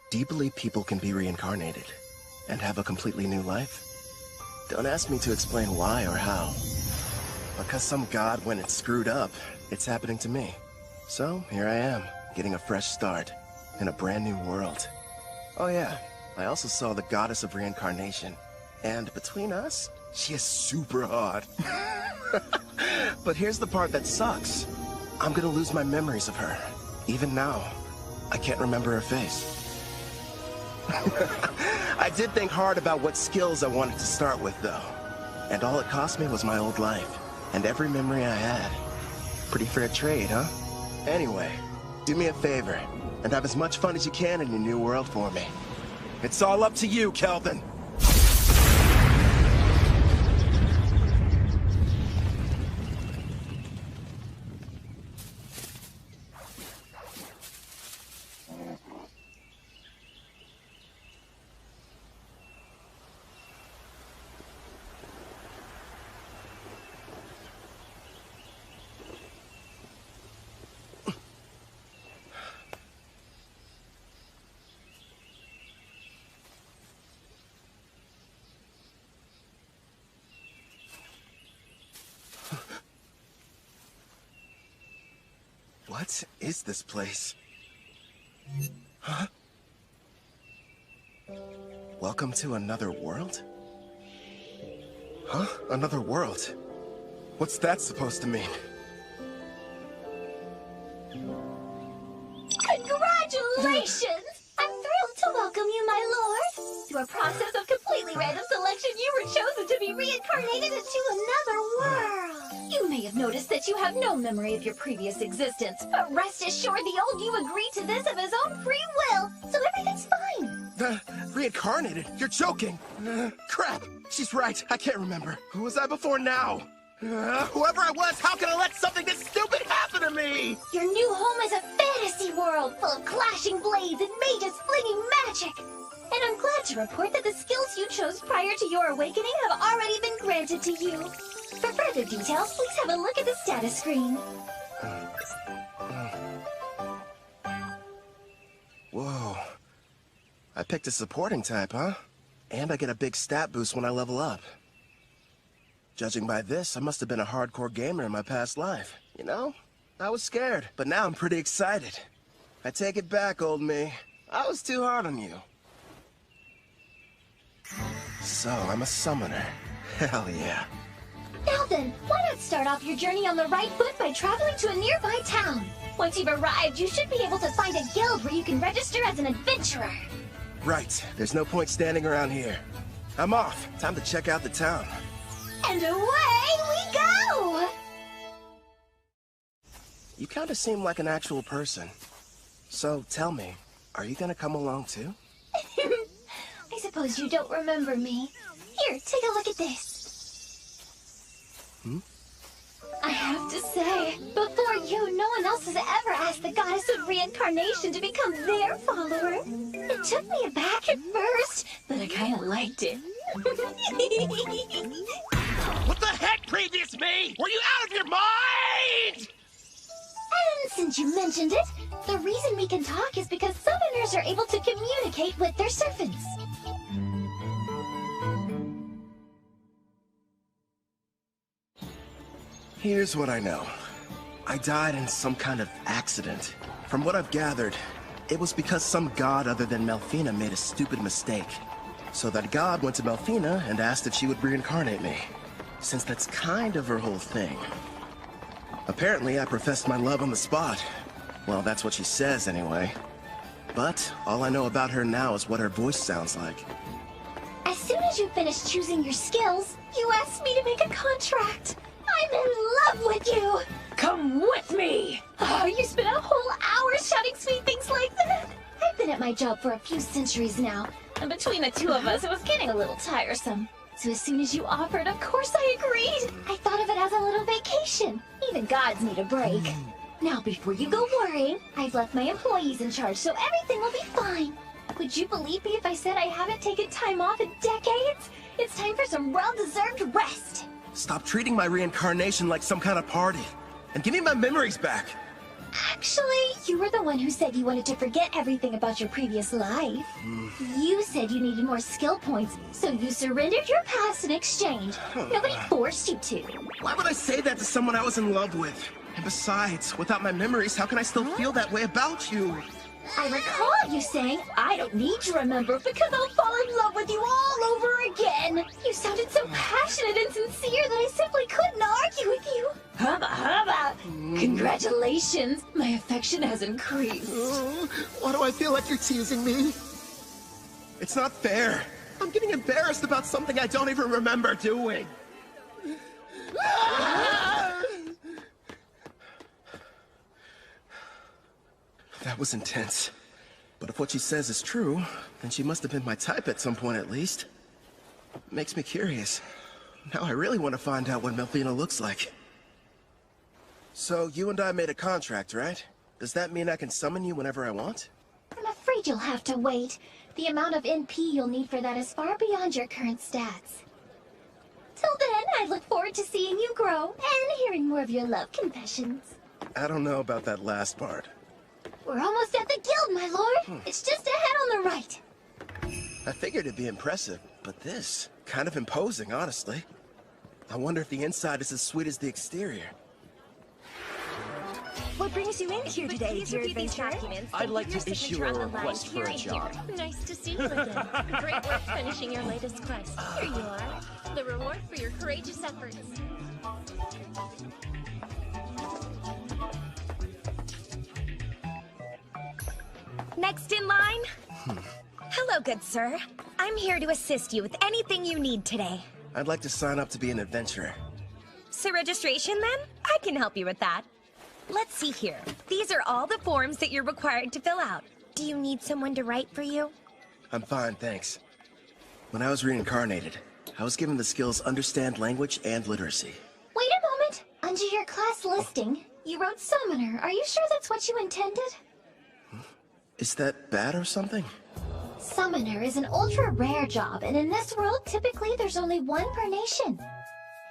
Do you believe people can be reincarnated and have a completely new life? Don't ask me to explain why or how. Because some god went and screwed up, it's happening to me. So, here I am, getting a fresh start, in a brand new world. Oh yeah, I also saw the goddess of reincarnation. And between us, she is super hot. But here's the part that sucks. I'm gonna lose my memories of her. Even now, I can't remember her face. I did think hard about what skills I wanted to start with, though. And all it cost me was my old life, and every memory I had. Pretty fair trade, huh? Anyway, do me a favor, and have as much fun as you can in your new world for me. It's all up to you, Kelvin! What is this place? Huh? Welcome to another world? Huh? Another world? What's that supposed to mean? Congratulations! I'm thrilled to welcome you, my lord. Through a process of completely random selection, you were chosen to be reincarnated into another world. You may have noticed that you have no memory of your previous existence, but rest assured the old you agreed to this of his own free will, so everything's fine. Reincarnated? You're joking! Crap! She's right, I can't remember. Who was I before now? Whoever I was, how can I let something this stupid happen to me? Your new home is a fantasy world full of clashing blades and mages flinging magic. And I'm glad to report that the skills you chose prior to your awakening have already been granted to you. For further details, please have a look at the status screen. Whoa. I picked a supporting type, huh? And I get a big stat boost when I level up. Judging by this, I must have been a hardcore gamer in my past life. You know, I was scared, but now I'm pretty excited. I take it back, old me. I was too hard on you. So, I'm a summoner. Hell yeah. Now then, why not start off your journey on the right foot by traveling to a nearby town? Once you've arrived, you should be able to find a guild where you can register as an adventurer. Right. There's no point standing around here. I'm off. Time to check out the town. And away we go! You kind of seem like an actual person. So, tell me, are you gonna come along too? I suppose you don't remember me. Here, take a look at this. I have to say, before you, no one else has ever asked the goddess of reincarnation to become their follower. It took me aback at first, but I kind of liked it. What the heck, previous me? Were you out of your mind? And since you mentioned it, the reason we can talk is because summoners are able to communicate with their servants. Here's what I know. I died in some kind of accident. From what I've gathered, it was because some god other than Melfina made a stupid mistake. So that god went to Melfina and asked if she would reincarnate me, since that's kind of her whole thing. Apparently, I professed my love on the spot. Well, that's what she says anyway. But all I know about her now is what her voice sounds like. As soon as you finish choosing your skills, you asked me to make a contract. I'm in love with you! Come with me! Oh, you spent a whole hour shouting sweet things like that! I've been at my job for a few centuries now, and between the two of us, it was getting a little tiresome. So as soon as you offered, of course I agreed! I thought of it as a little vacation. Even gods need a break. Now, before you go worrying, I've left my employees in charge, so everything will be fine. Would you believe me if I said I haven't taken time off in decades? It's time for some well-deserved rest! Stop treating my reincarnation like some kind of party. And give me my memories back. Actually, you were the one who said you wanted to forget everything about your previous life. You said you needed more skill points, so you surrendered your past in exchange. Nobody forced you to. Why would I say that to someone I was in love with? And besides, without my memories, how can I still feel that way about you? I recall you saying, I don't need to remember because I'll fall in love with you all over again. You sounded so passionate and sincere that I simply couldn't argue with you. Hubba hubba! Congratulations, my affection has increased. Why do I feel like you're teasing me? It's not fair. I'm getting embarrassed about something I don't even remember doing. That was intense. But if what she says is true, then she must have been my type at some point at least. Makes me curious. Now I really want to find out what Melfina looks like. So you and I made a contract, right? Does that mean I can summon you whenever I want? I'm afraid you'll have to wait. The amount of NP you'll need for that is far beyond your current stats. Till then, I look forward to seeing you grow and hearing more of your love confessions. I don't know about that last part. We're almost at the guild, my lord. It's just ahead on the right. I figured it'd be impressive, but this, kind of imposing, honestly. I wonder if the inside is as sweet as the exterior. What brings you in here today, dear adventurer? I'd like to issue a request for a job. Nice to see you again. Great work finishing your latest quest. Here you are. The reward for your courageous efforts. Next in line? Hello, good sir. I'm here to assist you with anything you need today. I'd like to sign up to be an adventurer. So registration then? I can help you with that. Let's see here. These are all the forms that you're required to fill out. Do you need someone to write for you? I'm fine, thanks. When I was reincarnated, I was given the skills Understand Language and Literacy. Wait a moment. Under your class listing, you wrote Summoner. Are you sure that's what you intended? Is that bad or something? Summoner is an ultra-rare job, and in this world, typically there's only one per nation.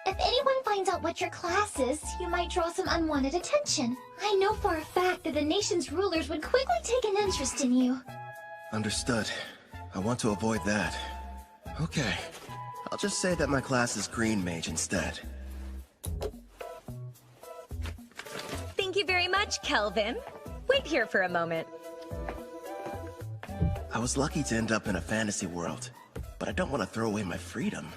If anyone finds out what your class is, you might draw some unwanted attention. I know for a fact that the nation's rulers would quickly take an interest in you. Understood. I want to avoid that. Okay. I'll just say that my class is Green Mage instead. Thank you very much, Kelvin. Wait here for a moment. I was lucky to end up in a fantasy world, but I don't want to throw away my freedom.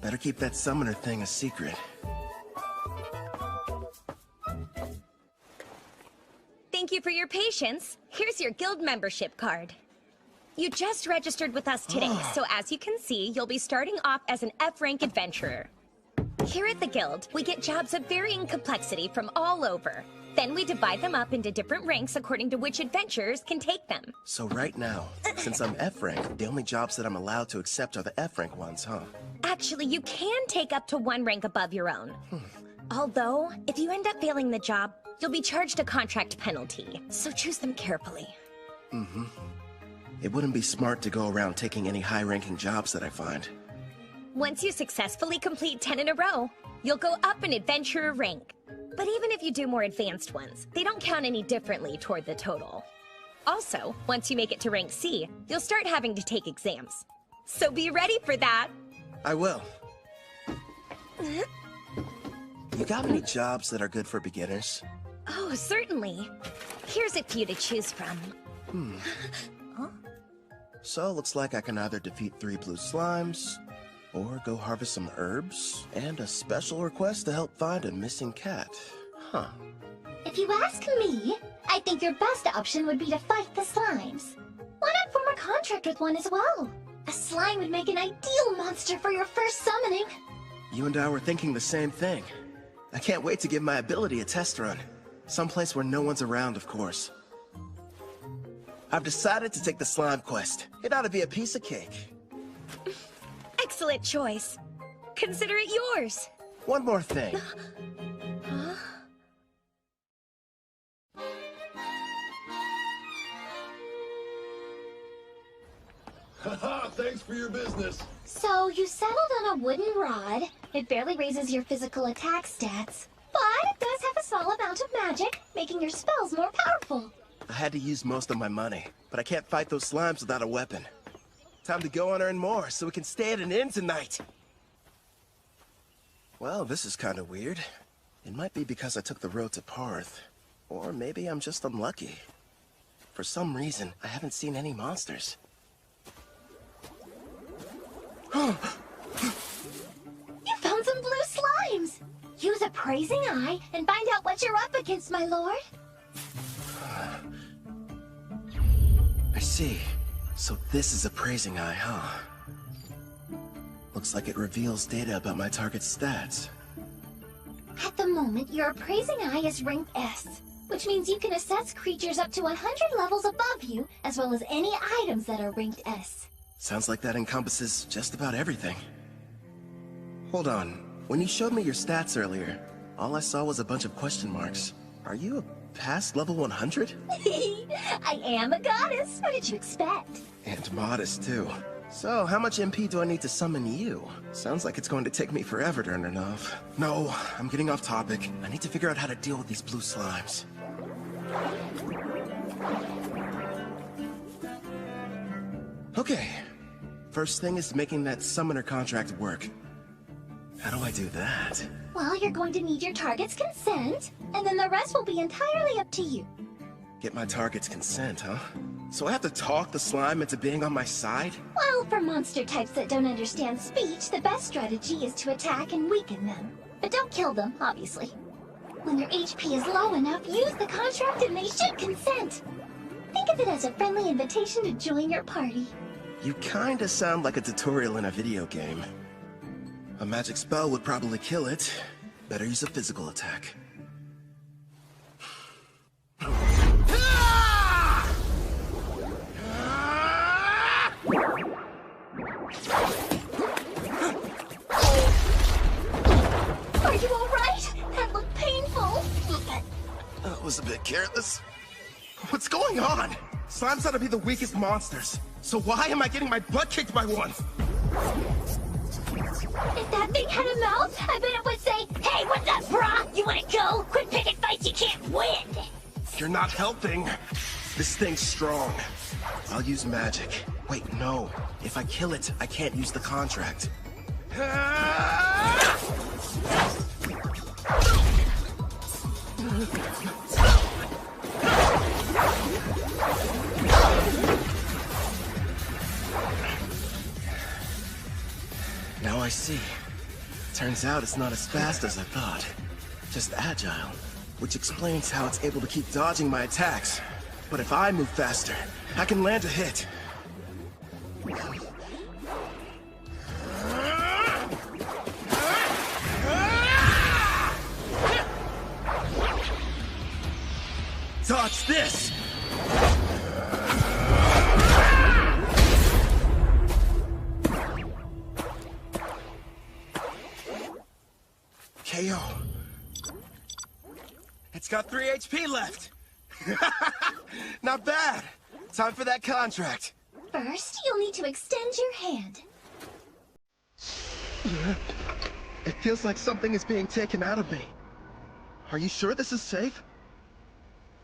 Better keep that summoner thing a secret. Thank you for your patience. Here's your guild membership card. You just registered with us today, so as you can see, you'll be starting off as an F-rank adventurer. Here at the guild, we get jobs of varying complexity from all over. Then we divide them up into different ranks according to which adventurers can take them. So right now, since I'm F-rank, the only jobs that I'm allowed to accept are the F-rank ones, huh? Actually, you can take up to one rank above your own. Although, if you end up failing the job, you'll be charged a contract penalty. So choose them carefully. It wouldn't be smart to go around taking any high-ranking jobs that I find. Once you successfully complete 10 in a row, you'll go up an adventurer rank. But even if you do more advanced ones, they don't count any differently toward the total. Also, once you make it to rank C, you'll start having to take exams. So be ready for that! I will. You got any jobs that are good for beginners? Oh, certainly. Here's a few to choose from. So, looks like I can either defeat 3 blue slimes, or go harvest some herbs, and a special request to help find a missing cat. Huh. If you ask me, I think your best option would be to fight the slimes. Why not form a contract with one as well? A slime would make an ideal monster for your first summoning. You and I were thinking the same thing. I can't wait to give my ability a test run. Someplace where no one's around, of course. I've decided to take the slime quest. It ought to be a piece of cake. Excellent choice. Consider it yours. One more thing. Haha, thanks for your business. So, you settled on a wooden rod. It barely raises your physical attack stats, but it does have a small amount of magic, making your spells more powerful. I had to use most of my money, but I can't fight those slimes without a weapon. Time to go and earn more so we can stay at an inn tonight. Well, this is kind of weird. It might be because I took the road to Parth. Or maybe I'm just unlucky. For some reason, I haven't seen any monsters. You found some blue slimes! Use a praising eye and find out what you're up against, my lord. I see. So this is a praising eye, huh? Looks like it reveals data about my target's stats. At the moment, your appraising eye is ranked S, which means you can assess creatures up to 100 levels above you, as well as any items that are ranked S. Sounds like that encompasses just about everything. Hold on. When you showed me your stats earlier, all I saw was a bunch of question marks. Are you past level 100? I am a goddess. What did you expect? And modest, too. So, how much MP do I need to summon you? Sounds like it's going to take me forever to earn enough. No, I'm getting off topic. I need to figure out how to deal with these blue slimes. Okay. First thing is making that summoner contract work. How do I do that? Well, you're going to need your target's consent, and then the rest will be entirely up to you. Get my target's consent, huh? So I have to talk the slime into being on my side? Well, for monster types that don't understand speech, the best strategy is to attack and weaken them. But don't kill them, obviously. When their HP is low enough, use the contract and they should consent. Think of it as a friendly invitation to join your party. You kinda sound like a tutorial in a video game. A magic spell would probably kill it. Better use a physical attack. Are you alright? That looked painful. That was a bit careless. What's going on? Slimes ought to be the weakest monsters. So why am I getting my butt kicked by one? If that thing had a mouth, I bet it would say, "Hey, what's up, brah? You wanna go? Quit picking fights you can't win." You're not helping. This thing's strong. I'll use magic. Wait, no. If I kill it, I can't use the contract. Now I see. Turns out it's not as fast as I thought. Just agile. Which explains how it's able to keep dodging my attacks. But if I move faster, I can land a hit. Dodge this! KO. It's got 3 HP left. Not bad. Time for that contract. First, you'll need to extend your hand. It feels like something is being taken out of me. Are you sure this is safe?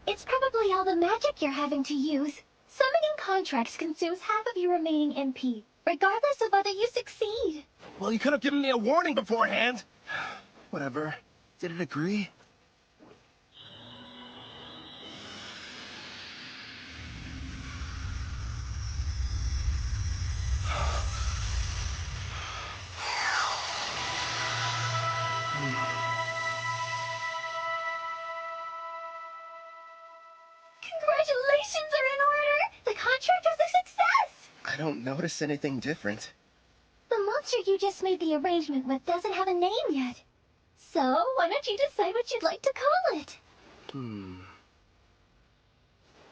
It's probably all the magic you're having to use. Summoning contracts consumes half of your remaining MP, regardless of whether you succeed. Well, you could have given me a warning beforehand. Whatever. Did it agree? Congratulations are in order! The contract was a success! I don't notice anything different. The monster you just made the arrangement with doesn't have a name yet. So, why don't you decide what you'd like to call it?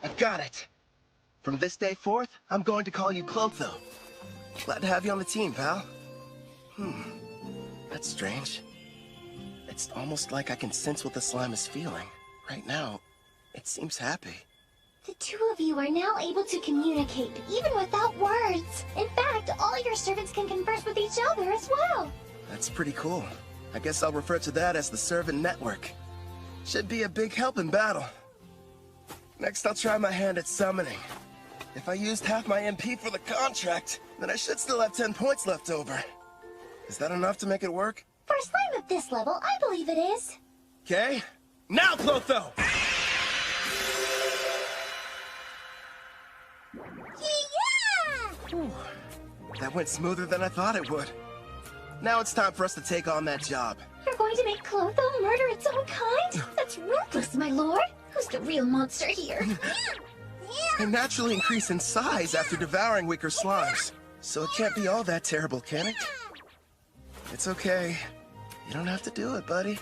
I've got it. From this day forth, I'm going to call you Clotho. Glad to have you on the team, pal. That's strange. It's almost like I can sense what the slime is feeling. Right now, it seems happy. The two of you are now able to communicate, even without words. In fact, all your servants can converse with each other as well. That's pretty cool. I guess I'll refer to that as the servant network. Should be a big help in battle. Next, I'll try my hand at summoning. If I used half my MP for the contract, then I should still have 10 points left over. Is that enough to make it work? For a slime of this level, I believe it is. Okay. Now, Clotho! Yeah! That went smoother than I thought it would. Now it's time for us to take on that job. You're going to make Clotho murder its own kind? That's ruthless, my lord. Who's the real monster here? They naturally increase in size after devouring weaker slimes. So it can't be all that terrible, can it? It's okay. You don't have to do it, buddy.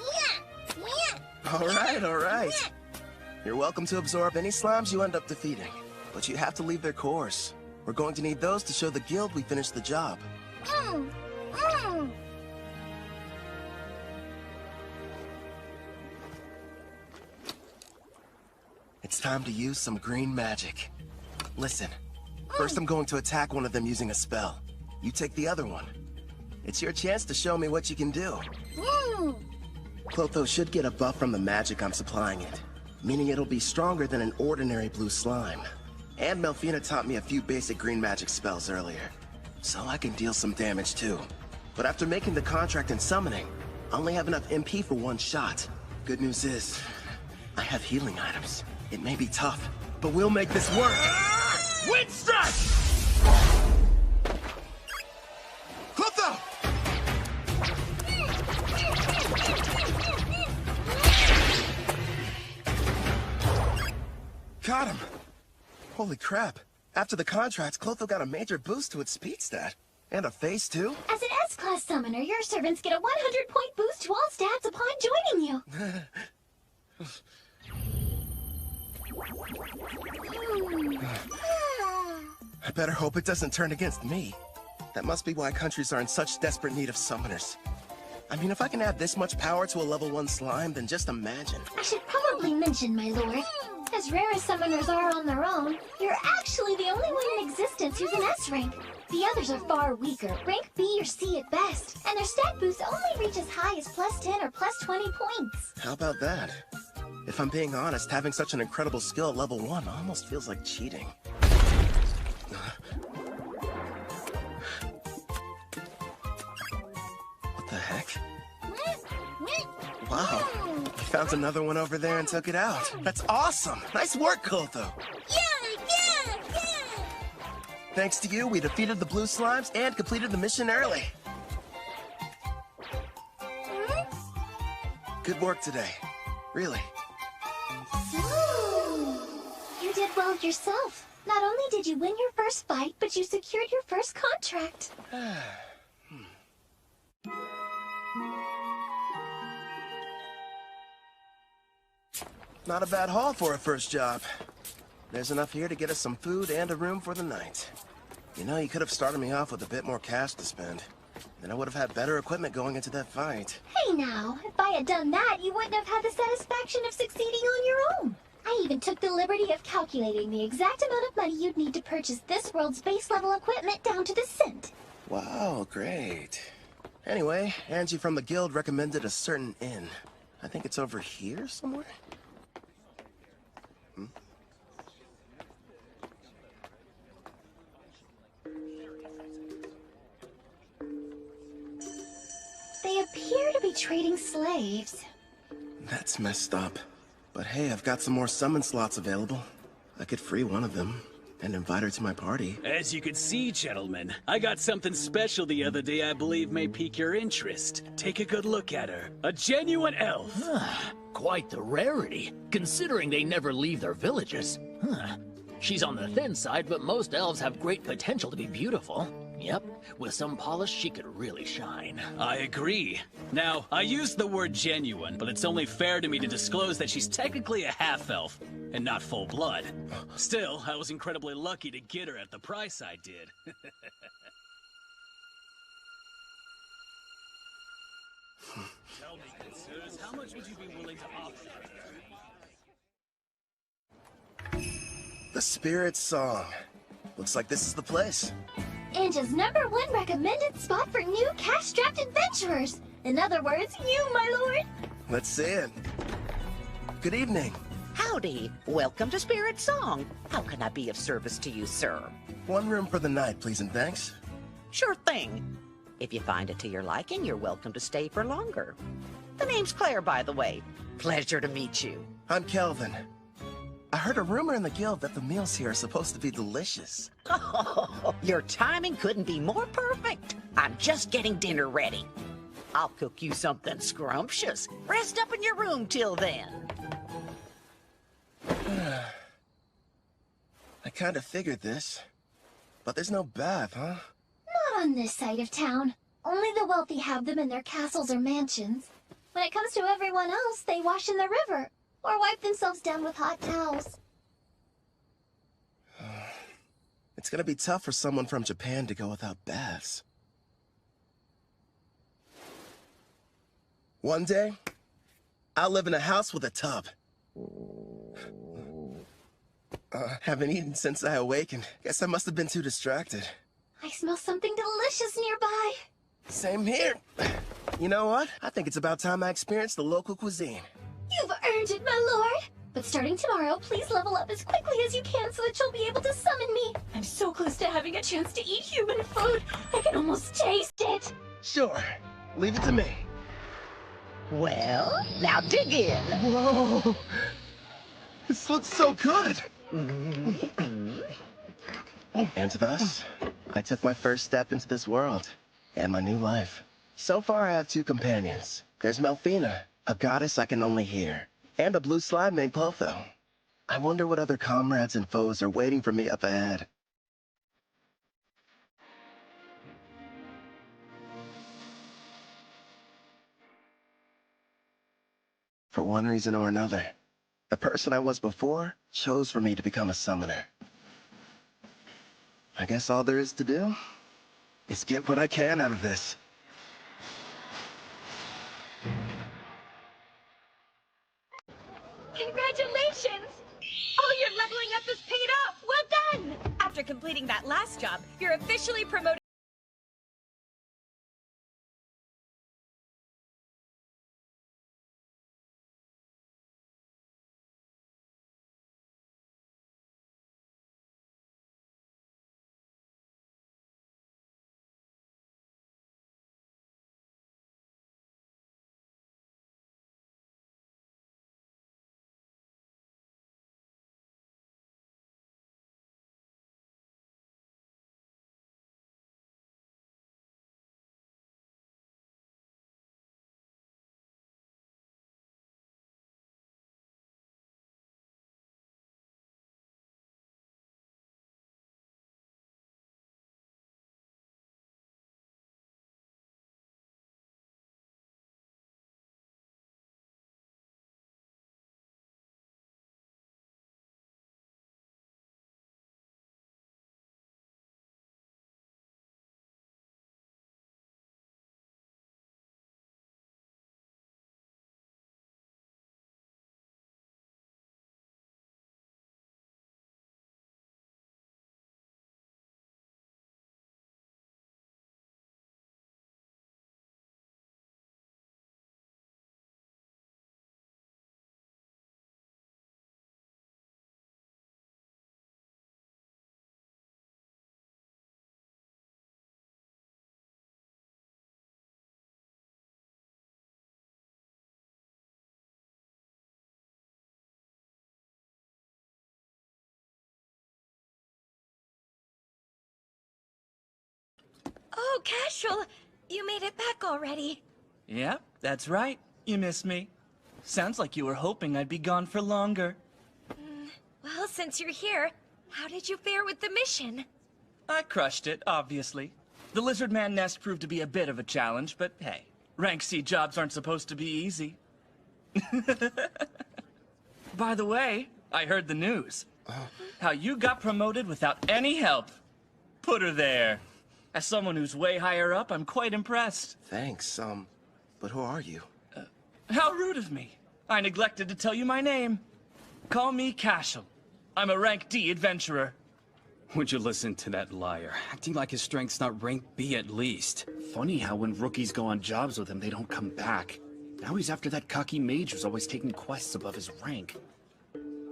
All right. You're welcome to absorb any slimes you end up defeating. But you have to leave their cores. We're going to need those to show the guild we finished the job. It's time to use some green magic. Listen, first I'm going to attack one of them using a spell. You take the other one. It's your chance to show me what you can do. Clotho should get a buff from the magic I'm supplying it, meaning it'll be stronger than an ordinary blue slime. And Melfina taught me a few basic green magic spells earlier, so I can deal some damage too. But after making the contract and summoning, I only have enough MP for one shot. Good news is, I have healing items. It may be tough, but we'll make this work! Wind strike! Clotho! Got him! Holy crap. After the contract, Clotho got a major boost to its speed stat. And a phase too? As an S-Class summoner, your servants get a 100-point boost to all stats upon joining you. I better hope it doesn't turn against me. That must be why countries are in such desperate need of summoners. I mean, if I can add this much power to a level 1 slime, then just imagine. I should probably mention, my lord, as rare as summoners are on their own, you're actually the only one in existence who's an S rank. The others are far weaker, rank B or C at best, and their stat boosts only reach as high as +10 or +20 points. How about that? If I'm being honest, having such an incredible skill at level 1 almost feels like cheating. What the heck? Wow, I found another one over there and took it out. That's awesome! Nice work, Clotho! Yeah! Thanks to you, we defeated the blue slimes and completed the mission early. Good work today. Really. You did well yourself. Not only did you win your first fight, but you secured your first contract. Not a bad haul for a first job. There's enough here to get us some food and a room for the night. You know, you could have started me off with a bit more cash to spend. Then I would have had better equipment going into that fight. Hey now, if I had done that, you wouldn't have had the satisfaction of succeeding on your own. I even took the liberty of calculating the exact amount of money you'd need to purchase this world's base level equipment down to the cent. Wow, great. Anyway, Angie from the guild recommended a certain inn. I think it's over here somewhere? They appear to be trading slaves. That's messed up. But hey, I've got some more summon slots available. I could free one of them and invite her to my party. As you can see, gentlemen, I got something special the other day I believe may pique your interest. Take a good look at her. A genuine elf. Quite the rarity, considering they never leave their villages. She's on the thin side, but most elves have great potential to be beautiful. Yep, with some polish, she could really shine. I agree. Now, I used the word genuine, but it's only fair to me to disclose that she's technically a half-elf, and not full-blood. Still, I was incredibly lucky to get her at the price I did. Tell me, consirs, how much would you be willing to offer? The Spirit Song. Looks like this is the place. Anja's #1 recommended spot for new cash-strapped adventurers. In other words, you, my lord. Let's see it. Good evening. Howdy. Welcome to Spirit Song. How can I be of service to you, sir? One room for the night, please and thanks. Sure thing. If you find it to your liking, you're welcome to stay for longer. The name's Claire, by the way. Pleasure to meet you. I'm Kelvin. I heard a rumor in the guild that the meals here are supposed to be delicious. Oh, your timing couldn't be more perfect. I'm just getting dinner ready. I'll cook you something scrumptious. Rest up in your room till then. I kind of figured this. But there's no bath, huh? Not on this side of town. Only the wealthy have them in their castles or mansions. When it comes to everyone else, they wash in the river. Or wipe themselves down with hot towels. It's gonna be tough for someone from Japan to go without baths. One day, I'll live in a house with a tub. Haven't eaten since I awakened. Guess I must have been too distracted. I smell something delicious nearby. Same here. You know what? I think it's about time I experienced the local cuisine. You've earned it, my lord. But starting tomorrow, please level up as quickly as you can so that you'll be able to summon me. I'm so close to having a chance to eat human food. I can almost taste it. Sure. Leave it to me. Well, now dig in. Whoa! This looks so good! And thus, I took my first step into this world, and my new life. So far, I have two companions. There's Melfina, a goddess I can only hear, and a blue slime named Clotho. I wonder what other comrades and foes are waiting for me up ahead. For one reason or another, the person I was before chose for me to become a summoner. I guess all there is to do is get what I can out of this. Congratulations! All your leveling up is paid off! Well done! After completing that last job, you're officially promoted. Oh, Casual! You made it back already. Yep, that's right. You missed me. Sounds like you were hoping I'd be gone for longer. Well, since you're here, how did you fare with the mission? I crushed it, obviously. The Lizard Man nest proved to be a bit of a challenge, but hey, rank C jobs aren't supposed to be easy. By the way, I heard the news. How you got promoted without any help. Put her there. As someone who's way higher up, I'm quite impressed. Thanks, but who are you? How rude of me. I neglected to tell you my name. Call me Cashel. I'm a rank D adventurer. Would you listen to that liar? Acting like his strength's not rank B at least. Funny how when rookies go on jobs with him, they don't come back. Now he's after that cocky mage who's always taking quests above his rank.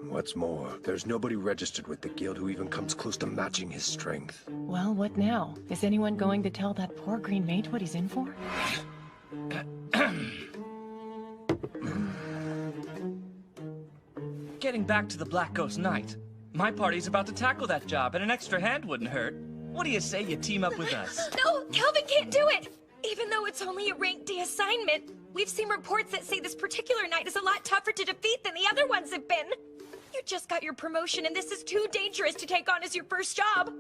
What's more, there's nobody registered with the guild who even comes close to matching his strength. Well, what now? Is anyone going to tell that poor green mage what he's in for? Getting back to the Black Ghost Knight. My party's about to tackle that job, and an extra hand wouldn't hurt. What do you say you team up with us? No, Kelvin can't do it! Even though it's only a rank D assignment, we've seen reports that say this particular knight is a lot tougher to defeat than the other ones have been. You just got your promotion, and this is too dangerous to take on as your first job.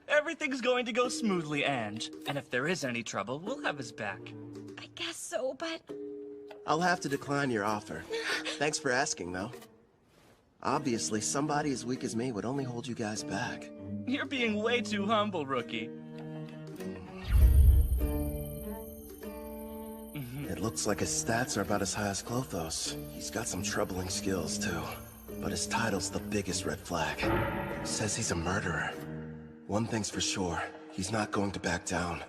Everything's going to go smoothly, Ange. And if there is any trouble, we'll have his back. I guess so, but... I'll have to decline your offer. Thanks for asking, though. Obviously, somebody as weak as me would only hold you guys back. You're being way too humble, rookie. It looks like his stats are about as high as Clotho's. He's got some troubling skills, too. But his title's the biggest red flag. Says he's a murderer. One thing's for sure, he's not going to back down.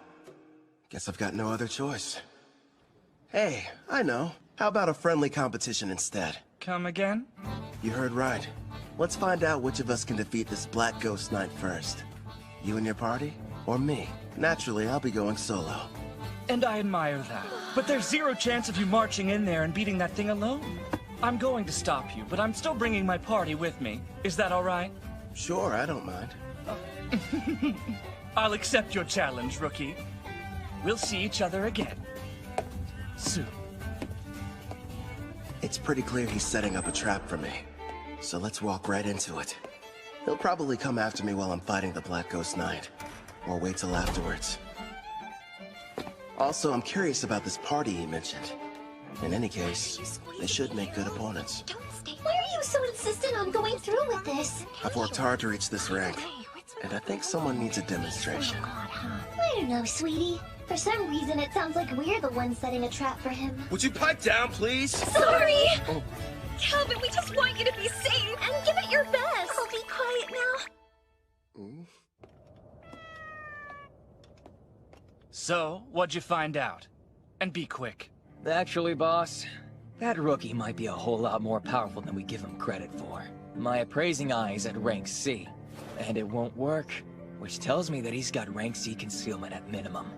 Guess I've got no other choice. Hey, I know. How about a friendly competition instead? Come again? You heard right. Let's find out which of us can defeat this Black Ghost Knight first. You and your party? Or me? Naturally, I'll be going solo. And I admire that. But there's zero chance of you marching in there and beating that thing alone. I'm going to stop you, but I'm still bringing my party with me. Is that all right? Sure, I don't mind. I'll accept your challenge, rookie. We'll see each other again. Soon. It's pretty clear he's setting up a trap for me. So let's walk right into it. He'll probably come after me while I'm fighting the Black Ghost Knight. Or wait till afterwards. Also, I'm curious about this party he mentioned. In any case, they should make good opponents. Don't stay. Why are you so insistent on going through with this? I've worked hard to reach this rank, and I think someone needs a demonstration. I don't know, sweetie. For some reason, it sounds like we're the ones setting a trap for him. Would you pipe down, please? Sorry! Oh. Kelvin, we just want you to be safe! And give it your best! I'll be quiet now. So, what'd you find out? And be quick. Actually, boss, that rookie might be a whole lot more powerful than we give him credit for. My appraising eye is at rank C, and it won't work, which tells me that he's got rank C concealment at minimum.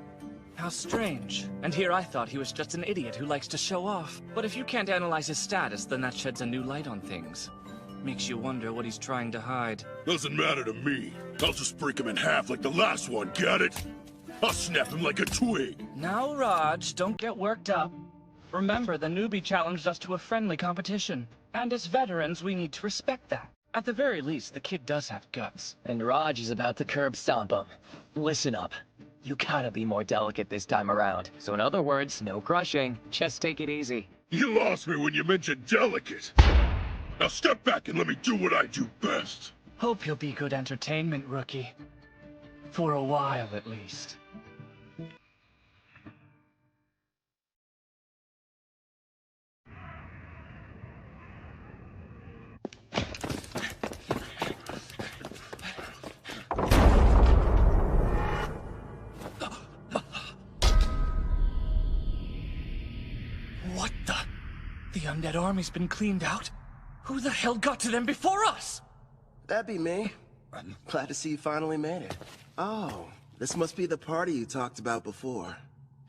How strange. And here I thought he was just an idiot who likes to show off. But if you can't analyze his status, then that sheds a new light on things. Makes you wonder what he's trying to hide. Doesn't matter to me. I'll just break him in half like the last one, get it? I'll snap him like a twig. Now, Raj, don't get worked up. Remember, the newbie challenged us to a friendly competition. And as veterans, we need to respect that. At the very least, the kid does have guts. And Raj is about to curb stomp him. Listen up. You gotta be more delicate this time around. So in other words, no crushing. Just take it easy. You lost me when you mentioned delicate. Now step back and let me do what I do best. Hope you'll be good entertainment, rookie. For a while, at least. What the? The undead army's been cleaned out? Who the hell got to them before us? That'd be me. I'm glad to see you finally made it. Oh, this must be the party you talked about before.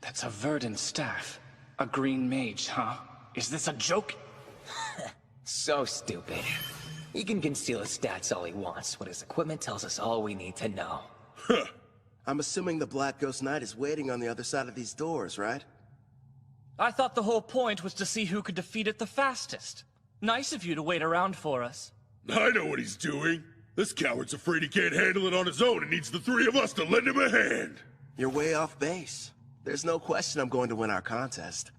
That's a verdant staff. A green mage, huh? Is this a joke? So stupid. He can conceal his stats all he wants, but his equipment tells us all we need to know. I'm assuming the Black Ghost Knight is waiting on the other side of these doors, right? I thought the whole point was to see who could defeat it the fastest. Nice of you to wait around for us. I know what he's doing. This coward's afraid he can't handle it on his own and needs the three of us to lend him a hand. You're way off base. There's no question I'm going to win our contest.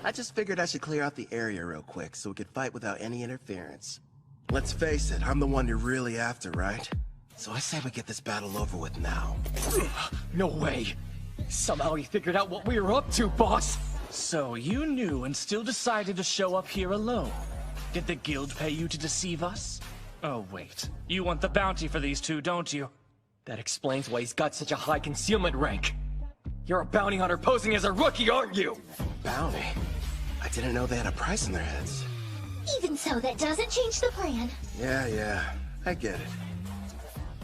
I just figured I should clear out the area real quick so we could fight without any interference. Let's face it, I'm the one you're really after, right? So I say we get this battle over with now. No way. Somehow he figured out what we were up to, boss. So you knew and still decided to show up here alone. Did the guild pay you to deceive us? Oh, wait. You want the bounty for these two, don't you? That explains why he's got such a high concealment rank. You're a bounty hunter posing as a rookie, aren't you? Bounty? I didn't know they had a price on their heads. Even so, that doesn't change the plan. Yeah, I get it.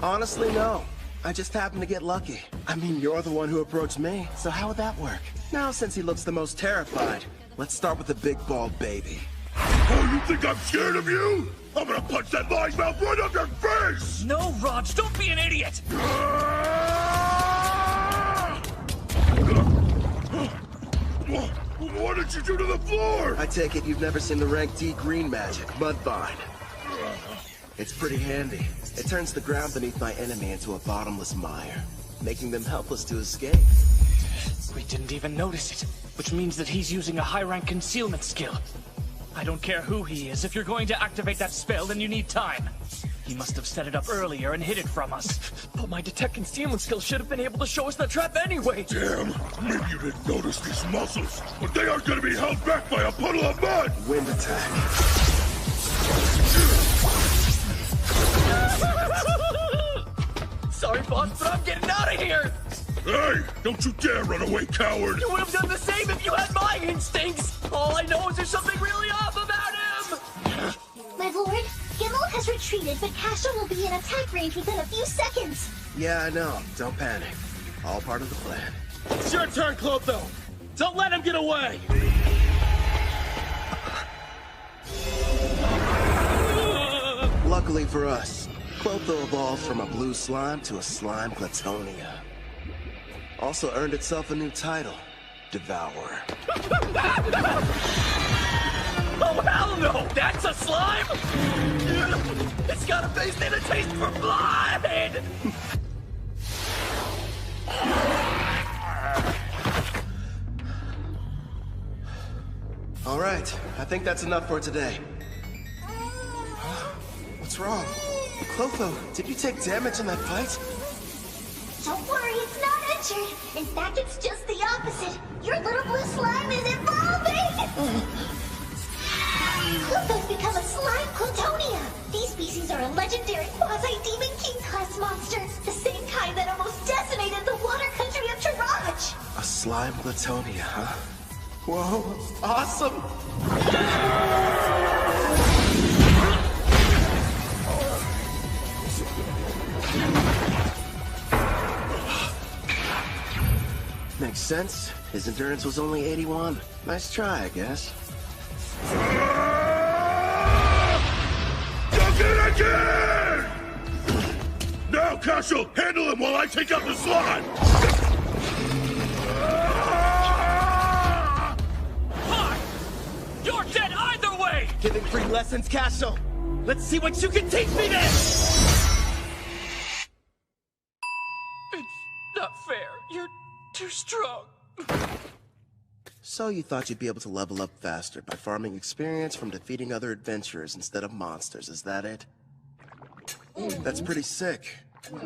Honestly, no. I just happened to get lucky. I mean, you're the one who approached me, so how would that work? Now, since he looks the most terrified, let's start with the big bald baby. Oh, you think I'm scared of you? I'm gonna punch that lying mouth right up your face! No, Raj, don't be an idiot! What did you do to the floor? I take it you've never seen the rank D green magic, Mudvine. It's pretty handy. It turns the ground beneath my enemy into a bottomless mire, making them helpless to escape. We didn't even notice it, which means that he's using a high-rank concealment skill. I don't care who he is. If you're going to activate that spell, then you need time. He must have set it up earlier and hid it from us. But my detect concealment skill should have been able to show us the trap anyway. Damn, maybe you didn't notice these muscles, but they aren't gonna be held back by a puddle of mud! Wind attack. Sorry, boss, but I'm getting out of here! Hey, don't you dare run away, coward! You would have done the same if you had my instincts! All I know is there's something really off about him! My lord, Gimel has retreated, but Castle will be in attack range within a few seconds. Yeah, I know. Don't panic. All part of the plan. It's your turn, Clotho! Don't let him get away! Luckily for us, Clotho evolved from a blue slime to a slime Platonia. Also earned itself a new title, Devourer. Oh, hell no! That's a slime? It's got a face and a taste for blood! All right, I think that's enough for today. What's wrong? Clotho, did you take damage in that fight? Don't worry, it's not injured. In fact, it's just the opposite. Your little blue slime is evolving! Clotho's become a slime Platonia. These species are a legendary quasi-demon king-class monster. The same kind that almost decimated the water country of Taraj. A slime Platonia, huh? Whoa, awesome! Makes sense. His endurance was only 81. Nice try, I guess. Duck it again! Now, Castle, handle him while I take out the slime! Hi! You're dead either way! Giving free lessons, Castle! Let's see what you can teach me then! It's not fair. You're too strong. So you thought you'd be able to level up faster by farming experience from defeating other adventurers instead of monsters, is that it? That's pretty sick.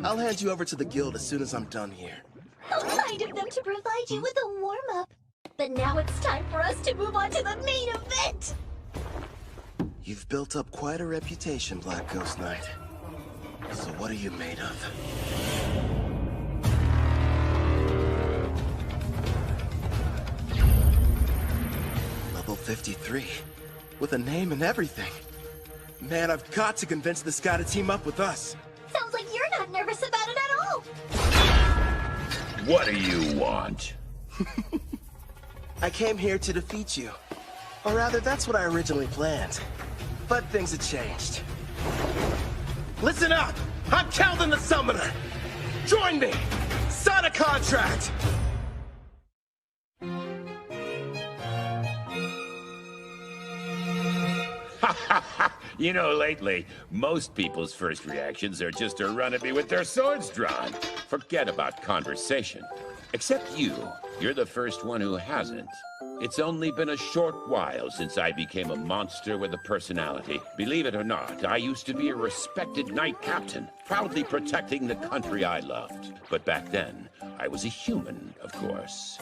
I'll hand you over to the guild as soon as I'm done here. How kind of them to provide you with a warm-up. But now it's time for us to move on to the main event! You've built up quite a reputation, Black Ghost Knight. So what are you made of? Level 53. With a name and everything. Man, I've got to convince this guy to team up with us. Sounds like you're not nervous about it at all! What do you want? I came here to defeat you. Or rather, that's what I originally planned. But things have changed. Listen up! I'm Kelvin the Summoner! Join me! Sign a contract! You know, lately, most people's first reactions are just to run at me with their swords drawn. Forget about conversation. Except you. You're the first one who hasn't. It's only been a short while since I became a monster with a personality. Believe it or not, I used to be a respected knight captain, proudly protecting the country I loved. But back then, I was a human, of course.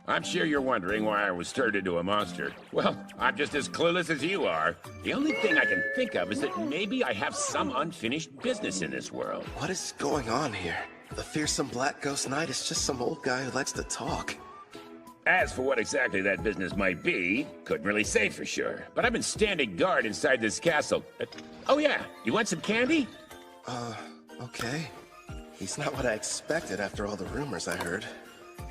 I'm sure you're wondering why I was turned into a monster. Well, I'm just as clueless as you are. The only thing I can think of is that maybe I have some unfinished business in this world. What is going on here? The fearsome Black Ghost Knight is just some old guy who likes to talk. As for what exactly that business might be, couldn't really say for sure. But I've been standing guard inside this castle. Oh yeah, you want some candy? Okay. He's not what I expected after all the rumors I heard.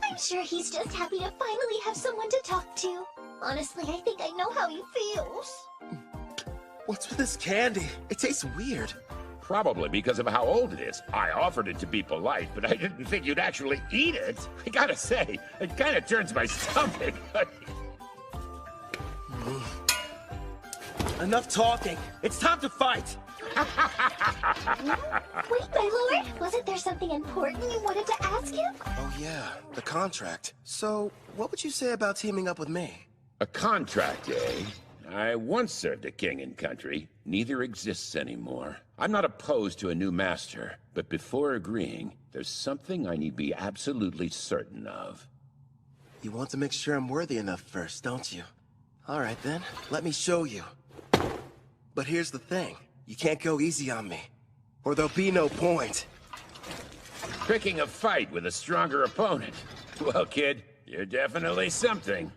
I'm sure he's just happy to finally have someone to talk to. Honestly, I think I know how he feels. What's with this candy? It tastes weird. Probably because of how old it is. I offered it to be polite, but I didn't think you'd actually eat it. I gotta say, it kind of turns my stomach. Enough talking. It's time to fight. Wait, my lord. Wasn't there something important you wanted to ask him? Oh yeah, the contract. So, what would you say about teaming up with me? A contract, eh? I once served a king and country. Neither exists anymore. I'm not opposed to a new master, but before agreeing, there's something I need be absolutely certain of. You want to make sure I'm worthy enough first, don't you? All right then, let me show you. But here's the thing. You can't go easy on me, or there'll be no point. Picking a fight with a stronger opponent. Well, kid, you're definitely something.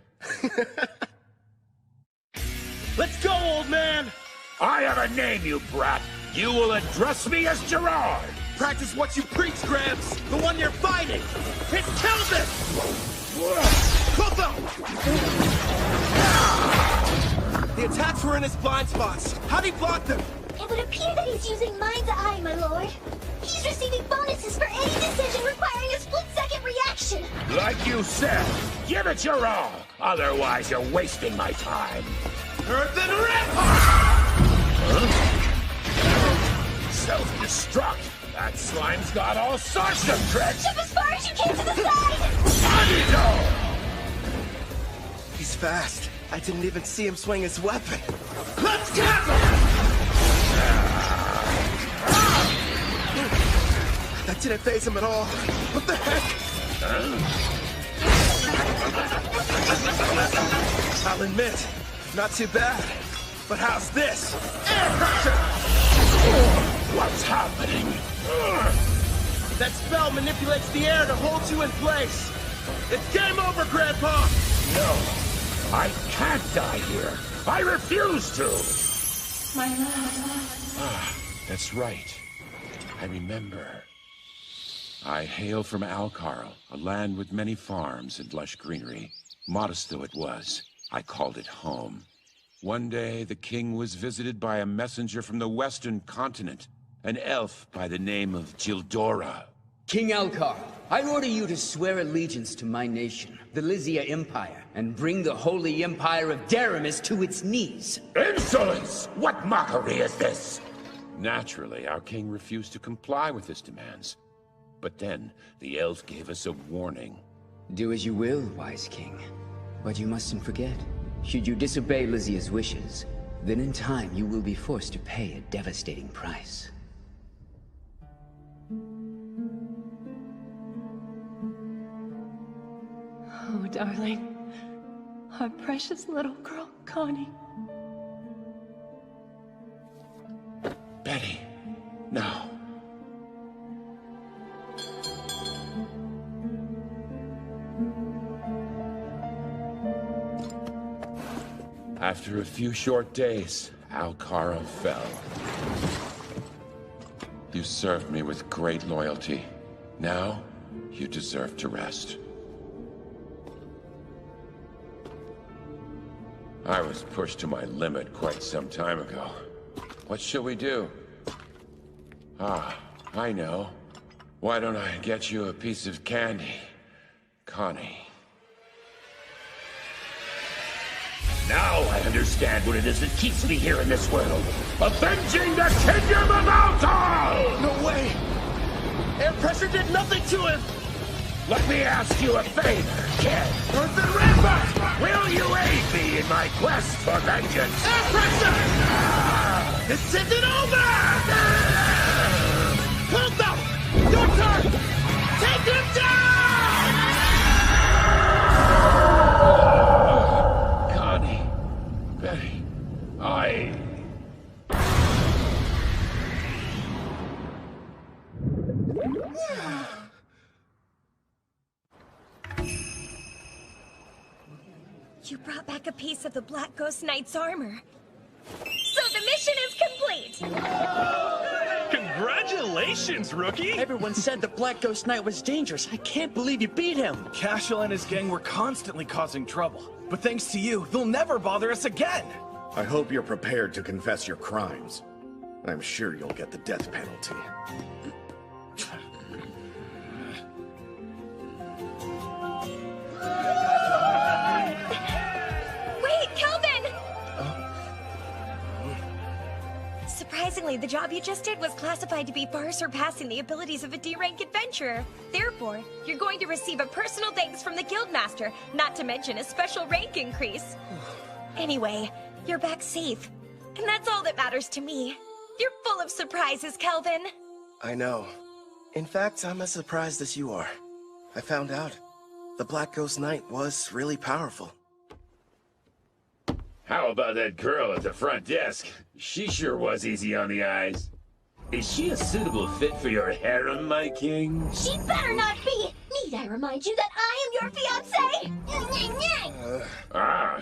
Let's go, old man! I have a name, you brat! You will address me as Gerard! Practice what you preach, Gramps! The one you're fighting! It's Kelvin! Koutarou! The attacks were in his blind spots. How'd he block them? It would appear that he's using Mind's Eye, my lord. He's receiving bonuses for any decision requiring a split-second reaction. Like you said, give it your all! Otherwise, you're wasting my time. Earthen Rip! Self-destruct! That slime's got all sorts of tricks! Jump as far as you can to the side! He's fast. I didn't even see him swing his weapon. Let's get him! That didn't faze him at all. What the heck? I'll admit, not too bad. But how's this? Air pressure! What's happening? That spell manipulates the air to hold you in place. It's game over, Grandpa! No, I can't die here. I refuse to! My love. Ah, that's right. I remember. I hail from Alcarl, a land with many farms and lush greenery. Modest though it was, I called it home. One day, the king was visited by a messenger from the western continent, an elf by the name of Gildora. King Alcar, I order you to swear allegiance to my nation, the Lysia Empire, and bring the holy empire of Daramis to its knees. Insolence! What mockery is this? Naturally, our king refused to comply with his demands. But then, the elf gave us a warning. Do as you will, wise king. But you mustn't forget, should you disobey Lysia's wishes, then in time you will be forced to pay a devastating price. Oh, darling. Our precious little girl, Connie. Betty, no. After a few short days, Alcara fell. You served me with great loyalty. Now, you deserve to rest. I was pushed to my limit quite some time ago. What shall we do? Ah, I know. Why don't I get you a piece of candy, Connie? Now I understand what it is that keeps me here in this world. Avenging the Kingdom of Altar! No way! Air pressure did nothing to him! Let me ask you a favor, kid. Earthen Rip! Will you aid me in my quest for vengeance? Air pressure! This isn't over! Hold up! Your turn! Take him down! Connie, Betty, I... You brought back a piece of the Black Ghost Knight's armor. So the mission is complete! Congratulations, rookie! Everyone said the Black Ghost Knight was dangerous. I can't believe you beat him. Cashel and his gang were constantly causing trouble. But thanks to you, they'll never bother us again! I hope you're prepared to confess your crimes. I'm sure you'll get the death penalty. Wait, Kelvin! Surprisingly, the job you just did was classified to be far surpassing the abilities of a D-rank adventurer. Therefore, you're going to receive a personal thanks from the Guildmaster, not to mention a special rank increase. Anyway, you're back safe. And that's all that matters to me. You're full of surprises, Kelvin. I know. In fact, I'm as surprised as you are. I found out the Black Ghost Knight was really powerful. How about that girl at the front desk? She sure was easy on the eyes. Is she a suitable fit for your harem, my king? She better not be! Need I remind you that I am your fiancé?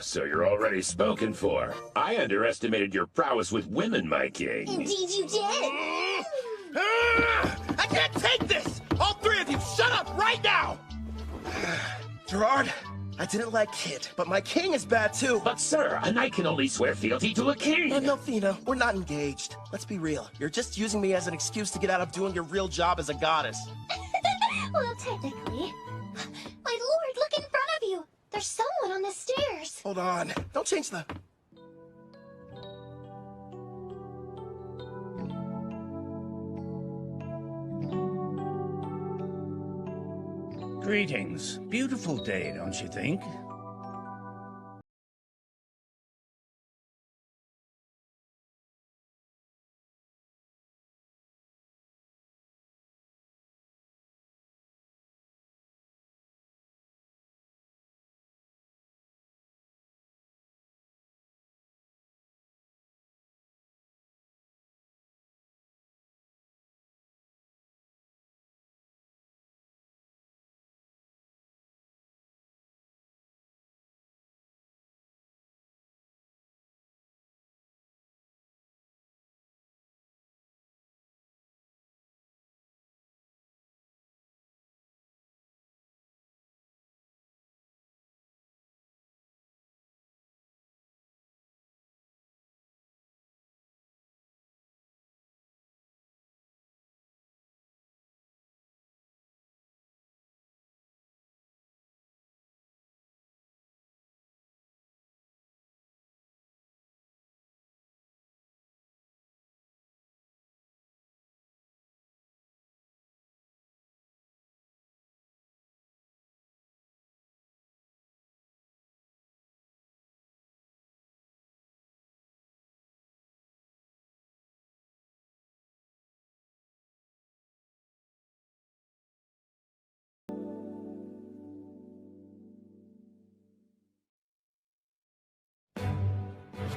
So you're already spoken for. I underestimated your prowess with women, my king. Indeed you did! I can't take this! All three of you, shut up right now! Gerard, I didn't like Kid, but my king is bad too. But sir, a knight can only swear fealty to a king. Melfina, we're not engaged. Let's be real. You're just using me as an excuse to get out of doing your real job as a goddess. Well, technically. My lord, look in front of you! There's someone on the stairs! Hold on. Don't change the... Greetings. Beautiful day, don't you think?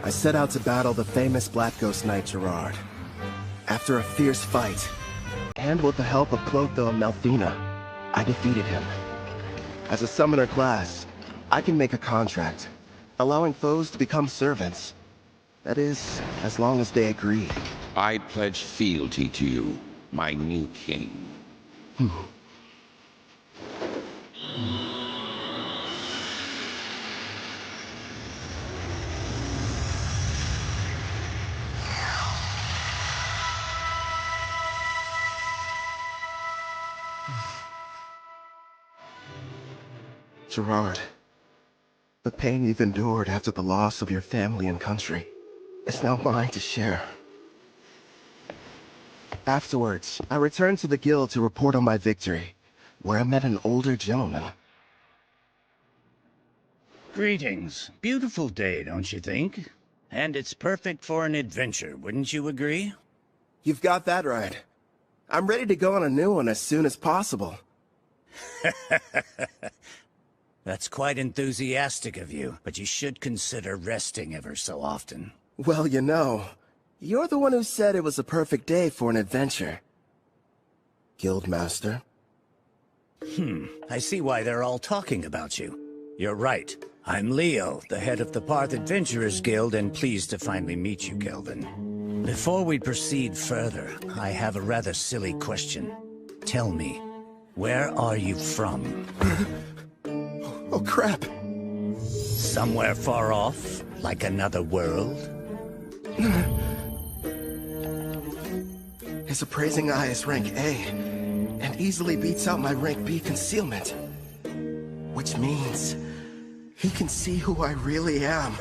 I set out to battle the famous Black Ghost Knight Gerard. After a fierce fight, and with the help of Clotho and Melfina, I defeated him. As a summoner class, I can make a contract, allowing foes to become servants. That is, as long as they agree. I pledge fealty to you, my new king. Gerard, the pain you've endured after the loss of your family and country is now mine to share. Afterwards, I returned to the guild to report on my victory, where I met an older gentleman. Greetings. Beautiful day, don't you think? And it's perfect for an adventure, wouldn't you agree? You've got that right. I'm ready to go on a new one as soon as possible. That's quite enthusiastic of you, but you should consider resting ever so often. Well, you know, you're the one who said it was a perfect day for an adventure. Guildmaster. I see why they're all talking about you. You're right. I'm Leo, the head of the Bartered Adventurers Guild, and pleased to finally meet you, Kelvin. Before we proceed further, I have a rather silly question. Tell me, where are you from? Oh, crap! Somewhere far off, like another world? His appraising eye is rank A, and easily beats out my rank B concealment. Which means he can see who I really am.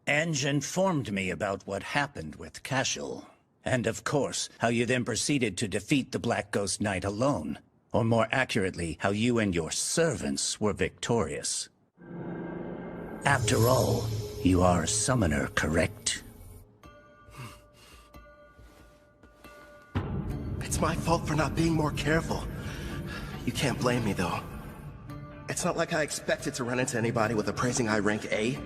ENG informed me about what happened with Cashel. And of course, how you then proceeded to defeat the Black Ghost Knight alone. Or more accurately, how you and your servants were victorious. After all, you are a summoner, correct? It's my fault for not being more careful. You can't blame me, though. It's not like I expected to run into anybody with appraising eye rank A.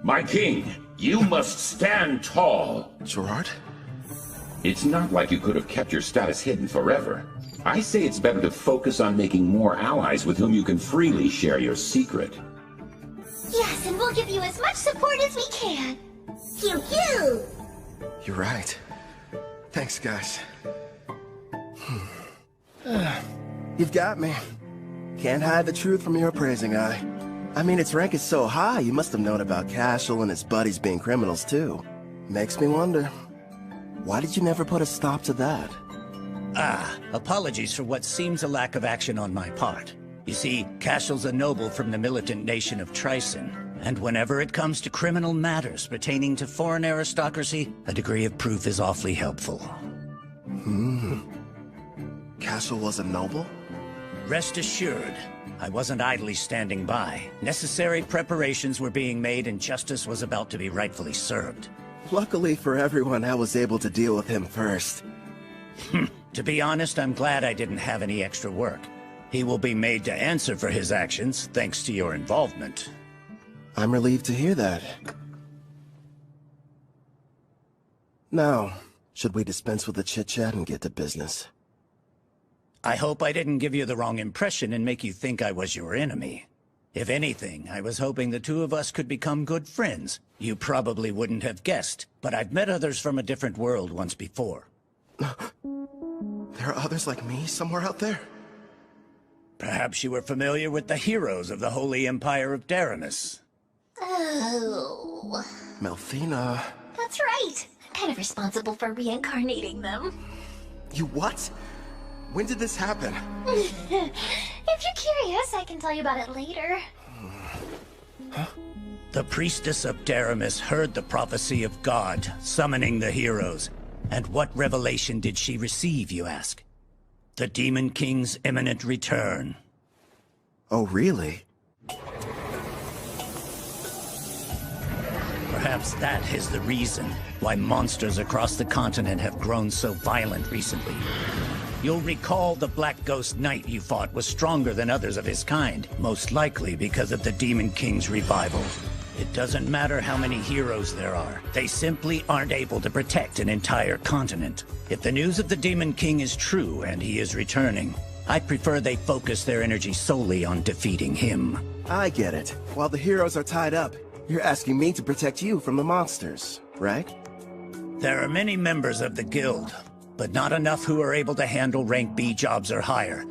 My king, you must stand tall. Gerard? It's not like you could have kept your status hidden forever. I say it's better to focus on making more allies with whom you can freely share your secret. Yes, and we'll give you as much support as we can. Pew pew! You're right. Thanks, guys. You've got me. Can't hide the truth from your appraising eye. I mean, its rank is so high, you must have known about Cashel and his buddies being criminals, too. Makes me wonder, why did you never put a stop to that? Apologies for what seems a lack of action on my part. You see, Cashel's a noble from the militant nation of Tryson, and whenever it comes to criminal matters pertaining to foreign aristocracy, a degree of proof is awfully helpful. Cashel was a noble? Rest assured, I wasn't idly standing by. Necessary preparations were being made and justice was about to be rightfully served. Luckily for everyone, I was able to deal with him first. To be honest, I'm glad I didn't have any extra work. He will be made to answer for his actions, thanks to your involvement. I'm relieved to hear that. Now, should we dispense with the chit-chat and get to business? I hope I didn't give you the wrong impression and make you think I was your enemy. If anything, I was hoping the two of us could become good friends. You probably wouldn't have guessed, but I've met others from a different world once before. There are others like me somewhere out there? Perhaps you were familiar with the heroes of the Holy Empire of Daramus. Oh. Melfina. That's right. I'm kind of responsible for reincarnating them. You what? When did this happen? If you're curious, I can tell you about it later. Huh? The priestess of Daramus heard the prophecy of God, summoning the heroes. And what revelation did she receive, you ask? The Demon King's imminent return. Oh, really? Perhaps that is the reason why monsters across the continent have grown so violent recently. You'll recall the Black Ghost Knight you fought was stronger than others of his kind, most likely because of the Demon King's revival. It doesn't matter how many heroes there are. They simply aren't able to protect an entire continent. If the news of the Demon King is true and he is returning, I'd prefer they focus their energy solely on defeating him. I get it. While the heroes are tied up, you're asking me to protect you from the monsters, right? There are many members of the guild, but not enough who are able to handle rank B jobs or higher.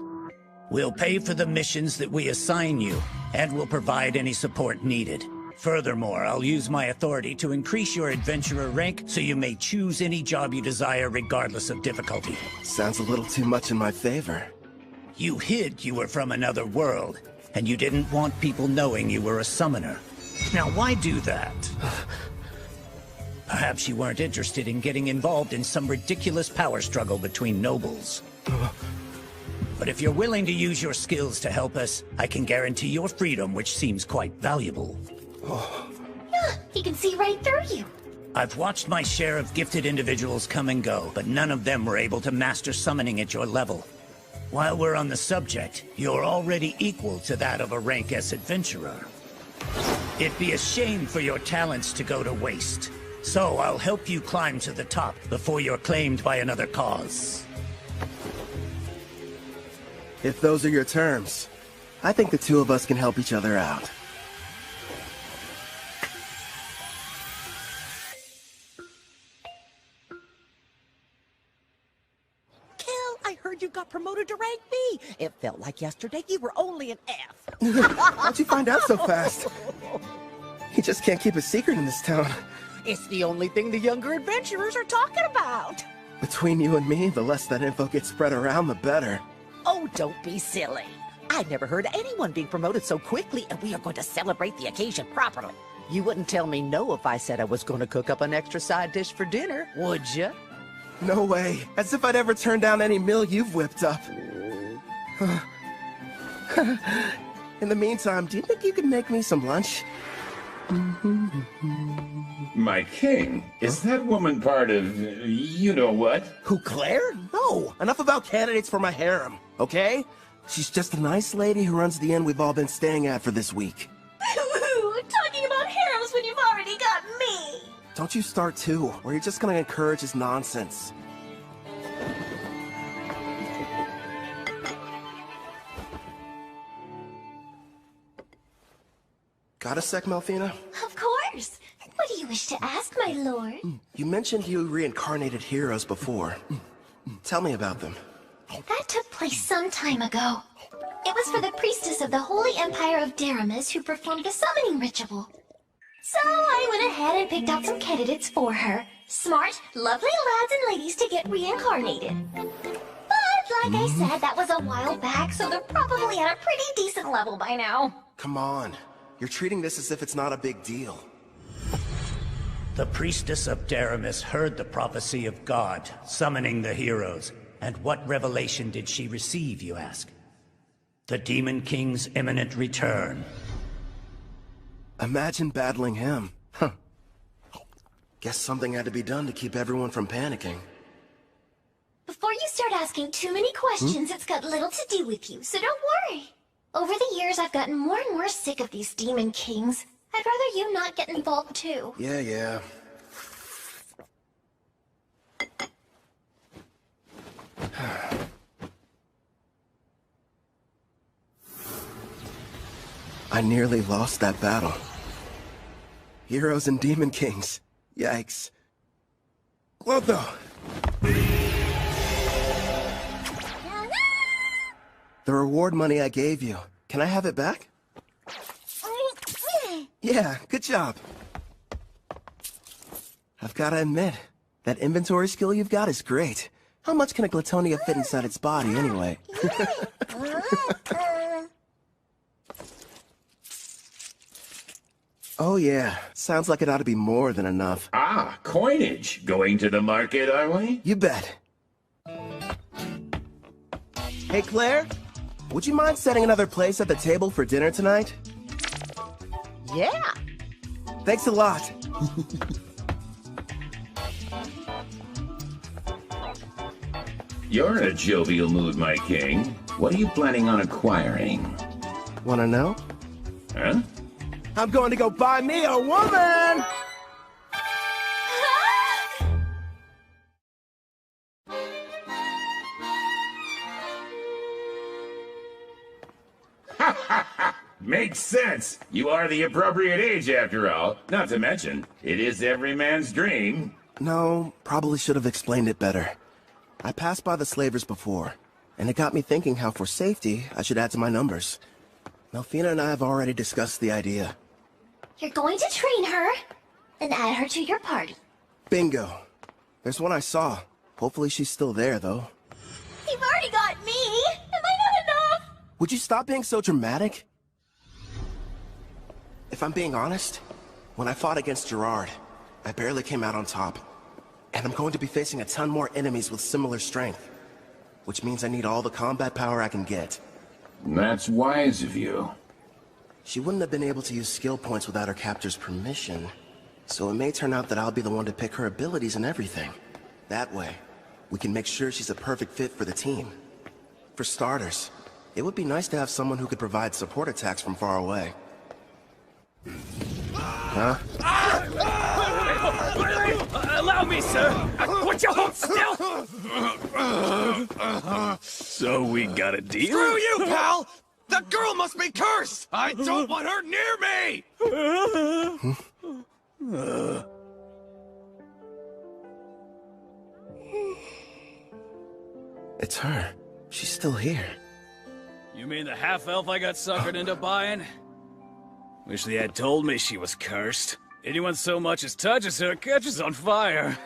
We'll pay for the missions that we assign you, and we'll provide any support needed. Furthermore, I'll use my authority to increase your adventurer rank so you may choose any job you desire regardless of difficulty. Sounds a little too much in my favor. You hid you were from another world, and you didn't want people knowing you were a summoner. Now why do that? Perhaps you weren't interested in getting involved in some ridiculous power struggle between nobles. But if you're willing to use your skills to help us, I can guarantee your freedom, which seems quite valuable. He can see right through you. I've watched my share of gifted individuals come and go, but none of them were able to master summoning at your level. While we're on the subject, you're already equal to that of a rank S adventurer. It'd be a shame for your talents to go to waste. So I'll help you climb to the top before you're claimed by another cause. If those are your terms, I think the two of us can help each other out. I heard you got promoted to rank B. It felt like yesterday you were only an F. How'd you find out so fast? He just can't keep a secret in this town. It's the only thing the younger adventurers are talking about. Between you and me, the less that info gets spread around, the better. Oh, don't be silly. I never heard of anyone being promoted so quickly, and we are going to celebrate the occasion properly. You wouldn't tell me no if I said I was going to cook up an extra side dish for dinner, would you? No way. As if I'd ever turn down any meal you've whipped up. In the meantime, do you think you could make me some lunch? My king, is that woman part of you-know-what? Who, Claire? No. Enough about candidates for my harem, okay? She's just a nice lady who runs the inn we've all been staying at for this week. Talking about harems when you've already got me! Don't you start too, or you're just gonna encourage his nonsense. Got a sec, Melfina? Of course! What do you wish to ask, my lord? You mentioned you reincarnated heroes before. Tell me about them. That took place some time ago. It was for the priestess of the Holy Empire of Daramis who performed the summoning ritual. So I went ahead and picked out some candidates for her. Smart, lovely lads and ladies to get reincarnated. But like I said, that was a while back, so they're probably at a pretty decent level by now. Come on. You're treating this as if it's not a big deal. The priestess of Daramis heard the prophecy of God, summoning the heroes. And what revelation did she receive, you ask? The Demon King's imminent return. Imagine battling him. Huh. Guess something had to be done to keep everyone from panicking. Before you start asking too many questions, it's got little to do with you, so don't worry. Over the years, I've gotten more and more sick of these Demon Kings. I'd rather you not get involved too. Yeah. I nearly lost that battle. Heroes and Demon Kings. Yikes. Clotho! The reward money I gave you. Can I have it back? Yeah, good job. I've gotta admit, that inventory skill you've got is great. How much can a Glatonia fit inside its body, anyway? Oh yeah, sounds like it ought to be more than enough. Ah, coinage. Going to the market, are we? You bet. Hey, Claire? Would you mind setting another place at the table for dinner tonight? Yeah. Thanks a lot. You're in a jovial mood, my king. What are you planning on acquiring? Wanna know? Huh? I'm going to go buy me a woman! Makes sense. You are the appropriate age, after all. Not to mention, it is every man's dream. No, probably should have explained it better. I passed by the slavers before, and it got me thinking how for safety, I should add to my numbers. Melfina and I have already discussed the idea. You're going to train her, and add her to your party. Bingo. There's one I saw. Hopefully she's still there, though. You've already got me! Am I not enough? Would you stop being so dramatic? If I'm being honest, when I fought against Gerard, I barely came out on top. And I'm going to be facing a ton more enemies with similar strength. Which means I need all the combat power I can get. That's wise of you. She wouldn't have been able to use skill points without her captor's permission. So it may turn out that I'll be the one to pick her abilities and everything. That way, we can make sure she's a perfect fit for the team. For starters, it would be nice to have someone who could provide support attacks from far away. Huh? Allow me, sir! Would you hold still? So we got a deal? Screw you, pal! The girl must be cursed! I don't want her near me! It's her. She's still here. You mean the half-elf I got suckered into buying? Wish they had told me she was cursed. Anyone so much as touches her catches on fire.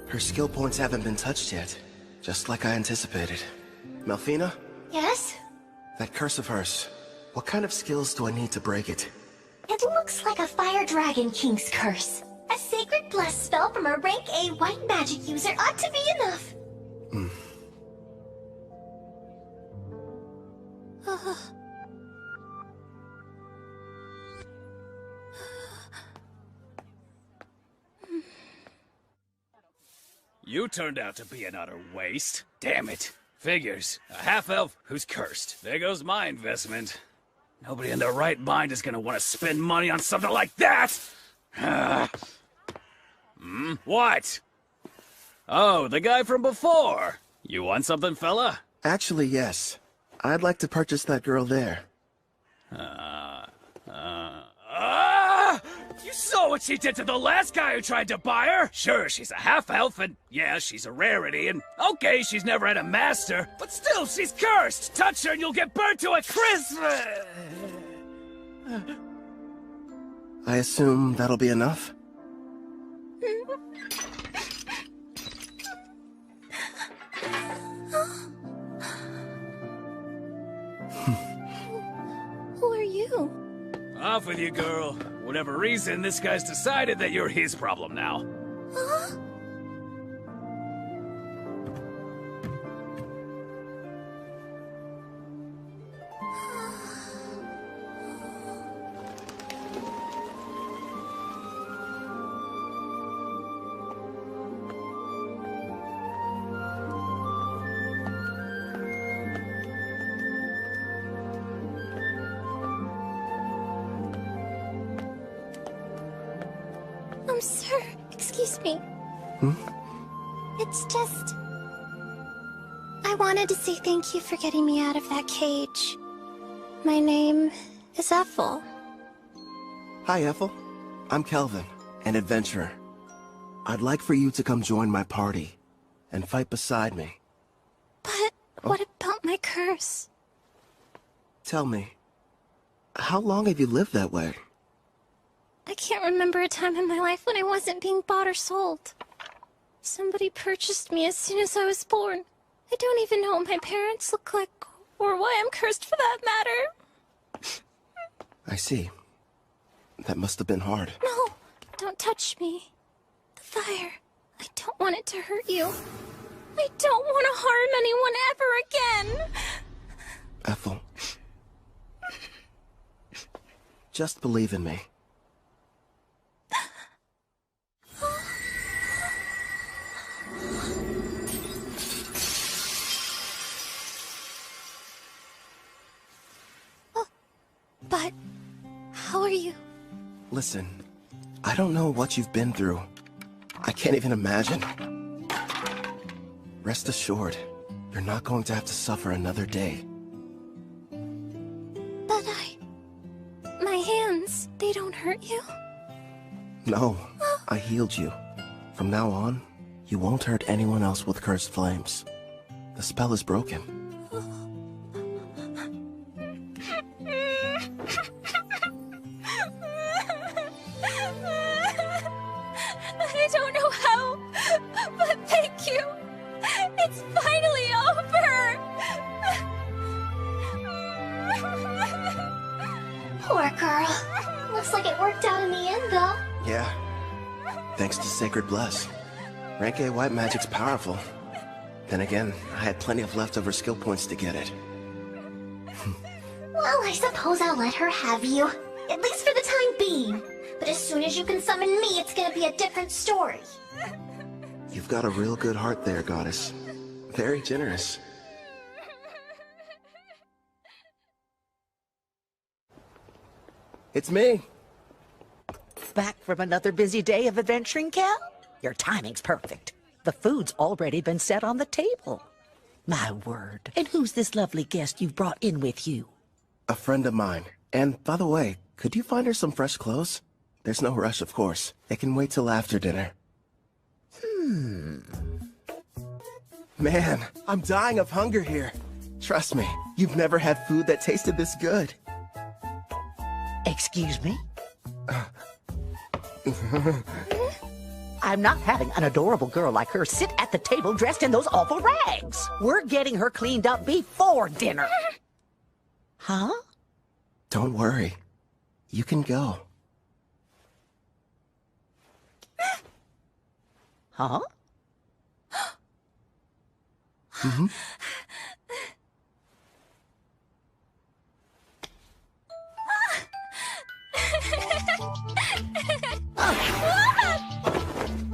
Her skill points haven't been touched yet, just like I anticipated. Melfina? Yes? That curse of hers, what kind of skills do I need to break it? It looks like a Fire Dragon King's curse. A sacred bless spell from a rank A white magic user ought to be enough. You turned out to be an utter waste. Damn it. Figures. A half-elf who's cursed. There goes my investment. Nobody in their right mind is gonna want to spend money on something like that! What? Oh, the guy from before. You want something, fella? Actually, yes. I'd like to purchase that girl there. You saw what she did to the last guy who tried to buy her? Sure, she's a half-elf, and yeah, she's a rarity, and okay, she's never had a master, but still, she's cursed! Touch her and you'll get burnt to a crisp! I assume that'll be enough? Who are you? Off with you, girl. Whatever reason, this guy's decided that you're his problem now. Huh? Sir, excuse me. It's just... I wanted to say thank you for getting me out of that cage. My name is Ethel. Hi, Ethel. I'm Kelvin, an adventurer. I'd like for you to come join my party and fight beside me. But what about my curse? Tell me, how long have you lived that way? I can't remember a time in my life when I wasn't being bought or sold. Somebody purchased me as soon as I was born. I don't even know what my parents look like, or why I'm cursed for that matter. I see. That must have been hard. No, don't touch me. The fire. I don't want it to hurt you. I don't want to harm anyone ever again. Ethel. Just believe in me. But how are you? Listen, I don't know what you've been through. I can't even imagine. Rest assured, you're not going to have to suffer another day. But my hands, they don't hurt you? No, I healed you. From now on, you won't hurt anyone else with cursed flames. The spell is broken. I don't know how, but thank you. It's finally over. Poor girl. Looks like it worked out in the end, though. Yeah. Thanks to Sacred Bless. Rank A white magic's powerful. Then again, I had plenty of leftover skill points to get it. Well, I suppose I'll let her have you. At least for the time being. But as soon as you can summon me, it's gonna be a different story. You've got a real good heart there, Goddess. Very generous. It's me. Back from another busy day of adventuring, Cal? Your timing's perfect. The food's already been set on the table. My word. And who's this lovely guest you've brought in with you? A friend of mine. And, by the way, could you find her some fresh clothes? There's no rush, of course. They can wait till after dinner. Man, I'm dying of hunger here. Trust me, you've never had food that tasted this good. Excuse me? I'm not having an adorable girl like her sit at the table dressed in those awful rags. We're getting her cleaned up before dinner. Huh? Don't worry. You can go. Huh? Mm-hmm.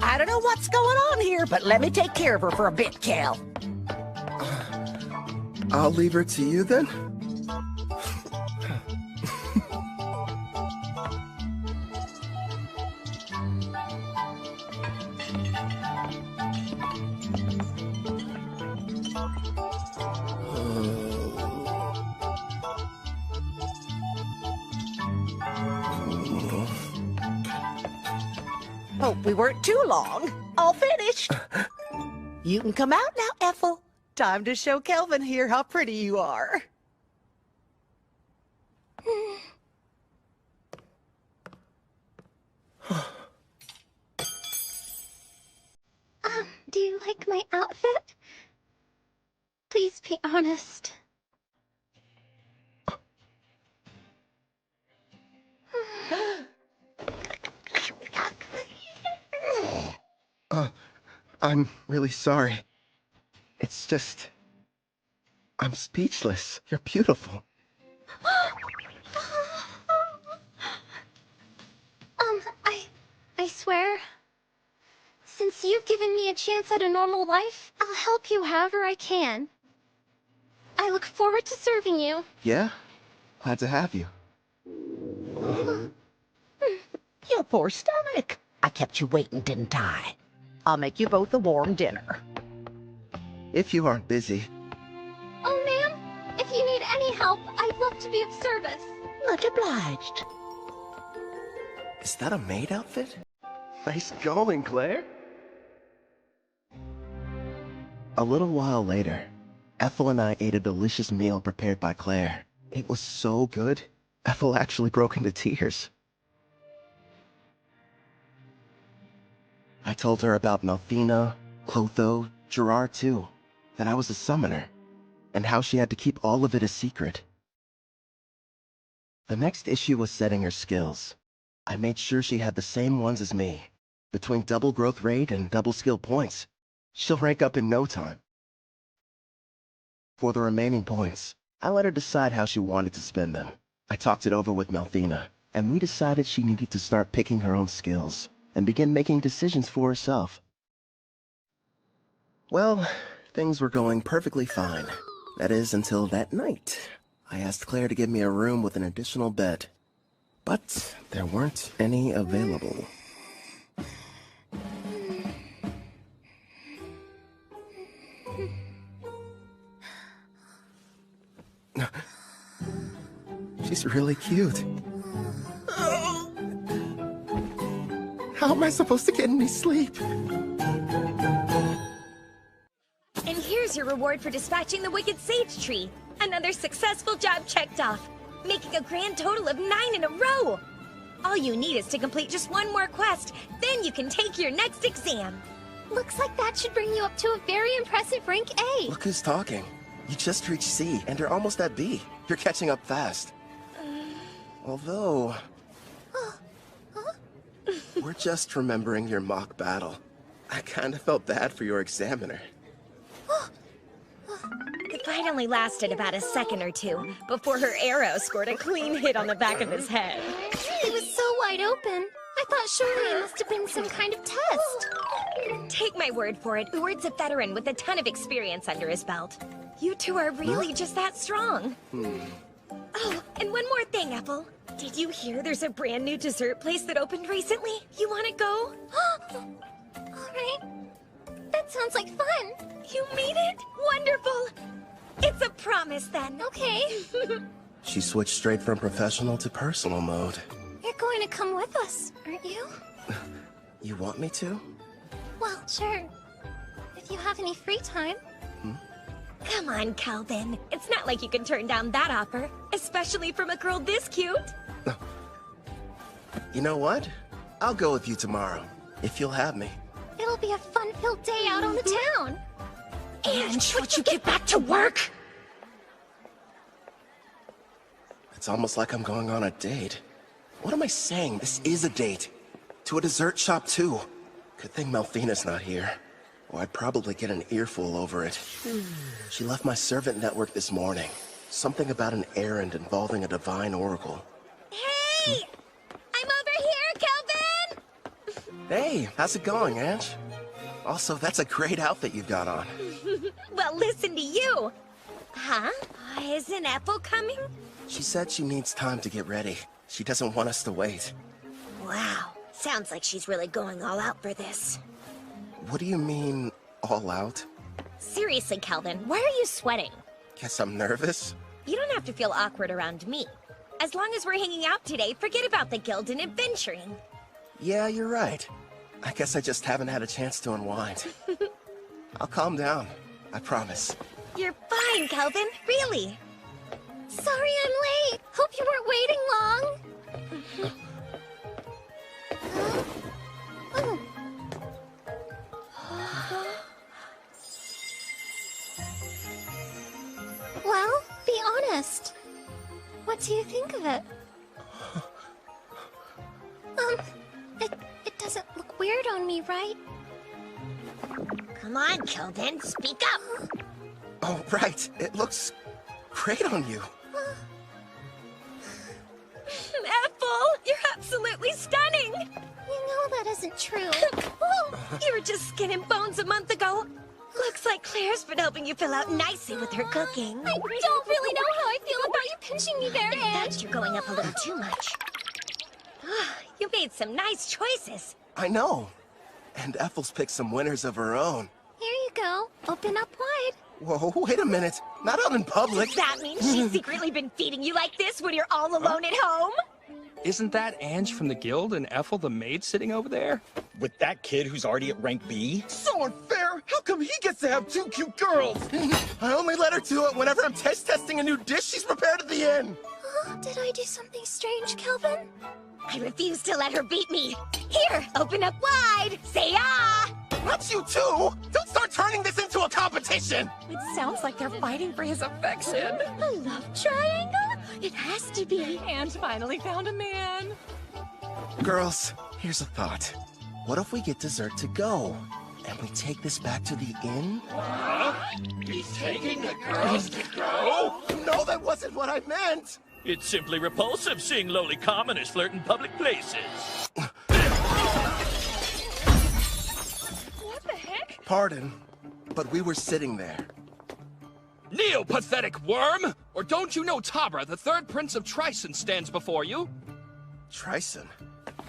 I don't know what's going on here, but let me take care of her for a bit, Cal. I'll leave her to you then? Hope we weren't too long. All finished. You can come out now, Ethel. Time to show Kelvin here how pretty you are. Do you like my outfit? Please be honest. I'm really sorry. It's just... I'm speechless. You're beautiful. I swear, since you've given me a chance at a normal life, I'll help you however I can. I look forward to serving you. Yeah? Glad to have you. Your poor stomach. I kept you waiting, didn't I? I'll make you both a warm dinner. If you aren't busy. Oh, ma'am, if you need any help, I'd love to be of service. Much obliged. Is that a maid outfit? Nice going, Claire. A little while later, Ethel and I ate a delicious meal prepared by Claire. It was so good, Ethel actually broke into tears. I told her about Malfina, Clotho, Gerard too, that I was a summoner, and how she had to keep all of it a secret. The next issue was setting her skills. I made sure she had the same ones as me. Between double growth rate and double skill points, she'll rank up in no time. For the remaining points, I let her decide how she wanted to spend them. I talked it over with Malfina, and we decided she needed to start picking her own skills and begin making decisions for herself. Well, things were going perfectly fine. That is, until that night. I asked Claire to give me a room with an additional bed, but there weren't any available. She's really cute. How am I supposed to get any sleep? And here's your reward for dispatching the Wicked Sage Tree. Another successful job checked off, making a grand total of 9 in a row. All you need is to complete just one more quest, then you can take your next exam. Looks like that should bring you up to a very impressive rank A. Look who's talking. You just reached C, and you're almost at B. You're catching up fast. Although... we're just remembering your mock battle. I kinda felt bad for your examiner. The fight only lasted about a second or two before her arrow scored a clean hit on the back of his head. It was so wide open. I thought surely it must have been some kind of test. Take my word for it, Uward's a veteran with a ton of experience under his belt. You two are really just that strong. Oh, and one more thing, Apple. Did you hear there's a brand new dessert place that opened recently? You want to go? Alright. That sounds like fun. You mean it? Wonderful. It's a promise then. Okay. She switched straight from professional to personal mode. You're going to come with us, aren't you? You want me to? Well, sure. If you have any free time. Come on, Kelvin. It's not like you can turn down that offer, especially from a girl this cute. You know what? I'll go with you tomorrow, if you'll have me. It'll be a fun-filled day out on the town. And would you get back to work? It's almost like I'm going on a date. What am I saying? This is a date. To a dessert shop, too. Good thing Melfina's not here. Or I'd probably get an earful over it. She left my servant network this morning. Something about an errand involving a divine oracle. Hey! I'm over here, Kelvin! Hey, how's it going, Ange? Also, that's a great outfit you've got on. Well, listen to you. Huh? Isn't Apple coming? She said she needs time to get ready. She doesn't want us to wait. Wow. Sounds like she's really going all out for this. What do you mean, all out? Seriously, Kelvin, why are you sweating? Guess I'm nervous? You don't have to feel awkward around me. As long as we're hanging out today, forget about the guild and adventuring. Yeah, you're right. I guess I just haven't had a chance to unwind. I'll calm down. I promise. You're fine, Kelvin. Really. Sorry I'm late. Hope you weren't waiting long. Well, be honest. What do you think of it? It doesn't look weird on me, right? Come on, Kelvin, speak up. Oh, right. It looks great on you. Ethel, you're absolutely stunning. You know that isn't true. You were just skin and bones a month ago. Looks like Claire's been helping you fill out nicely with her cooking. I don't really know how I feel about you pinching me there, In Ange. fact, you're going up a little too much. You made some nice choices. I know. And Ethel's picked some winners of her own. Here you go. Open up wide. Whoa, wait a minute. Not out in public. Does that mean she's secretly been feeding you like this when you're all alone at home? Isn't that Ange from the guild and Ethel the maid sitting over there? With that kid who's already at rank B? So unfair! How come he gets to have two cute girls? I only let her do it whenever I'm testing a new dish she's prepared at the inn. Did I do something strange, Kelvin? I refuse to let her beat me. Here, open up wide. Say ah! Not you too! Don't start turning this into a competition! It sounds like they're fighting for his affection. A love triangle? It has to be. And finally found a man. Girls, here's a thought. What if we get dessert to go? And we take this back to the inn? He's taking the girls to go? No, that wasn't what I meant! It's simply repulsive seeing lowly commoners flirt in public places. What the heck? Pardon, but we were sitting there. Neo-pathetic worm! Or don't you know Tabra, the third prince of Tryson, stands before you? Tryson?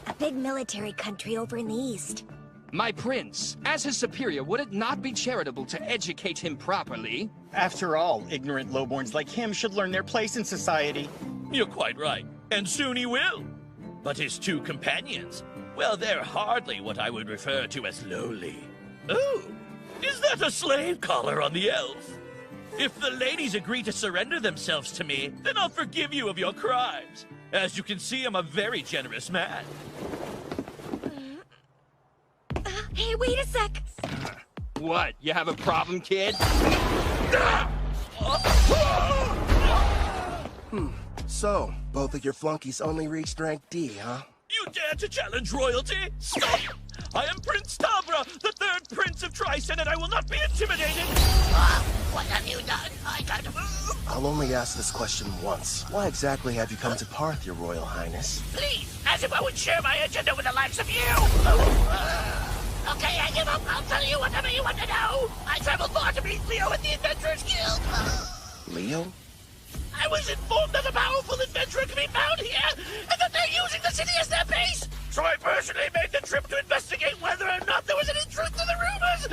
A big military country over in the east. My prince, as his superior, would it not be charitable to educate him properly? After all, ignorant lowborns like him should learn their place in society. You're quite right, and soon he will. But his two companions, well, they're hardly what I would refer to as lowly. Oh, is that a slave collar on the elf? If the ladies agree to surrender themselves to me, then I'll forgive you of your crimes. As you can see, I'm a very generous man. Hey, wait a sec! What, you have a problem, kid? So, both of your flunkies only reached rank D, huh? You dare to challenge royalty? Stop! I am Prince Tabra, the third prince of Tryson, and I will not be intimidated! What have you done? I can't move! I'll only ask this question once. Why exactly have you come to Parth, your royal highness? Please, as if I would share my agenda with the likes of you! Okay, I give up. I'll tell you whatever you want to know. I traveled far to meet Leo at the Adventurers Guild. Leo? I was informed that a powerful adventurer can be found here, and that they're using the city as their base. So I personally made the trip to investigate whether or not there was any truth to the rumors.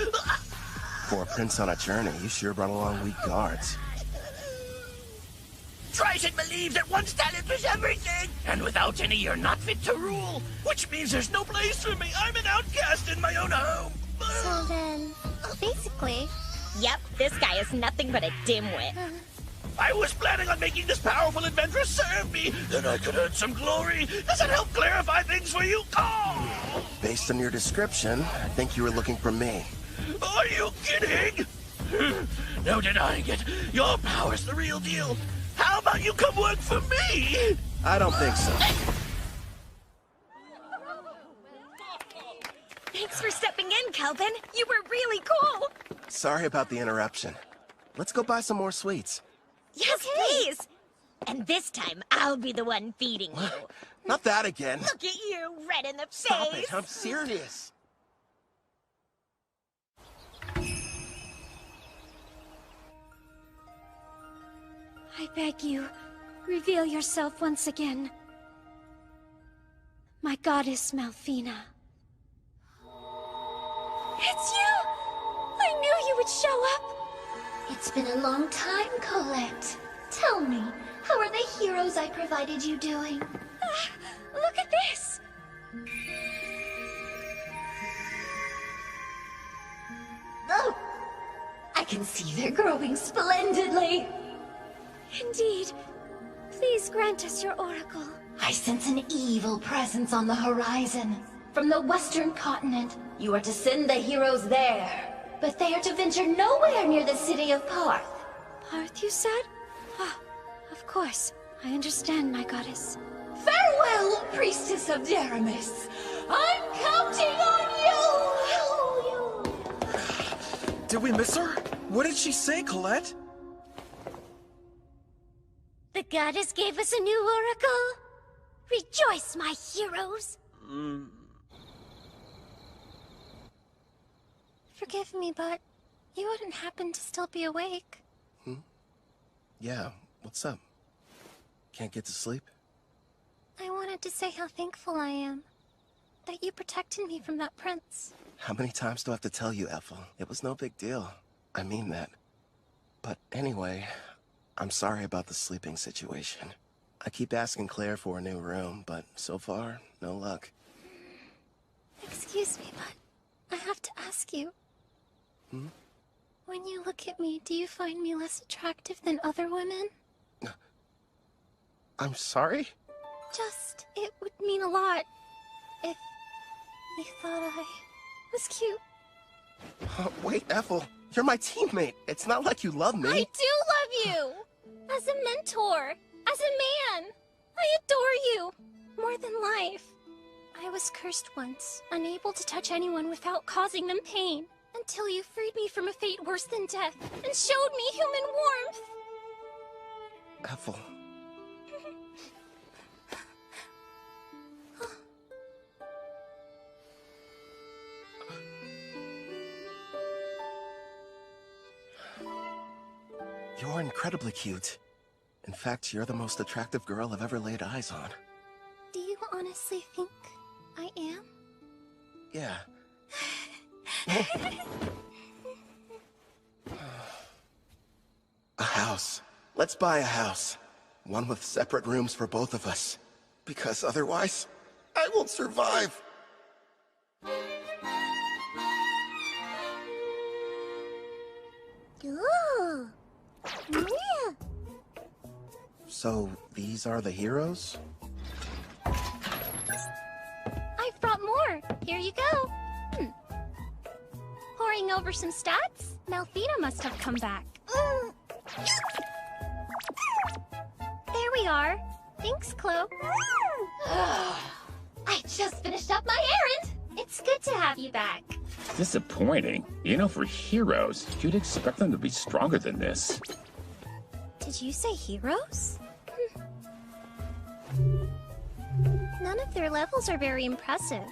For a prince on a journey, you sure brought along weak guards. Tryson believes that one's talent is everything, and without any, you're not fit to rule. Which means there's no place for me. I'm an outcast in my own home. So then, basically... Yep, this guy is nothing but a dimwit. I was planning on making this powerful adventurer serve me, then I could earn some glory. Does that help clarify things for you? Oh! Based on your description, I think you were looking for me. Are you kidding? No denying it. Your power's the real deal. How about you come work for me? I don't think so. Thanks for stepping in, Kelvin. You were really cool. Sorry about the interruption. Let's go buy some more sweets. Yes, please. And this time, I'll be the one feeding you. Not that again. Look at you, red in the Stop face. it, I'm serious. I beg you, reveal yourself once again. My goddess Malfina. It's you! I knew you would show up! It's been a long time, Colette. Tell me, how are the heroes I provided you doing? Look at this! Oh! I can see they're growing splendidly! Indeed. Please grant us your oracle. I sense an evil presence on the horizon. From the western continent, you are to send the heroes there. But they are to venture nowhere near the city of Parth. Parth, you said? Ah, of course. I understand, my goddess. Farewell, priestess of Deramis. I'm counting on you! Did we miss her? What did she say, Colette? The goddess gave us a new oracle. Rejoice, my heroes. Forgive me, but you wouldn't happen to still be awake. Yeah, what's up? Can't get to sleep? I wanted to say how thankful I am that you protected me from that prince. How many times do I have to tell you, Ethel? It was no big deal. I mean that. But anyway, I'm sorry about the sleeping situation. I keep asking Claire for a new room, but so far, no luck. Excuse me, but I have to ask you. When you look at me, do you find me less attractive than other women? I'm sorry? Just, it would mean a lot if they thought I was cute. Wait, Ethel, you're my teammate. It's not like you love me. I do love you! As a mentor, as a man. I adore you, more than life. I was cursed once, unable to touch anyone without causing them pain. Until you freed me from a fate worse than death, and showed me human warmth! Ethel. You're incredibly cute. In fact, you're the most attractive girl I've ever laid eyes on. Do you honestly think I am? Yeah. A house. Let's buy a house. One with separate rooms for both of us. Because otherwise, I won't survive. Ooh. Yeah. So, these are the heroes? I've brought more. Here you go. Poring over some stats? Malfina must have come back. There we are. Thanks, Chloe. I just finished up my errand. It's good to have you back. Disappointing. You know, for heroes, you'd expect them to be stronger than this. Did you say heroes? None of their levels are very impressive.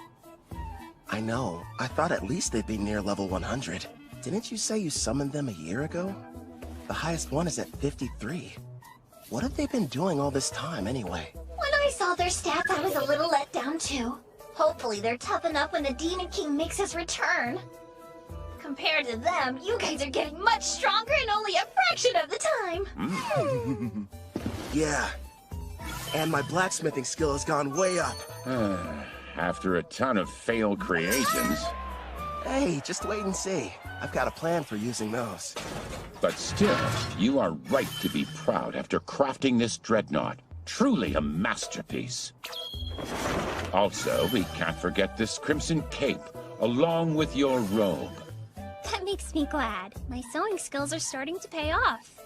I know. I thought at least they'd be near level 100. Didn't you say you summoned them a year ago? The highest one is at 53. What have they been doing all this time, anyway? When I saw their stats, I was a little let down too. Hopefully they're tough enough when the Demon King makes his return. Compared to them, you guys are getting much stronger in only a fraction of the time. Yeah. And my blacksmithing skill has gone way up. After a ton of failed creations. Hey, just wait and see. I've got a plan for using those. But still, you are right to be proud after crafting this dreadnought. Truly a masterpiece. Also, we can't forget this crimson cape, along with your robe. That makes me glad. My sewing skills are starting to pay off.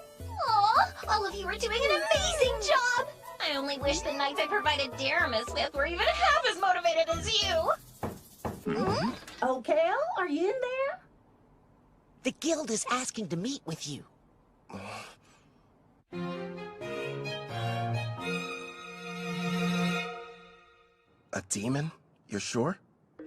Aw, all of you are doing an amazing job! I only wish the knights I provided Daramus with were even half as motivated as you! Oh, Kel, are you in there? The guild is asking to meet with you. A demon? You're sure?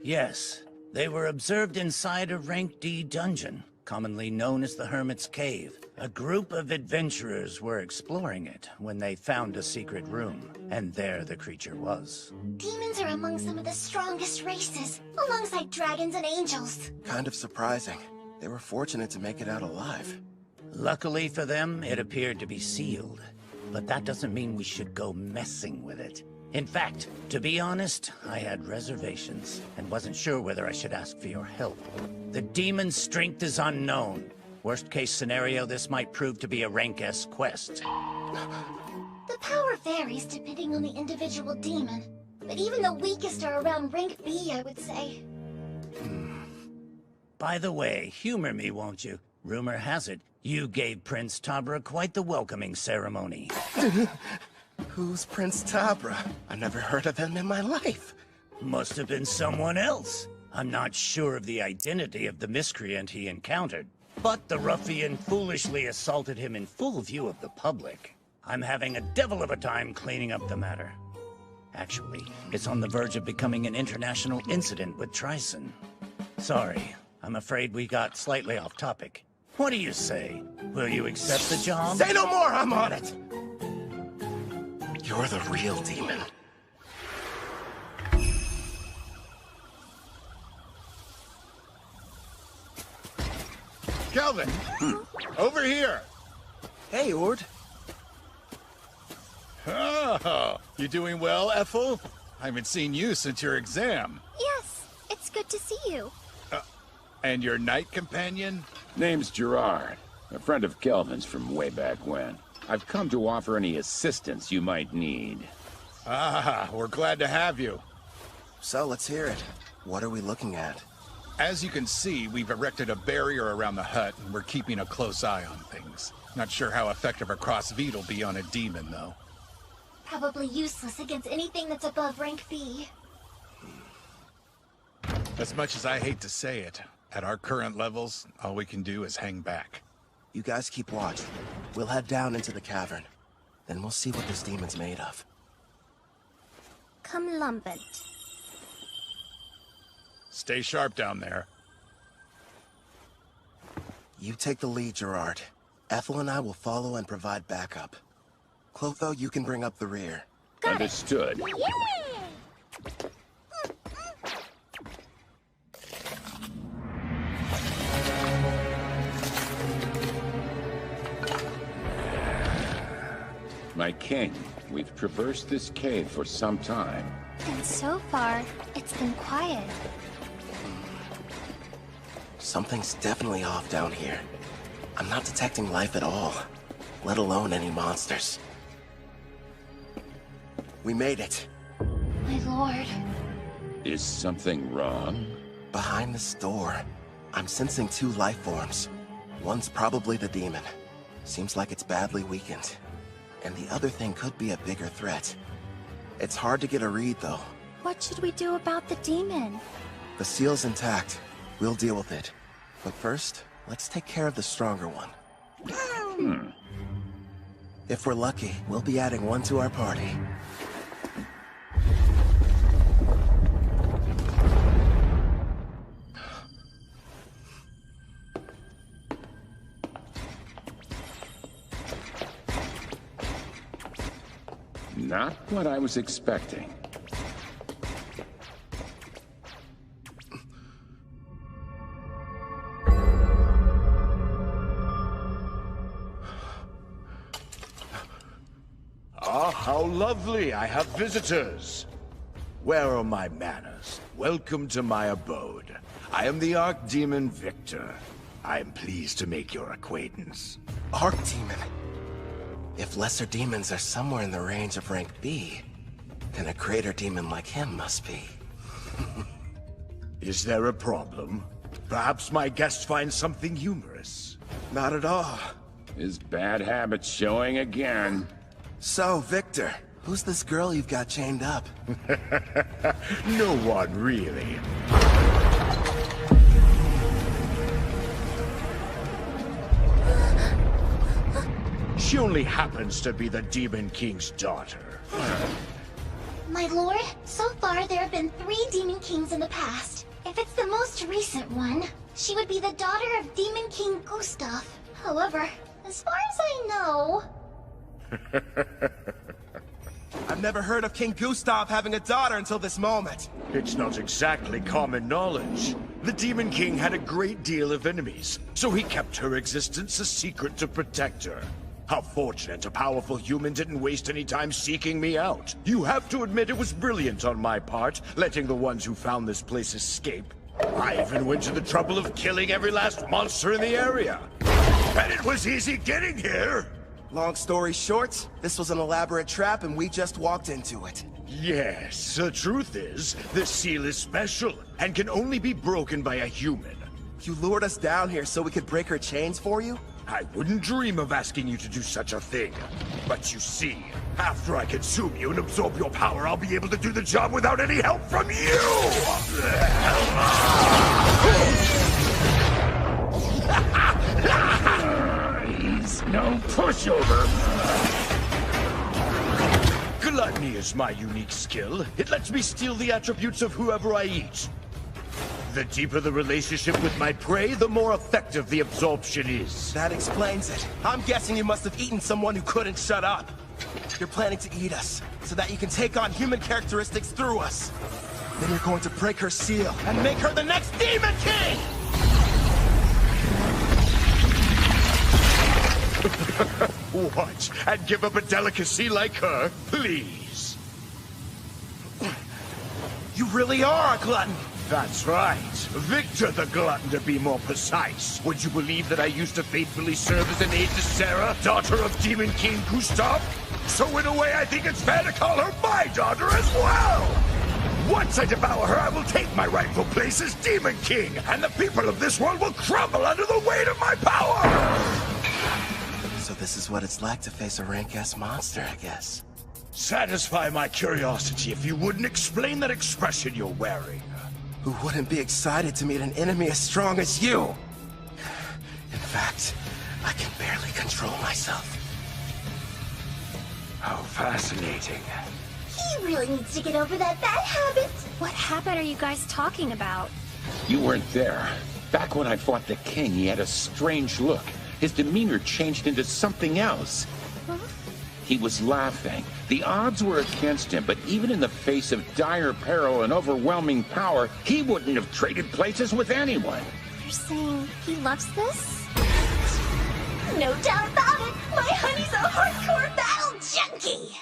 Yes. They were observed inside a Rank D dungeon, commonly known as the Hermit's Cave. A group of adventurers were exploring it when they found a secret room, and there the creature was. Demons are among some of the strongest races, alongside dragons and angels. Kind of surprising. They were fortunate to make it out alive. Luckily for them, it appeared to be sealed. But that doesn't mean we should go messing with it. In fact, to be honest, I had reservations, and wasn't sure whether I should ask for your help. The demon's strength is unknown. Worst case scenario, this might prove to be a Rank S quest. The power varies depending on the individual demon, but even the weakest are around Rank B, I would say. By the way, humor me, won't you? Rumor has it, you gave Prince Tabra quite the welcoming ceremony. Who's Prince Tabra? I never heard of him in my life. Must have been someone else. I'm not sure of the identity of the miscreant he encountered, but the ruffian foolishly assaulted him in full view of the public. I'm having a devil of a time cleaning up the matter. Actually, it's on the verge of becoming an international incident with Trison. Sorry, I'm afraid we got slightly off topic. What do you say? Will you accept the job? Say no more, I'm on it! You're the real demon. Kelvin! Over here! Hey, Ord. Oh, you doing well, Ethel? I haven't seen you since your exam. Yes, it's good to see you. And your knight companion? Name's Gerard, a friend of Kelvin's from way back when. I've come to offer any assistance you might need. Ah, we're glad to have you. So, let's hear it. What are we looking at? As you can see, we've erected a barrier around the hut, and we're keeping a close eye on things. Not sure how effective a cross-feed will be on a demon, though. Probably useless against anything that's above Rank B. As much as I hate to say it, at our current levels, all we can do is hang back. You guys keep watch. We'll head down into the cavern. Then we'll see what this demon's made of. Come lumbent. Stay sharp down there. You take the lead, Gerard. Ethel and I will follow and provide backup. Clotho, you can bring up the rear. Understood. My king, we've traversed this cave for some time. And so far, it's been quiet. Something's definitely off down here. I'm not detecting life at all, let alone any monsters. We made it. My lord. Is something wrong? Behind this door, I'm sensing 2 life forms. One's probably the demon. Seems like it's badly weakened. And the other thing could be a bigger threat. It's hard to get a read, though. What should we do about the demon? The seal's intact. We'll deal with it. But first, let's take care of the stronger one. If we're lucky, we'll be adding one to our party. Not what I was expecting. Ah, how lovely! I have visitors! Where are my manners? Welcome to my abode. I am the Archdemon Victor. I am pleased to make your acquaintance. Archdemon? If lesser demons are somewhere in the range of rank B, then a greater demon like him must be. Is there a problem? Perhaps my guest finds something humorous. Not at all. His bad habits showing again. So, Victor, who's this girl you've got chained up? No one, really. She only happens to be the Demon King's daughter. My lord, so far there have been 3 Demon Kings in the past. If it's the most recent one, she would be the daughter of Demon King Gustav. However, as far as I know... I've never heard of King Gustav having a daughter until this moment. It's not exactly common knowledge. The Demon King had a great deal of enemies, so he kept her existence a secret to protect her. How fortunate a powerful human didn't waste any time seeking me out. You have to admit it was brilliant on my part, letting the ones who found this place escape. I even went to the trouble of killing every last monster in the area. And it was easy getting here! Long story short, this was an elaborate trap and we just walked into it. Yes, the truth is, this seal is special and can only be broken by a human. You lured us down here so we could break her chains for you? I wouldn't dream of asking you to do such a thing. But you see, after I consume you and absorb your power, I'll be able to do the job without any help from you! He's no pushover. Gluttony is my unique skill. It lets me steal the attributes of whoever I eat. The deeper the relationship with my prey, the more effective the absorption is. That explains it. I'm guessing you must have eaten someone who couldn't shut up. You're planning to eat us, so that you can take on human characteristics through us. Then you're going to break her seal and make her the next Demon King! What? And give up a delicacy like her? Please. You really are a glutton! That's right. Victor the Glutton, to be more precise. Would you believe that I used to faithfully serve as an aide to Sarah, daughter of Demon King Gustav? So in a way, I think it's fair to call her my daughter as well! Once I devour her, I will take my rightful place as Demon King, and the people of this world will crumble under the weight of my power! So this is what it's like to face a rank-ass monster, I guess. Satisfy my curiosity if you wouldn't explain that expression you're wearing. Who wouldn't be excited to meet an enemy as strong as you? In fact, I can barely control myself. How fascinating. He really needs to get over that bad habit. What habit are you guys talking about? You weren't there. Back when I fought the king, he had a strange look. his demeanor changed into something else. Huh? He was laughing. The odds were against him, but even in the face of dire peril and overwhelming power, he wouldn't have traded places with anyone. You're saying he loves this? No doubt about it! My honey's a hardcore battle junkie!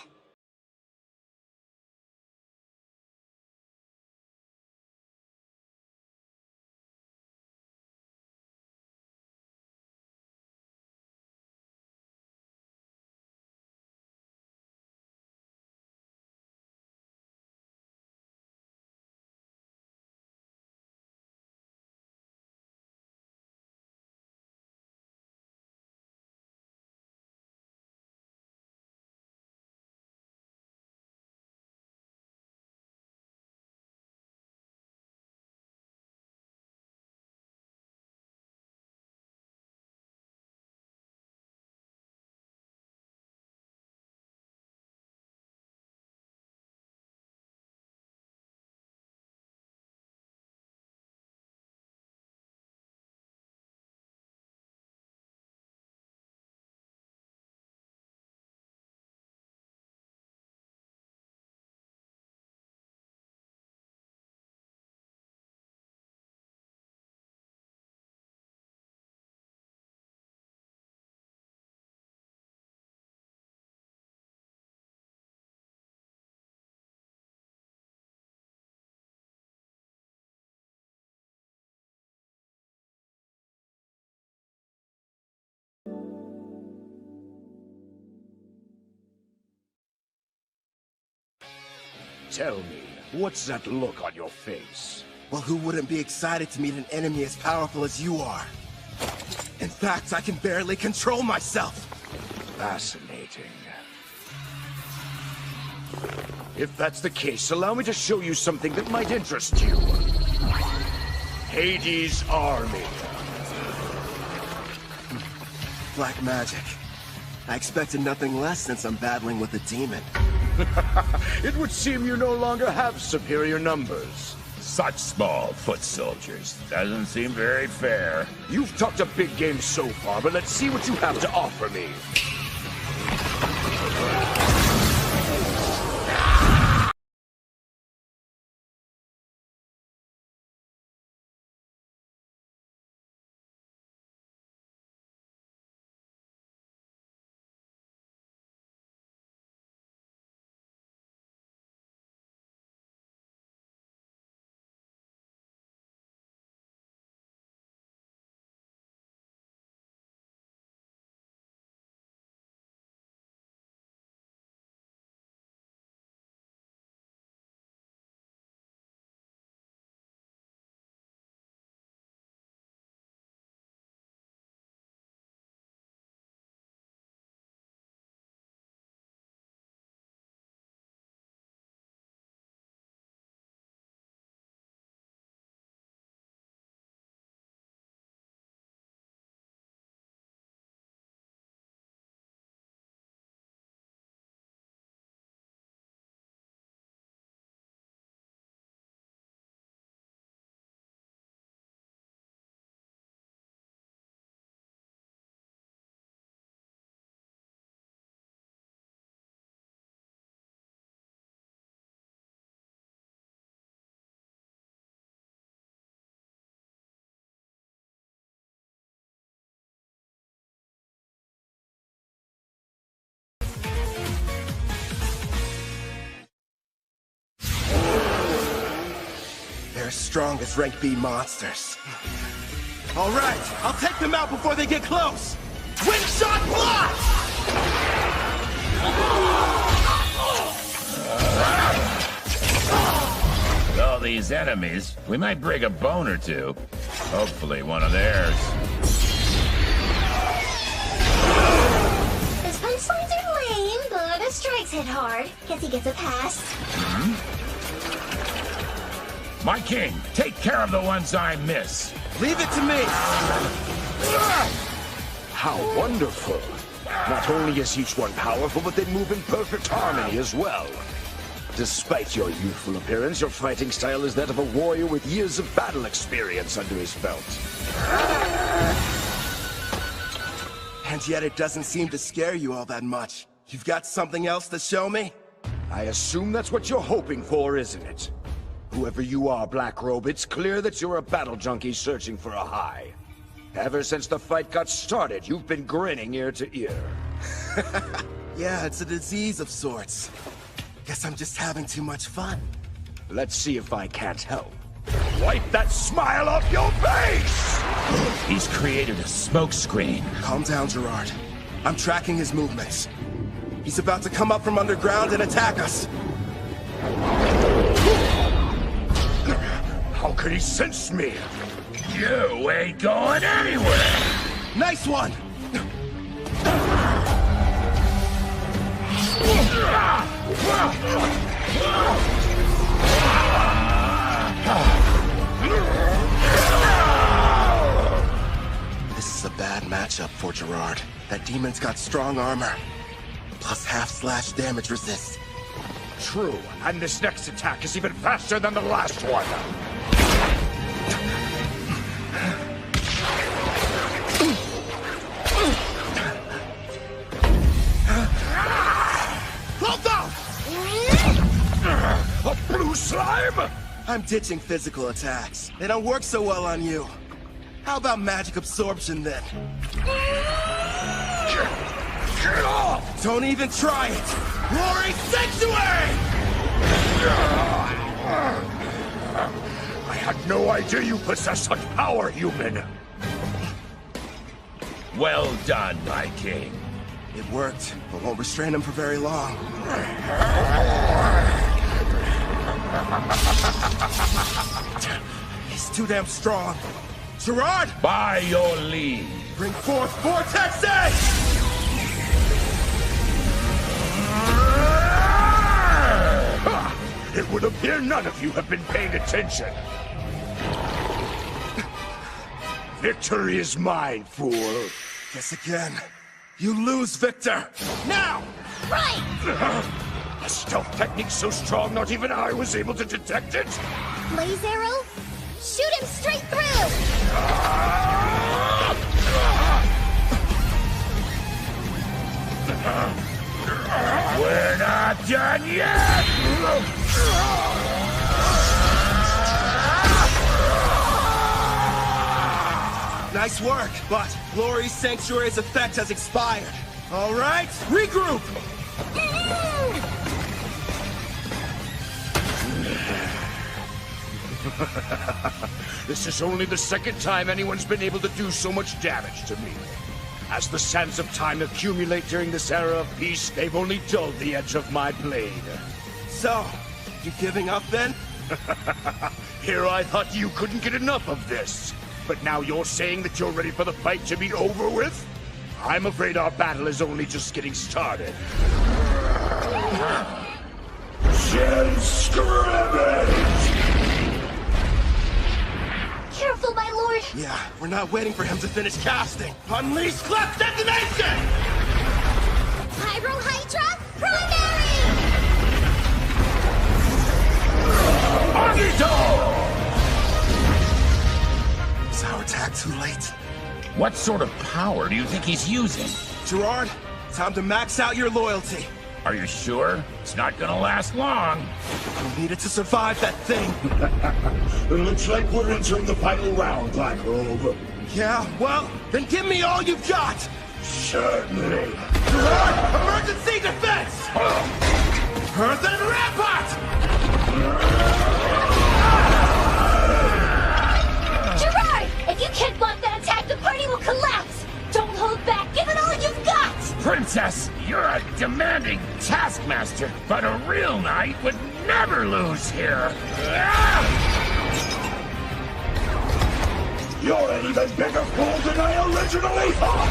Tell me, what's that look on your face? Well, who wouldn't be excited to meet an enemy as powerful as you are? In fact, I can barely control myself. Fascinating. If that's the case, allow me to show you something that might interest you. Hades' army. Black magic. I expected nothing less since I'm battling with a demon. It would seem you no longer have superior numbers. Such small foot soldiers. Doesn't seem very fair. You've talked a big game so far, but let's see what you have to offer me. They're as strong as rank B monsters. All right, I'll take them out before they get close. Windshot blast! With all these enemies, we might break a bone or two. Hopefully one of theirs. His punchlines are lame, but his strikes hit hard. Guess he gets a pass. My king, take care of the ones I miss. Leave it to me! How wonderful! Not only is each one powerful, but they move in perfect harmony as well. Despite your youthful appearance, your fighting style is that of a warrior with years of battle experience under his belt. And yet it doesn't seem to scare you all that much. You've got something else to show me? I assume that's what you're hoping for, isn't it? Whoever you are, Black Robe, it's clear that you're a battle junkie searching for a high. Ever since the fight got started, you've been grinning ear to ear. Yeah, it's a disease of sorts. Guess I'm just having too much fun. Let's see if I can't help. Wipe that smile off your face! He's created a smokescreen. Calm down, Gerard. I'm tracking his movements. He's about to come up from underground and attack us. How could he sense me? You ain't going anywhere! Nice one! This is a bad matchup for Gerard. That demon's got strong armor. Plus half-slash damage resist. True, and this next attack is even faster than the last one. Hold on! A blue slime? I'm ditching physical attacks. They don't work so well on you. How about magic absorption then? Get off! Don't even try it! Glory Sanctuary! I had no idea you possess such power, human. Well done, my king. It worked, but won't restrain him for very long. He's too damn strong. Gerard! By your leave. Bring forth Vortex Edge! It would appear none of you have been paying attention. Victory is mine, fool. Guess again. You lose, Victor! Now! Right! A stealth technique so strong not even I was able to detect it? Blaze arrow? Shoot him straight through! We're not done yet! Nice work, but Glory Sanctuary's effect has expired. All right, regroup! This is only the second time anyone's been able to do so much damage to me. As the sands of time accumulate during this era of peace, they've only dulled the edge of my blade. So, you giving up then? Here I thought you couldn't get enough of this. But now you're saying that you're ready for the fight to be over with? I'm afraid our battle is only just getting started. Gem scrimmage! Careful, my lord! Yeah, we're not waiting for him to finish casting. Unleash Clef Detonation! Pyro Hydra, primary! Mikito! Is our attack too late? What sort of power do you think he's using? Gerard, time to max out your loyalty. Are you sure? It's not gonna last long. We need it to survive that thing. It looks like we're entering the final round, Black Robe. Yeah, well, then give me all you've got! Certainly. Gerard, emergency defense! Earthen Rampart! Gerard! If you can't block that attack, the party will collapse! Don't hold back, give it all you've got! Princess, you're a demanding taskmaster, but a real knight would never lose here. You're an even bigger fool than I originally thought!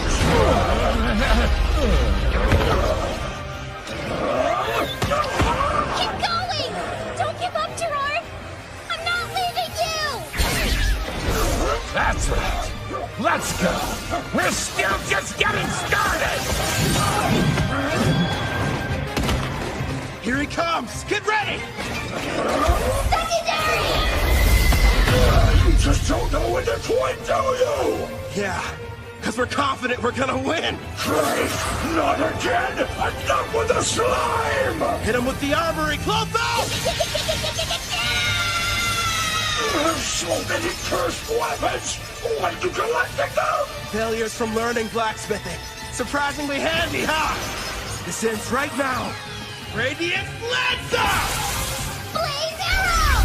Keep going! Don't give up, Gerard! I'm not leaving you! That's right. Let's go. We're still just getting started. Here he comes! Get ready! Secondary! You just don't know when to quit, do you? Yeah, Because we're confident we're gonna win! Christ, not again! Enough with the slime! Hit him with the armory, Clotho! So many cursed weapons! When you collecting them? Failures from learning blacksmithing. Surprisingly handy, huh? This ends right now. Radiant Lancer! Blaze arrow!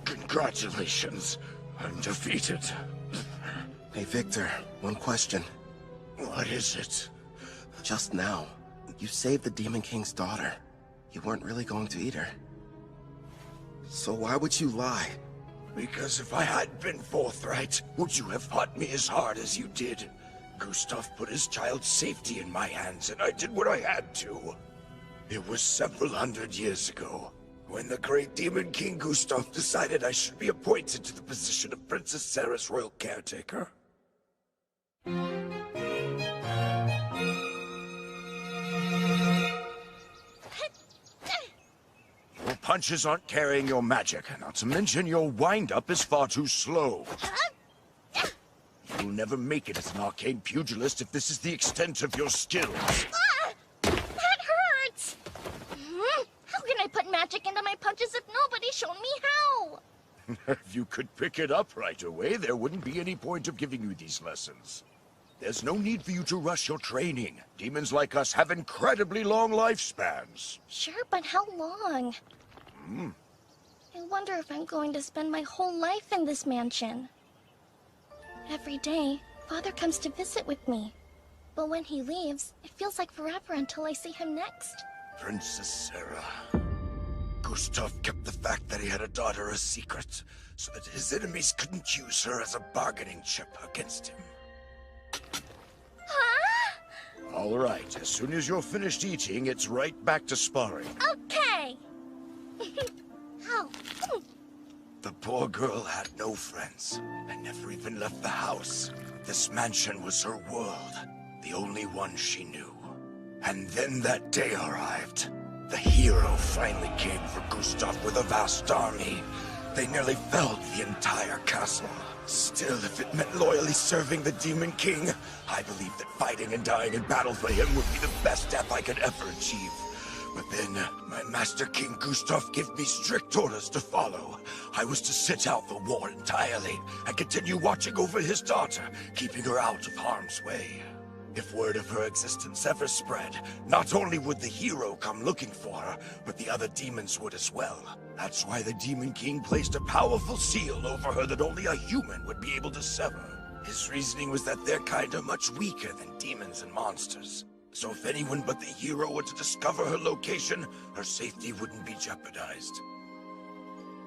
Congratulations. Undefeated. Hey, Victor, one question. What is it? Just now, you saved the Demon King's daughter. You weren't really going to eat her. So why would you lie? Because if I had been forthright, would you have fought me as hard as you did? Gustav put his child's safety in my hands, and I did what I had to. It was several hundred years ago, when the great Demon King Gustav decided I should be appointed to the position of Princess Sarah's royal caretaker. Your punches aren't carrying your magic, not to mention your wind-up is far too slow. You'll never make it as an arcane pugilist if this is the extent of your skills. That hurts! How can I put magic into my punches if nobody's shown me how? If you could pick it up right away, there wouldn't be any point of giving you these lessons. There's no need for you to rush your training. Demons like us have incredibly long lifespans. Sure, but how long? I wonder if I'm going to spend my whole life in this mansion. Every day, Father comes to visit with me. But when he leaves, it feels like forever until I see him next. Princess Sarah. Gustav kept the fact that he had a daughter a secret, so that his enemies couldn't use her as a bargaining chip against him. Huh? All right, as soon as you're finished eating, it's right back to sparring. Okay. Ow. The poor girl had no friends, and never even left the house. This mansion was her world, the only one she knew. And then that day arrived. The hero finally came for Gustav with a vast army. They nearly felled the entire castle. Still, if it meant loyally serving the Demon King, I believed that fighting and dying in battle for him would be the best death I could ever achieve. But then, my Master King Gustav gave me strict orders to follow. I was to sit out the war entirely, and continue watching over his daughter, keeping her out of harm's way. If word of her existence ever spread, not only would the hero come looking for her, but the other demons would as well. That's why the Demon King placed a powerful seal over her that only a human would be able to sever. His reasoning was that their kind are much weaker than demons and monsters. So if anyone but the hero were to discover her location, her safety wouldn't be jeopardized.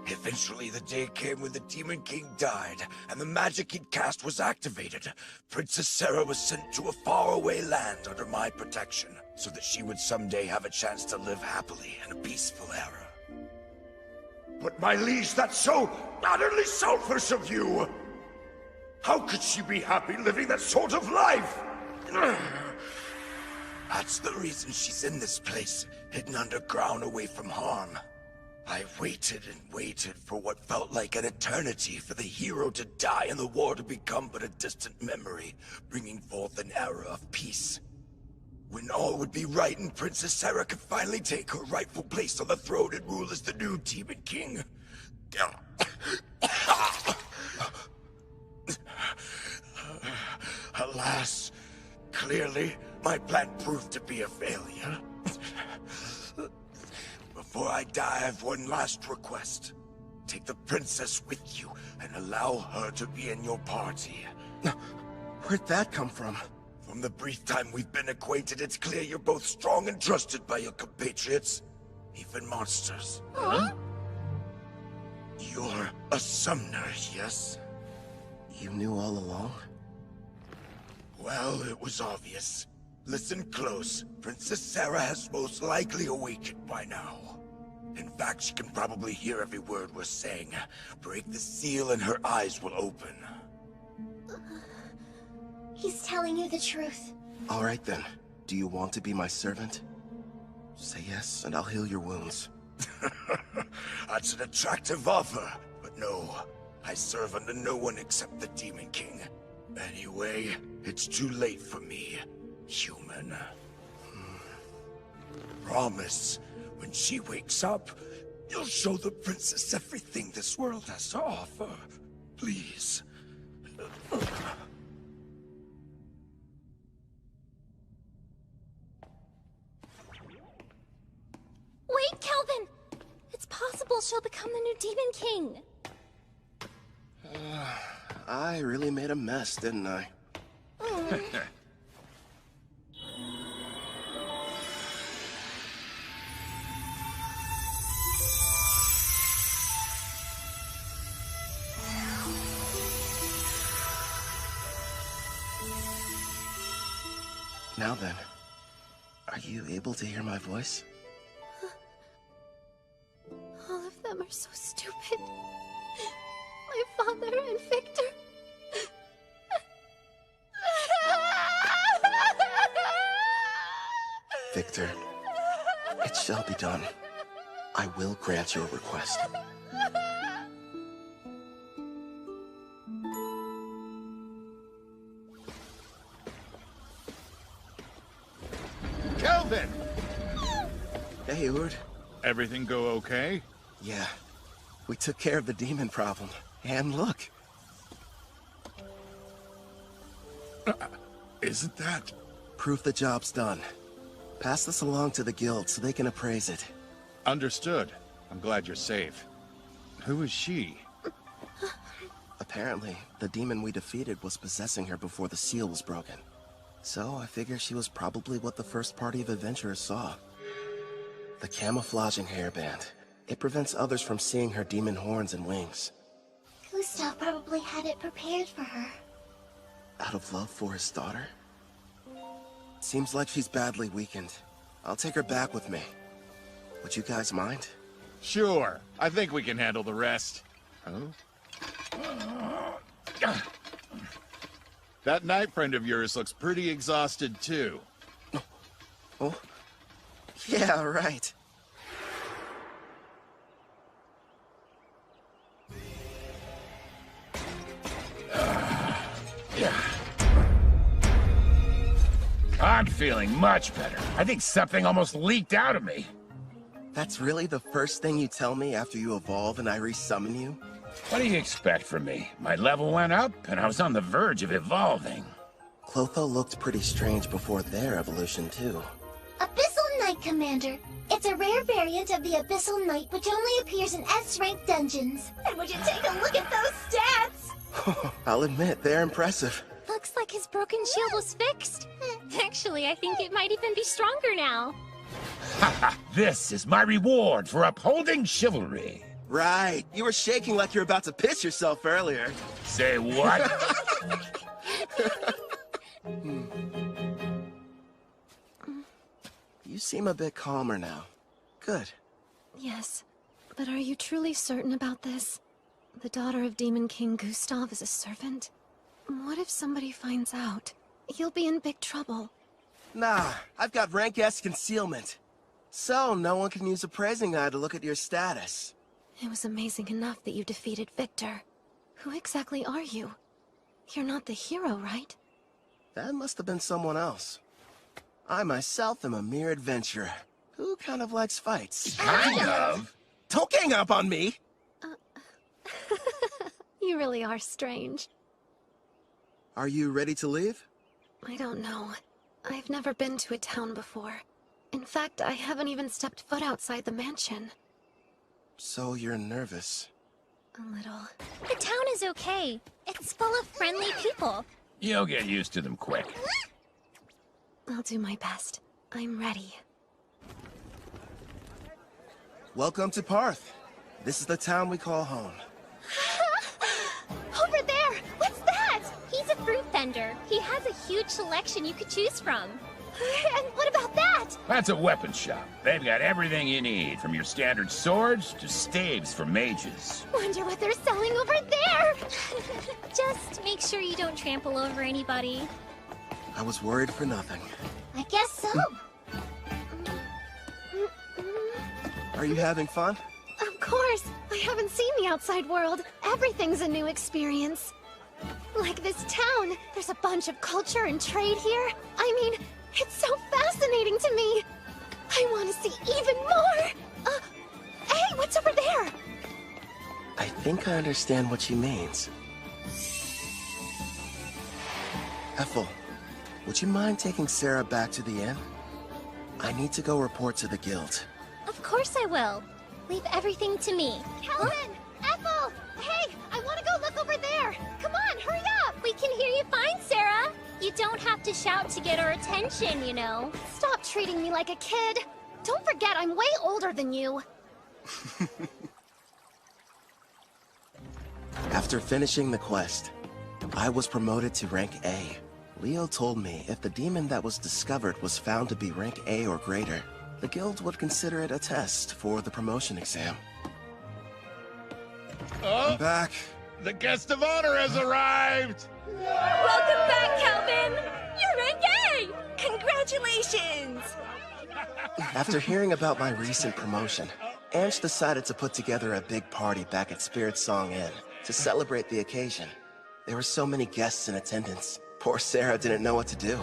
Eventually, the day came when the Demon King died, and the magic he'd cast was activated. Princess Sarah was sent to a faraway land under my protection, so that she would someday have a chance to live happily in a peaceful era. But my liege, that's so utterly selfish of you! How could she be happy living that sort of life? That's the reason she's in this place, hidden underground away from harm. I waited and waited for what felt like an eternity for the hero to die and the war to become but a distant memory, bringing forth an era of peace. When all would be right and Princess Sarah could finally take her rightful place on the throne and rule as the new Demon King. Alas, clearly, my plan proved to be a failure. Before I die, I've one last request. Take the princess with you and allow her to be in your party. Where'd that come from? From the brief time we've been acquainted, it's clear you're both strong and trusted by your compatriots. even monsters. Huh? You're a summoner, yes? You knew all along? Well, it was obvious. Listen close. Princess Sarah has most likely awakened by now. In fact, she can probably hear every word we're saying. Break the seal and her eyes will open. He's telling you the truth. All right then. Do you want to be my servant? Say yes, and I'll heal your wounds. That's an attractive offer, but no. I serve under no one except the Demon King. Anyway, it's too late for me, human. Promise, when she wakes up, you'll show the princess everything this world has to offer. Please. Wait, Kelvin! It's possible she'll become the new Demon King. I really made a mess, didn't I? Now then, are you able to hear my voice? All of them are so stupid. My father and Victor. Victor, it shall be done. I will grant your request. Kelvin! Hey, Ord. Everything go okay? Yeah. We took care of the demon problem. And look. Isn't that? Proof the job's done. Pass this along to the guild so they can appraise it. Understood. I'm glad you're safe. Who is she? Apparently, the demon we defeated was possessing her before the seal was broken. So I figure she was probably what the first party of adventurers saw. The camouflaging hairband. It prevents others from seeing her demon horns and wings. Gustav probably had it prepared for her. Out of love for his daughter? Seems like she's badly weakened. I'll take her back with me. Would you guys mind? Sure. I think we can handle the rest. Huh? That knight friend of yours looks pretty exhausted, too. Oh? Yeah, right. I'm feeling much better. I think something almost leaked out of me. That's really the first thing you tell me after you evolve and I resummon you? What do you expect from me? My level went up, and I was on the verge of evolving. Clotho looked pretty strange before their evolution, too. Abyssal Knight, Commander. It's a rare variant of the Abyssal Knight which only appears in S-rank dungeons. And would you take a look at those stats? I'll admit, they're impressive. Looks like his broken shield was fixed. Actually, I think it might even be stronger now. Haha, this is my reward for upholding chivalry. Right. You were shaking like you're about to piss yourself earlier. Say what? You seem a bit calmer now. Good. Yes, but are you truly certain about this? The daughter of Demon King Gustav is a servant? What if somebody finds out? You'll be in big trouble. Nah, I've got rank S concealment. So, no one can use a praising eye to look at your status. It was amazing enough that you defeated Victor. Who exactly are you? You're not the hero, right? That must have been someone else. I myself am a mere adventurer, who kind of likes fights. Kind of? Don't gang up on me! You really are strange. Are you ready to leave? I don't know. I've never been to a town before. In fact, I haven't even stepped foot outside the mansion. So you're nervous. A little. The town is okay. It's full of friendly people. You'll get used to them quick. I'll do my best. I'm ready. Welcome to Parth. This is the town we call home. Over there! What's that? He's a fruit vendor. He has a huge selection you could choose from. And what about that? That's a weapon shop. They've got everything you need, from your standard swords to staves for mages. Wonder what they're selling over there! Just make sure you don't trample over anybody. I was worried for nothing. I guess so. Are you having fun? Of course! I haven't seen the outside world. Everything's a new experience. Like this town, there's a bunch of culture and trade here. I mean, it's so fascinating to me. I want to see even more! Hey, what's over there? I think I understand what she means. Ethel, would you mind taking Sarah back to the inn? I need to go report to the guild. Of course I will. Leave everything to me. Kelvin! Ethel! Hey, I want to go look over there! Come on, hurry up! We can hear you fine, Sarah. You don't have to shout to get our attention, you know. Stop treating me like a kid. Don't forget I'm way older than you. After finishing the quest, I was promoted to rank A. Leo told me if the demon that was discovered was found to be rank A or greater, the guild would consider it a test for the promotion exam. Oh, I'm back. The guest of honor has arrived! Welcome back, Kelvin! You're rank A! Congratulations! After hearing about my recent promotion, Ange decided to put together a big party back at Spirit Song Inn to celebrate the occasion. There were so many guests in attendance. Poor Sarah didn't know what to do.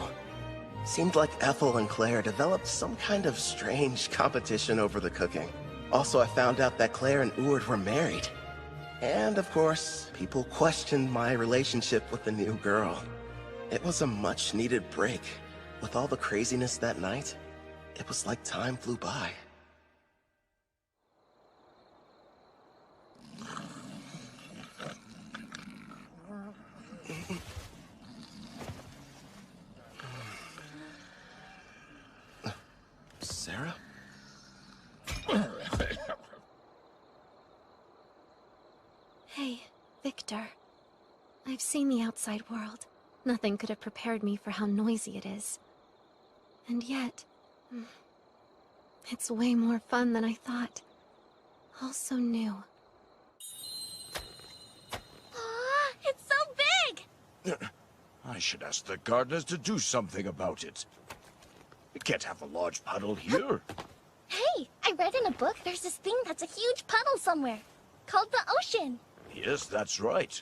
Seemed like Ethel and Claire developed some kind of strange competition over the cooking. Also, I found out that Claire and Ord were married. And of course, people questioned my relationship with the new girl. It was a much-needed break. With all the craziness that night, it was like time flew by. Sarah? Hey, Victor. I've seen the outside world. Nothing could have prepared me for how noisy it is. And yet, it's way more fun than I thought. All so new. Aw, it's so big! I should ask the gardeners to do something about it. We can't have a large puddle here. Hey, I read in a book there's this thing that's a huge puddle somewhere. Called the ocean. Yes, that's right.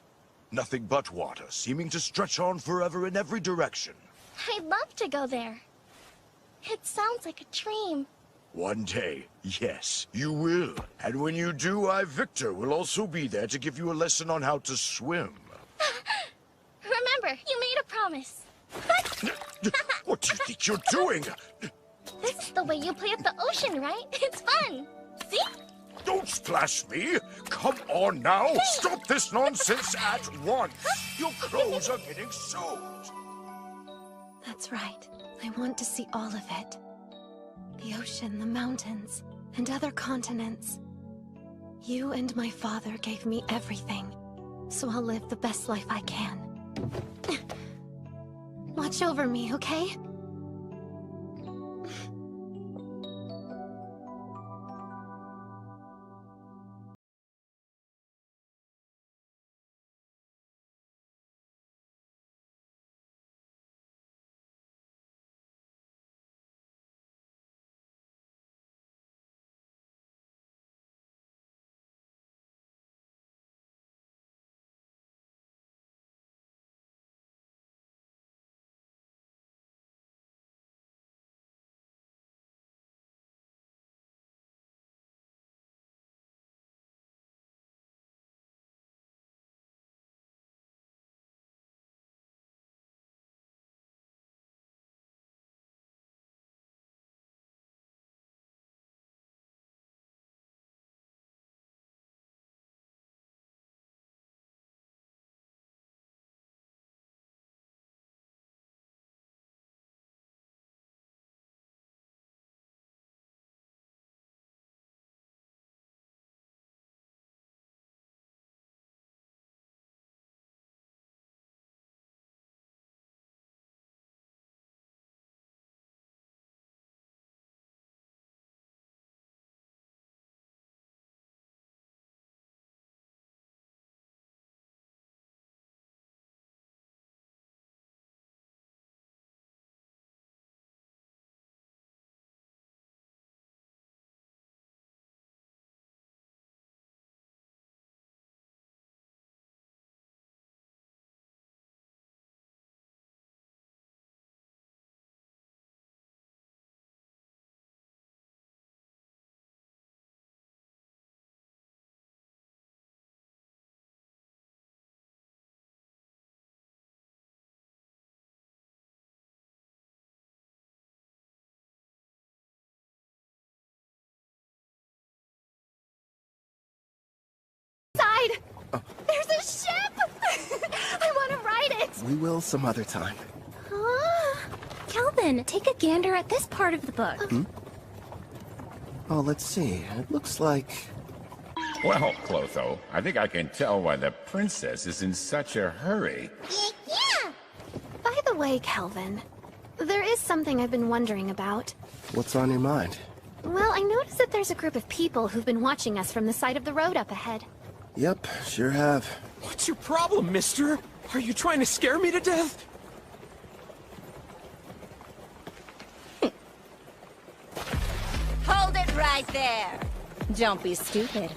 Nothing but water, seeming to stretch on forever in every direction. I'd love to go there. It sounds like a dream. One day, yes, you will. And when you do, I, Victor, will also be there to give you a lesson on how to swim. Remember, you made a promise. What do you think you're doing? This is the way you play at the ocean, right? It's fun. See? Don't splash me! Come on now! Stop this nonsense at once! Your clothes are getting soaked! That's right. I want to see all of it. The ocean, the mountains, and other continents. You and my father gave me everything, so I'll live the best life I can. Watch over me, okay? There's a ship! I want to ride it! We will some other time. Kelvin, take a gander at this part of the book. Oh, let's see. It looks like... Well, Clotho, I think I can tell why the princess is in such a hurry. Yeah! By the way, Kelvin, there is something I've been wondering about. What's on your mind? Well, I noticed that there's a group of people who've been watching us from the side of the road up ahead. Yep, sure have. What's your problem, mister? Are you trying to scare me to death? Hold it right there. Don't be stupid.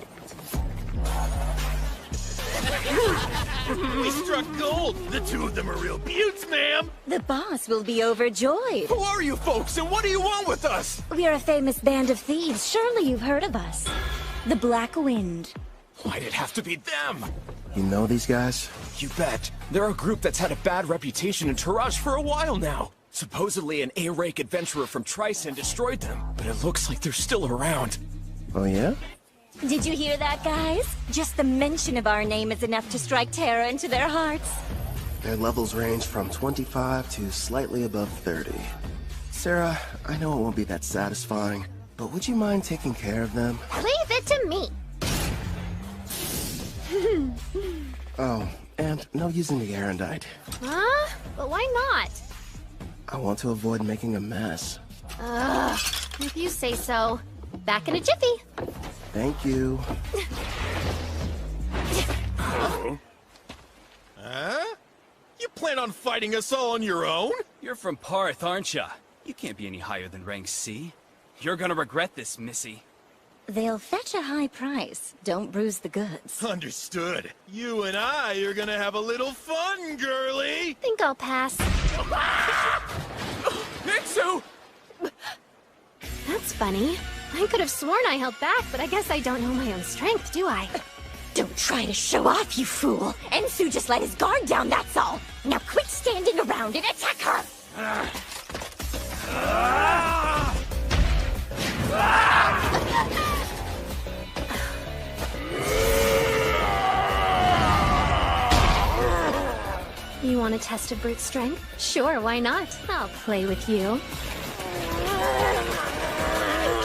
We struck gold! The two of them are real beauts, ma'am! The boss will be overjoyed. Who are you folks, and what do you want with us? We're a famous band of thieves. Surely you've heard of us. The Black Wind. Why'd it have to be them? You know these guys? You bet. They're a group that's had a bad reputation in Taraj for a while now. Supposedly an A-rank adventurer from Tryson destroyed them, but it looks like they're still around. Oh yeah? Did you hear that, guys? Just the mention of our name is enough to strike terror into their hearts. Their levels range from 25 to slightly above 30. Sarah, I know it won't be that satisfying, but would you mind taking care of them? Leave it to me! Oh, and no using the erendite. Huh? But why not? I want to avoid making a mess. Ugh, if you say so. Back in a jiffy. Thank you. Huh? You plan on fighting us all on your own? You're from Parth, aren't ya? You can't be any higher than rank C. You're gonna regret this, Missy. They'll fetch a high price. Don't bruise the goods. Understood. You and I are gonna have a little fun, girlie! Think I'll pass. Mitsu! That's funny. I could have sworn I held back, but I guess I don't know my own strength, do I? Don't try to show off, you fool! Ensu just let his guard down, that's all! Now quit standing around and attack her! You want a test of brute strength? Sure, why not? I'll play with you.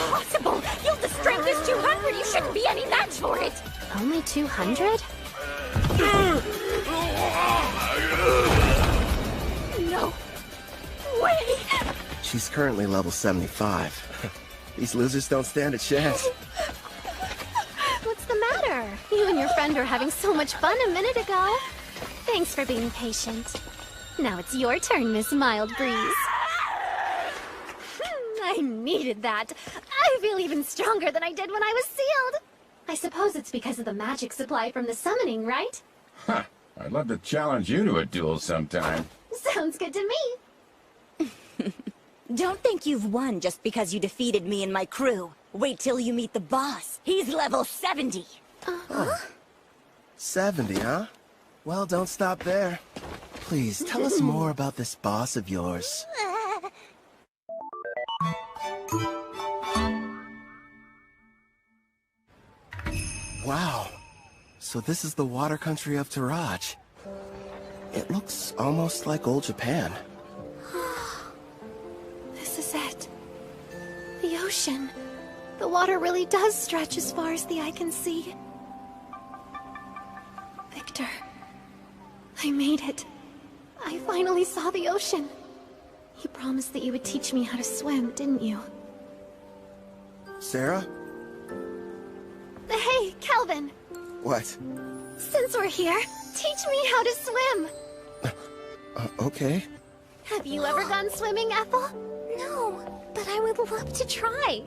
Impossible! Gilda's strength is 200! You shouldn't be any match for it! Only 200? No way! She's currently level 75. These losers don't stand a chance. What's the matter? You and your friend were having so much fun a minute ago. Thanks for being patient. Now it's your turn, Miss Mild Breeze. I needed that. I feel even stronger than I did when I was sealed. I suppose it's because of the magic supply from the summoning, right? Huh. I'd love to challenge you to a duel sometime. Sounds good to me. Don't think you've won just because you defeated me and my crew. Wait till you meet the boss. He's level 70. 70, huh? Well, don't stop there. Please, tell us more about this boss of yours. Wow. So this is the water country of Taraj. It looks almost like old Japan. This is it. The ocean. The water really does stretch as far as the eye can see. Victor, I made it. I finally saw the ocean. You promised that you would teach me how to swim, didn't you? Sarah? Hey, Kelvin. What? Since we're here, teach me how to swim. Okay. Have you ever gone swimming, Ethel? No, but I would love to try.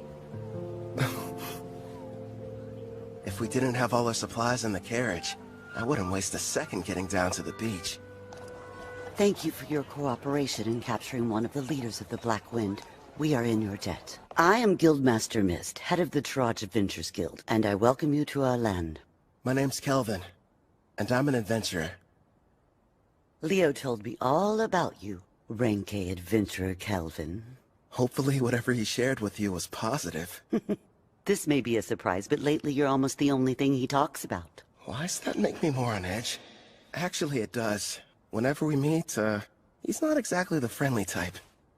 If we didn't have all our supplies in the carriage, I wouldn't waste a second getting down to the beach. Thank you for your cooperation in capturing one of the leaders of the Black Wind. We are in your debt. I am Guildmaster Mist, head of the Taraj Adventures Guild, and I welcome you to our land. My name's Kelvin, and I'm an adventurer. Leo told me all about you, Rank A adventurer Kelvin. Hopefully whatever he shared with you was positive. This may be a surprise, but lately you're almost the only thing he talks about. Why does that make me more on edge? Actually, it does. Whenever we meet, he's not exactly the friendly type.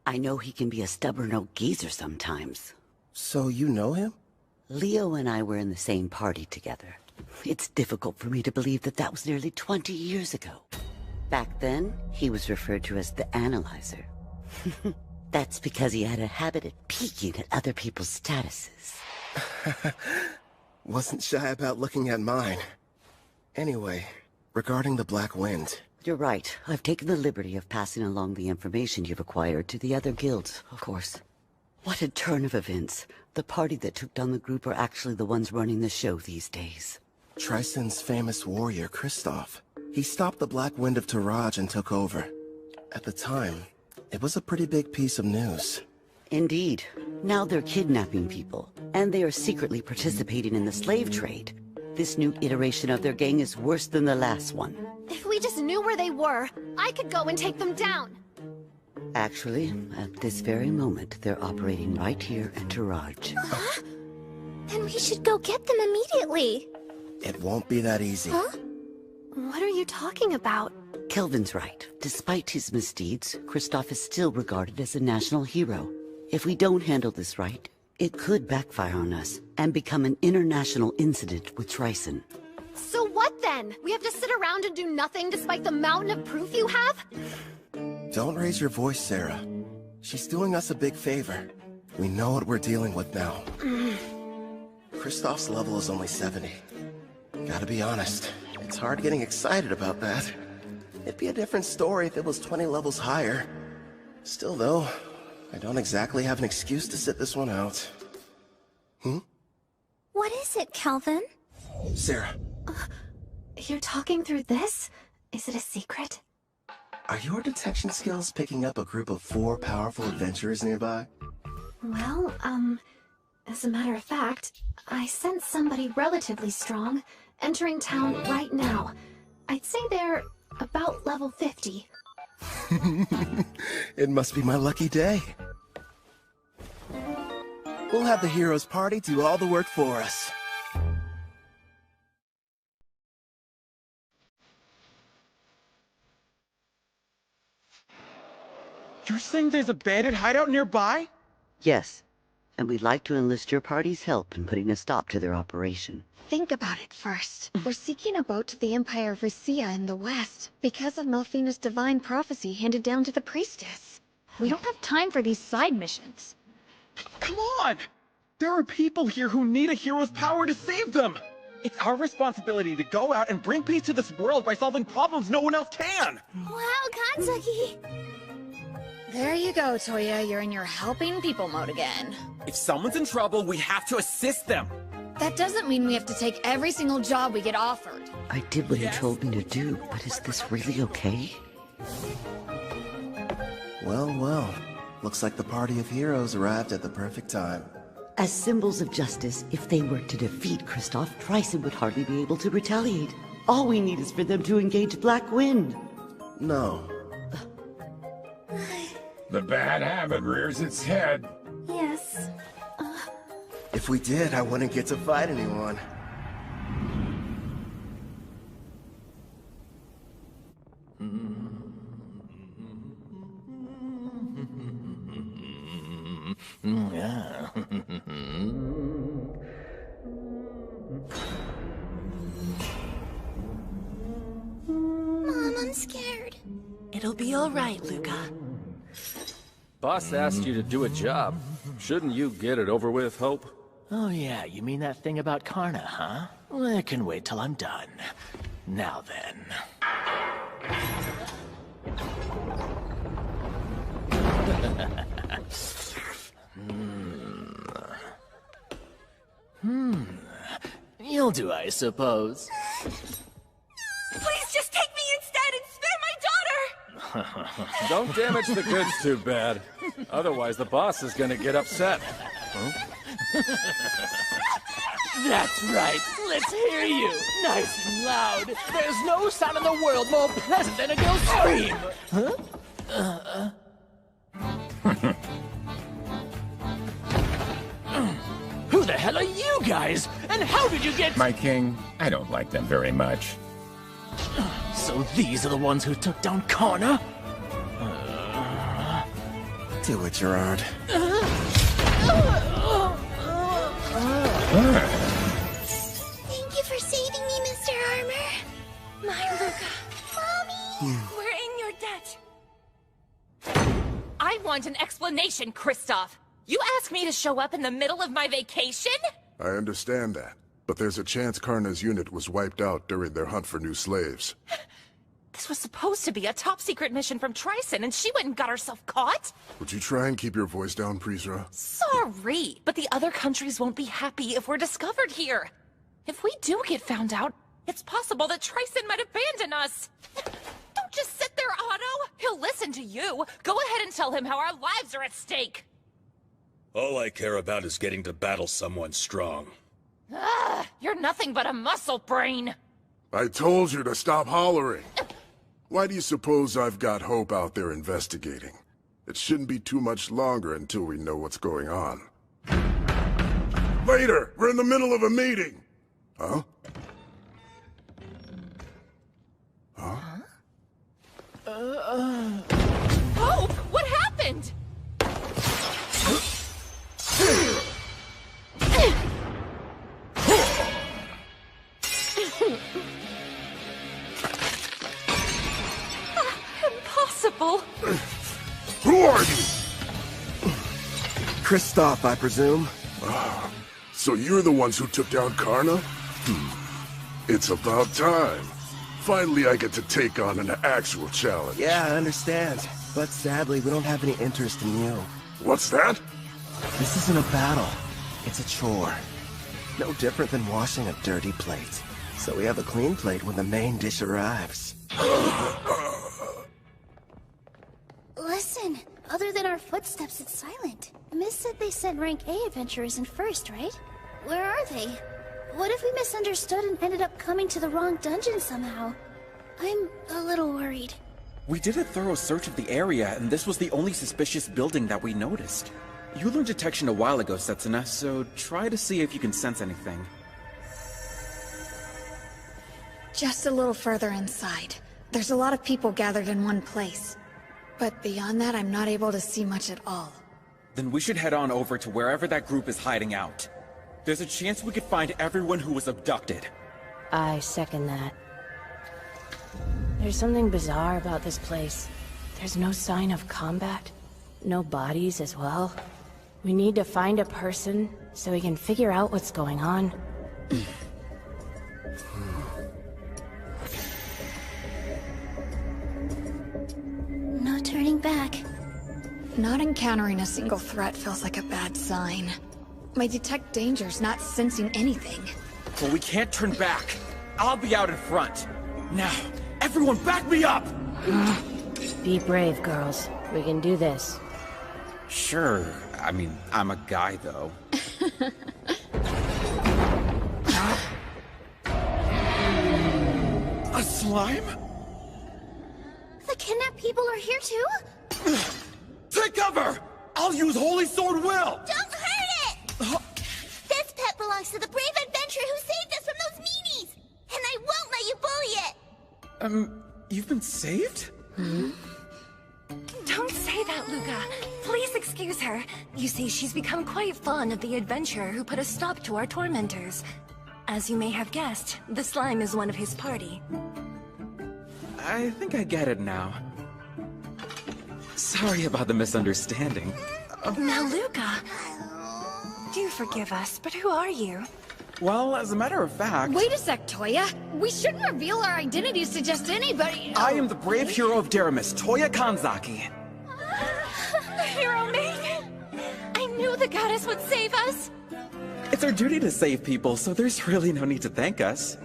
I know he can be a stubborn old geezer sometimes. So you know him? Leo and I were in the same party together. It's difficult for me to believe that that was nearly 20 years ago. Back then, he was referred to as the Analyzer. That's because he had a habit of peeking at other people's statuses. Wasn't shy about looking at mine. Anyway, regarding the Black Wind... You're right. I've taken the liberty of passing along the information you've acquired to the other guilds, of course. What a turn of events. The party that took down the group are actually the ones running the show these days. Tristan's famous warrior, Kristoff. He stopped the Black Wind of Taraj and took over. At the time, it was a pretty big piece of news. Indeed. Now they're kidnapping people, and they are secretly participating in the slave trade. This new iteration of their gang is worse than the last one. If we just knew where they were, I could go and take them down. Actually, at this very moment, they're operating right here in Taraj. Then we should go get them immediately. It won't be that easy. Huh? What are you talking about? Kelvin's right. Despite his misdeeds, Kristoff is still regarded as a national hero. If we don't handle this right, it could backfire on us and become an international incident with Tryson. So what then? We have to sit around and do nothing despite the mountain of proof you have? Don't raise your voice, Sarah. She's doing us a big favor. We know what we're dealing with now. Kristoff's level is only 70. Gotta be honest, it's hard getting excited about that. It'd be a different story if it was 20 levels higher. Still though, I don't exactly have an excuse to sit this one out. What is it, Kelvin? Sarah. You're talking through this? Is it a secret? Are your detection skills picking up a group of 4 powerful adventurers nearby? Well, as a matter of fact, I sense somebody relatively strong entering town right now. I'd say they're about level 50. It must be my lucky day. We'll have the heroes party do all the work for us. You're saying there's a bandit hideout nearby? Yes, and we'd like to enlist your party's help in putting a stop to their operation. Think about it first. We're seeking a boat to the Empire of Russia in the west, because of Melfina's divine prophecy handed down to the priestess. We don't have time for these side missions. Come on! There are people here who need a hero's power to save them! It's our responsibility to go out and bring peace to this world by solving problems no one else can! Wow, Katsuki! There you go, Toya. You're in your helping people mode again. If someone's in trouble, we have to assist them. That doesn't mean we have to take every single job we get offered. I did what he told me to do, but is this really okay? Well, well. Looks like the party of heroes arrived at the perfect time. As symbols of justice, if they were to defeat Kristoff, Tryson would hardly be able to retaliate. All we need is for them to engage Black Wind. No. The bad habit rears its head. Yes. If we did, I wouldn't get to fight anyone. Mom, I'm scared. It'll be all right, Luca. Boss asked you to do a job. Shouldn't you get it over with, Hope? Oh yeah, you mean that thing about Karna, huh? Well, I can wait till I'm done. Now then. You'll do, I suppose. Please just take me instead and spare my daughter! Don't damage the goods too bad. Otherwise, the boss is gonna get upset. Huh? That's right. Let's hear you. Nice and loud. There's no sound in the world more pleasant than a girl's scream. Huh? Who the hell are you guys? And how did you get— My king, I don't like them very much. So these are the ones who took down Connor? Do it, Gerard. Thank you for saving me, Mr. Armor. My Luca. Mommy! We're in your debt. I want an explanation, Kristoff. You asked me to show up in the middle of my vacation? I understand that, but there's a chance Karna's unit was wiped out during their hunt for new slaves. This was supposed to be a top-secret mission from Tryson, and she went and got herself caught? Would you try and keep your voice down, Prisra? Sorry, but the other countries won't be happy if we're discovered here. If we do get found out, it's possible that Tryson might abandon us. Don't just sit there, Otto. He'll listen to you. Go ahead and tell him how our lives are at stake. All I care about is getting to battle someone strong. Ugh, you're nothing but a muscle brain. I told you to stop hollering. Why do you suppose I've got Hope out there investigating? It shouldn't be too much longer until we know what's going on. Later! We're in the middle of a meeting! Huh? Huh? Hope, what happened? Impossible. Who are you? Kristoff, I presume. So you're the ones who took down Karna? It's about time. Finally, I get to take on an actual challenge. Yeah, I understand. But sadly, we don't have any interest in you. What's that? This isn't a battle. It's a chore. No different than washing a dirty plate. So we have a clean plate when the main dish arrives. Listen, other than our footsteps, it's silent. Miss said they sent rank A adventurers in first, right? Where are they? What if we misunderstood and ended up coming to the wrong dungeon somehow? I'm a little worried. We did a thorough search of the area, and this was the only suspicious building that we noticed. You learned detection a while ago, Setsuna, so try to see if you can sense anything. Just a little further inside. There's a lot of people gathered in one place. But beyond that, I'm not able to see much at all. Then we should head on over to wherever that group is hiding out. There's a chance we could find everyone who was abducted. I second that. There's something bizarre about this place. There's no sign of combat. No bodies as well. We need to find a person so we can figure out what's going on. No turning back. Not encountering a single threat feels like a bad sign. My detect danger's not sensing anything. But we can't turn back. I'll be out in front. Now, everyone back me up! Be brave, girls. We can do this. Sure. I mean, I'm a guy, though. A slime? The kidnapped people are here too? Take cover! I'll use Holy Sword Will! Don't hurt it! This pet belongs to the brave adventurer who saved us from those meanies! And I won't let you bully it! You've been saved? Don't say that, Luca. Please excuse her. You see, she's become quite fond of the adventurer who put a stop to our tormentors. As you may have guessed, the slime is one of his party. I think I get it now. Sorry about the misunderstanding. Now, Luca, do forgive us, but who are you? Well, as a matter of fact... Wait a sec, Toya. We shouldn't reveal our identities to just anybody. I am the brave hero of Deramis, Toya Kanzaki. Hero maiden! I knew the goddess would save us! It's our duty to save people, so there's really no need to thank us.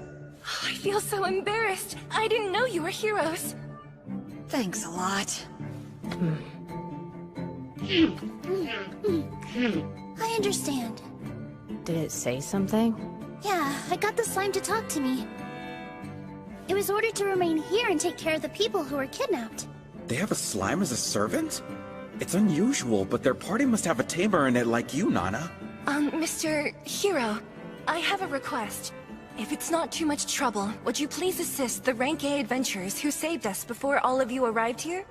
I feel so embarrassed. I didn't know you were heroes. Thanks a lot. I understand. Did it say something? Yeah, I got the slime to talk to me. It was ordered to remain here and take care of the people who were kidnapped. They have a slime as a servant? It's unusual, but their party must have a tamer in it like you, Nana. Mr. Hero, I have a request. If it's not too much trouble, would you please assist the Rank A adventurers who saved us before all of you arrived here?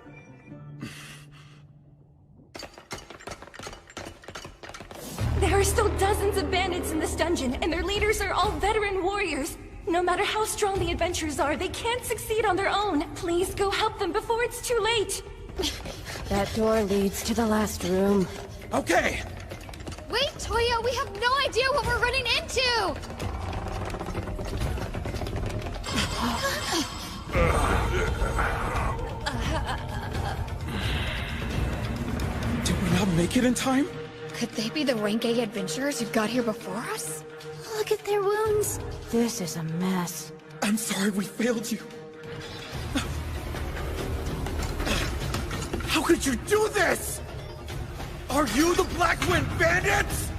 There are still dozens of bandits in this dungeon, and their leaders are all veteran warriors. No matter how strong the adventurers are, they can't succeed on their own. Please go help them before it's too late. That door leads to the last room. Okay! Wait, Toya, we have no idea what we're running into! Did we not make it in time? Could they be the Rank A adventurers who got here before us? Look at their wounds. This is a mess. I'm sorry we failed you. How could you do this? Are you the Black Wind Bandits?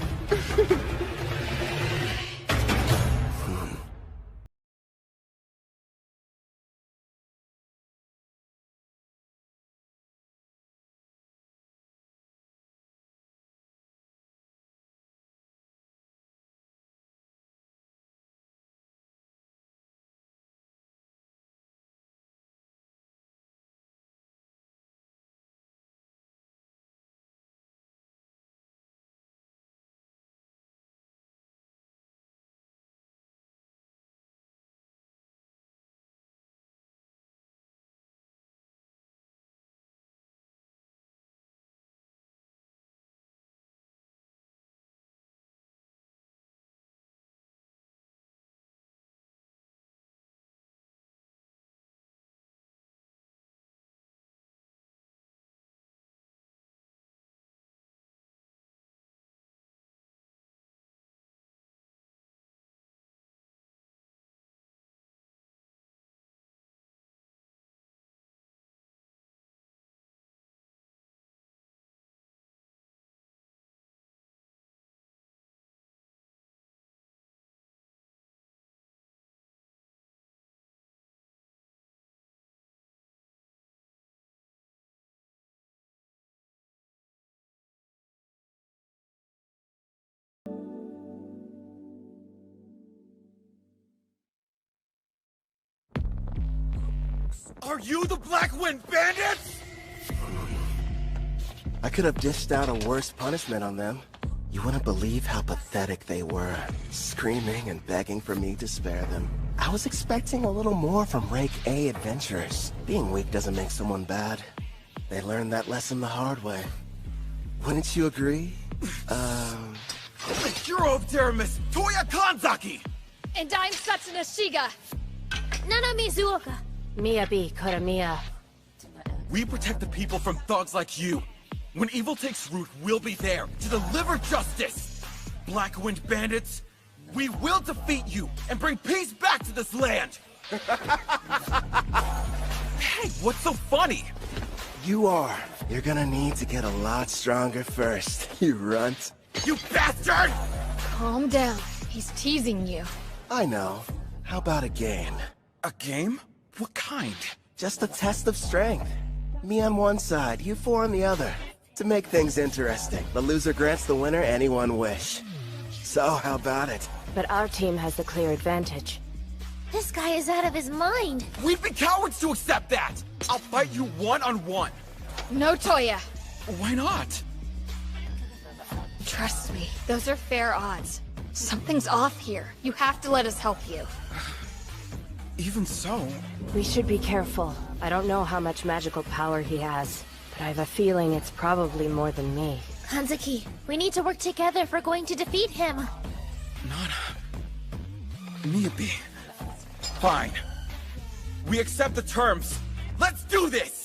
Are you the Black Wind Bandits? I could have dished out a worse punishment on them. You wouldn't believe how pathetic they were, screaming and begging for me to spare them. I was expecting a little more from Rank A adventurers. Being weak doesn't make someone bad. They learned that lesson the hard way. Wouldn't you agree? The hero of Deramis, Toya Kanzaki! And I'm Satsuna Shiga. Nana Mizuoka. Miyabi Kuramiya. We protect the people from thugs like you. When evil takes root, we'll be there to deliver justice. Black Wind Bandits, we will defeat you and bring peace back to this land. Hey, what's so funny? You are. You're gonna need to get a lot stronger first, you runt. You bastard! Calm down. He's teasing you. I know. How about a game? A game? What kind? Just a test of strength. Me on one side, you four on the other. To make things interesting, the loser grants the winner any one wish. So, how about it? But our team has the clear advantage. This guy is out of his mind. We'd be cowards to accept that! I'll fight you one-on-one. No, Toya. Why not? Trust me, those are fair odds. Something's off here. You have to let us help you. Even so... We should be careful. I don't know how much magical power he has, but I have a feeling it's probably more than me. Kanzaki, we need to work together if we're going to defeat him. Miyabi. Fine. We accept the terms. Let's do this!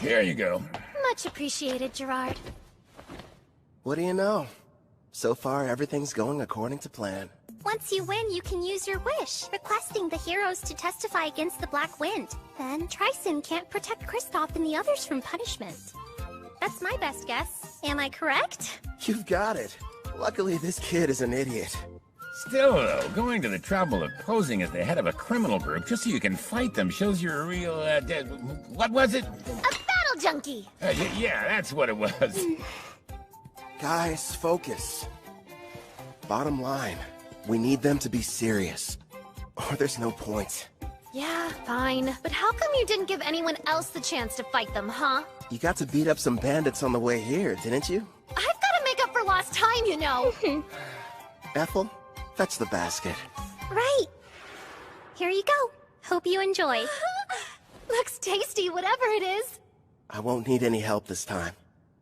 Here you go. Much appreciated, Gerard. What do you know? So far, everything's going according to plan. Once you win, you can use your wish, requesting the heroes to testify against the Black Wind. Then Tristan can't protect Kristoff and the others from punishment. That's my best guess. Am I correct? You've got it. Luckily, this kid is an idiot. Still, though, going to the trouble of posing as the head of a criminal group just so you can fight them shows you're a real, what was it? A battle junkie! Yeah, that's what it was. Guys, focus. Bottom line, we need them to be serious, or there's no point. Yeah, fine. But how come you didn't give anyone else the chance to fight them, huh? You got to beat up some bandits on the way here, didn't you? I've got to make up for lost time, you know. Ethel, fetch the basket. Right. Here you go. Hope you enjoy. Looks tasty, whatever it is. I won't need any help this time,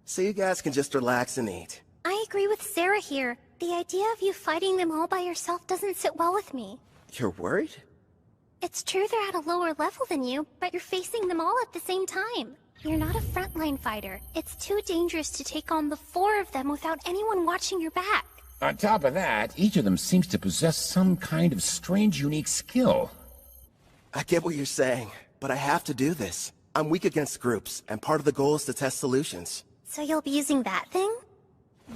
so you guys can just relax and eat. I agree with Sarah here. The idea of you fighting them all by yourself doesn't sit well with me. You're worried? It's true they're at a lower level than you, but you're facing them all at the same time. You're not a frontline fighter. It's too dangerous to take on the 4 of them without anyone watching your back. On top of that, each of them seems to possess some kind of strange, unique skill. I get what you're saying, but I have to do this. I'm weak against groups, and part of the goal is to test solutions. So you'll be using that thing?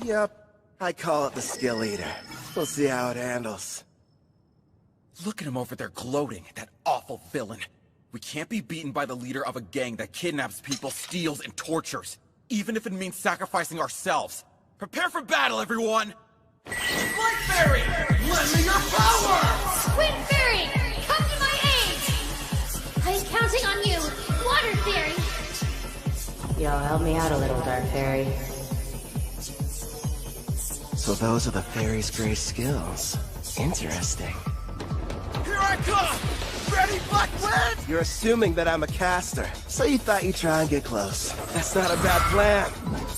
Yep. I call it the skill eater. We'll see how it handles. Look at him over there gloating, that awful villain. We can't be beaten by the leader of a gang that kidnaps people, steals, and tortures, even if it means sacrificing ourselves. Prepare for battle, everyone! Light Fairy! Lend me your power! Squid Fairy! Come to my aid! I'm counting on you, Water Fairy! Yo, help me out a little, Dark Fairy. So those are the fairy's great skills. Interesting. Here I come! Ready, Black Wind? You're assuming that I'm a caster, so you thought you'd try and get close. That's not a bad plan.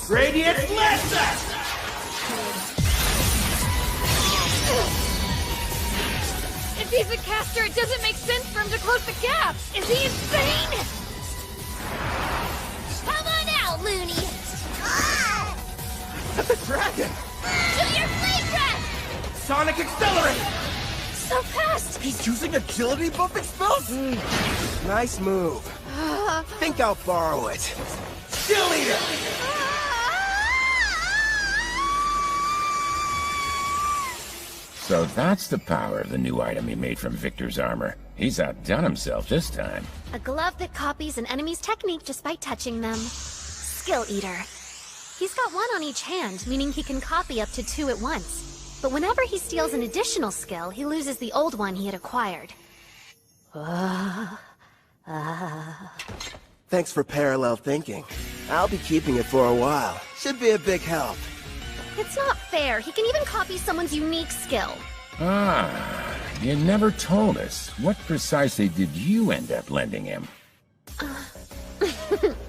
Radiant Lancer! If he's a caster, it doesn't make sense for him to close the gap! Is he insane? Come on out, loony! The dragon! Do your flame breath! Sonic Accelerate! So fast! He's using agility buffing spells? Nice move. Think I'll borrow it. Skill Eater! So that's the power of the new item he made from Victor's armor. He's outdone himself this time. A glove that copies an enemy's technique just by touching them. Skill Eater. He's got 1 on each hand, meaning he can copy up to 2 at once. But whenever he steals an additional skill, he loses the old one he had acquired. Thanks for parallel thinking. I'll be keeping it for a while. Should be a big help. It's not fair. He can even copy someone's unique skill. Ah, you never told us. What precisely did you end up lending him?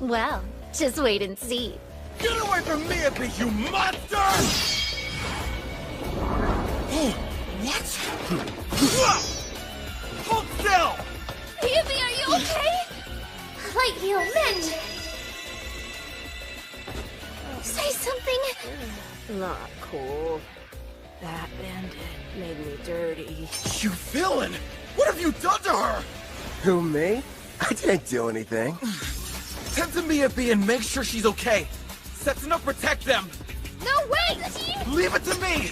Well, just wait and see. Get away from me, you monster! What? Hold still! Yubi, are you okay? Light heal mend! Say something! Not cool. That bandit made me dirty. You villain! What have you done to her? Who, me? I didn't do anything. Tend to Miyabi and make sure she's okay. Setsuna, protect them! No, wait! Leave it to me!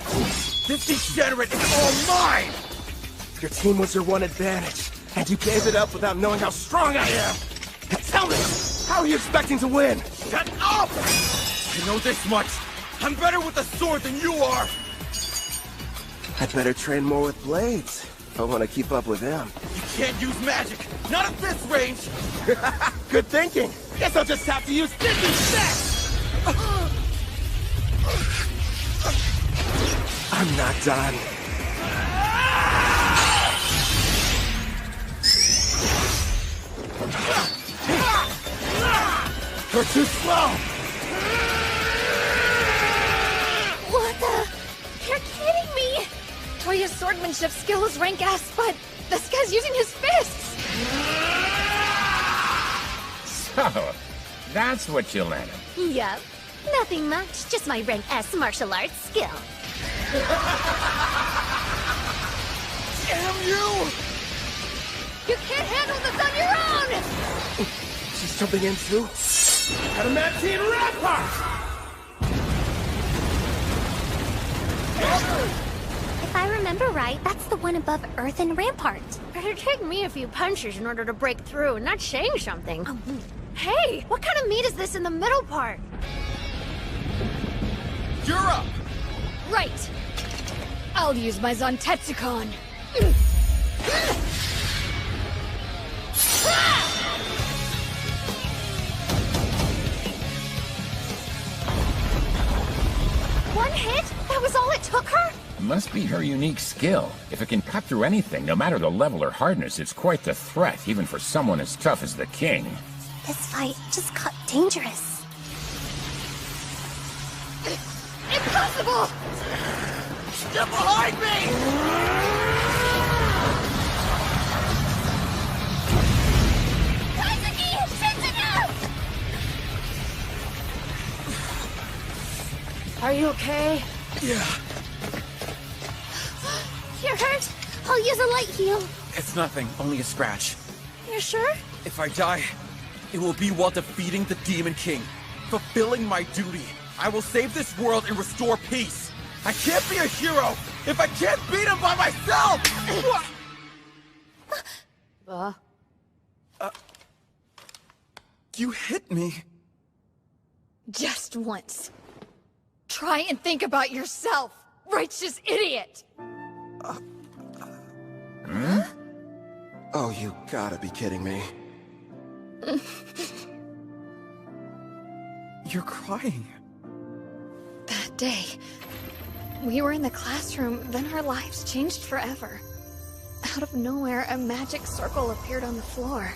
This degenerate is all mine! Your team was your one advantage, and you gave it up without knowing how strong I am! Tell me, how are you expecting to win? Shut up! I know this much. I'm better with a sword than you are! I'd better train more with blades if I want to keep up with them. You can't use magic! Not at this range! Good thinking! Guess I'll just have to use this instead! I'm not done. You're too slow! What the? You're kidding me! Toya's swordmanship skill is rank S, but this guy's using his fists! So, That's what you lent him. Yup. Nothing much, just my rank S martial arts skill. Damn you! You can't handle this on your own! She's jumping in too? Adamantine rampart! If I remember right, that's the one above Earthen Rampart. It'd take me a few punches in order to break through, and that's saying something. Hey, what kind of meat is this in the middle part? You're up! Right. I'll use my Zontetsucon. One hit? That was all it took her? Must be her unique skill. If it can cut through anything, no matter the level or hardness, it's quite the threat, even for someone as tough as the king. This fight just got dangerous. Impossible! Step behind me! Are you okay? Yeah. You're hurt? I'll use a light heal. It's nothing, only a scratch. You're sure? If I die, it will be while defeating the Demon King, fulfilling my duty. I will save this world and restore peace. I can't be a hero if I can't beat him by myself! You hit me. Just once. Try and think about yourself, righteous idiot! Oh, you gotta be kidding me. You're crying. That day, we were in the classroom, then our lives changed forever. Out of nowhere, a magic circle appeared on the floor.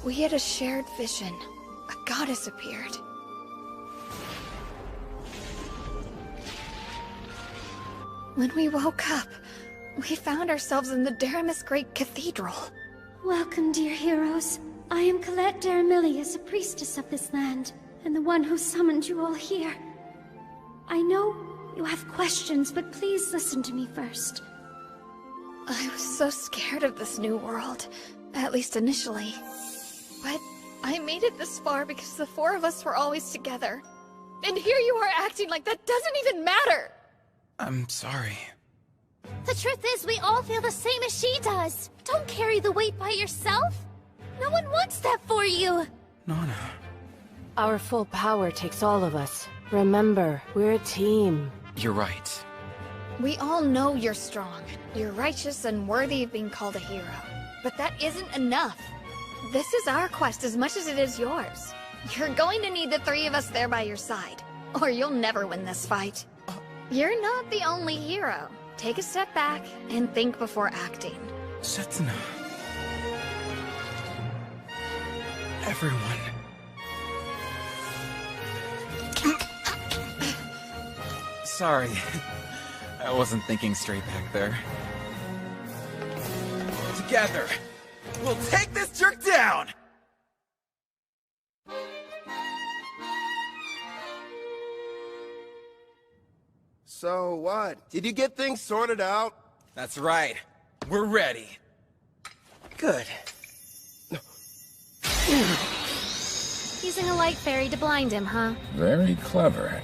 We had a shared vision. A goddess appeared. When we woke up, we found ourselves in the Daramus Great Cathedral. Welcome, dear heroes. I am Colette Daramilius, a priestess of this land, and the one who summoned you all here. I know you have questions, but please listen to me first. I was so scared of this new world, at least initially. But I made it this far because the four of us were always together. And here you are acting like that doesn't even matter! I'm sorry. The truth is, we all feel the same as she does. Don't carry the weight by yourself. No one wants that for you. Nana. Our full power takes all of us. Remember, we're a team. You're right. We all know you're strong. You're righteous and worthy of being called a hero. But that isn't enough. This is our quest as much as it is yours. You're going to need the three of us there by your side, or you'll never win this fight. You're not the only hero. Take a step back and think before acting. Setsuna. Everyone. Sorry. I wasn't thinking straight back there. Together, we'll take this jerk down! So what? Did you get things sorted out? That's right. We're ready. Good. Using a light fairy to blind him, huh? Very clever.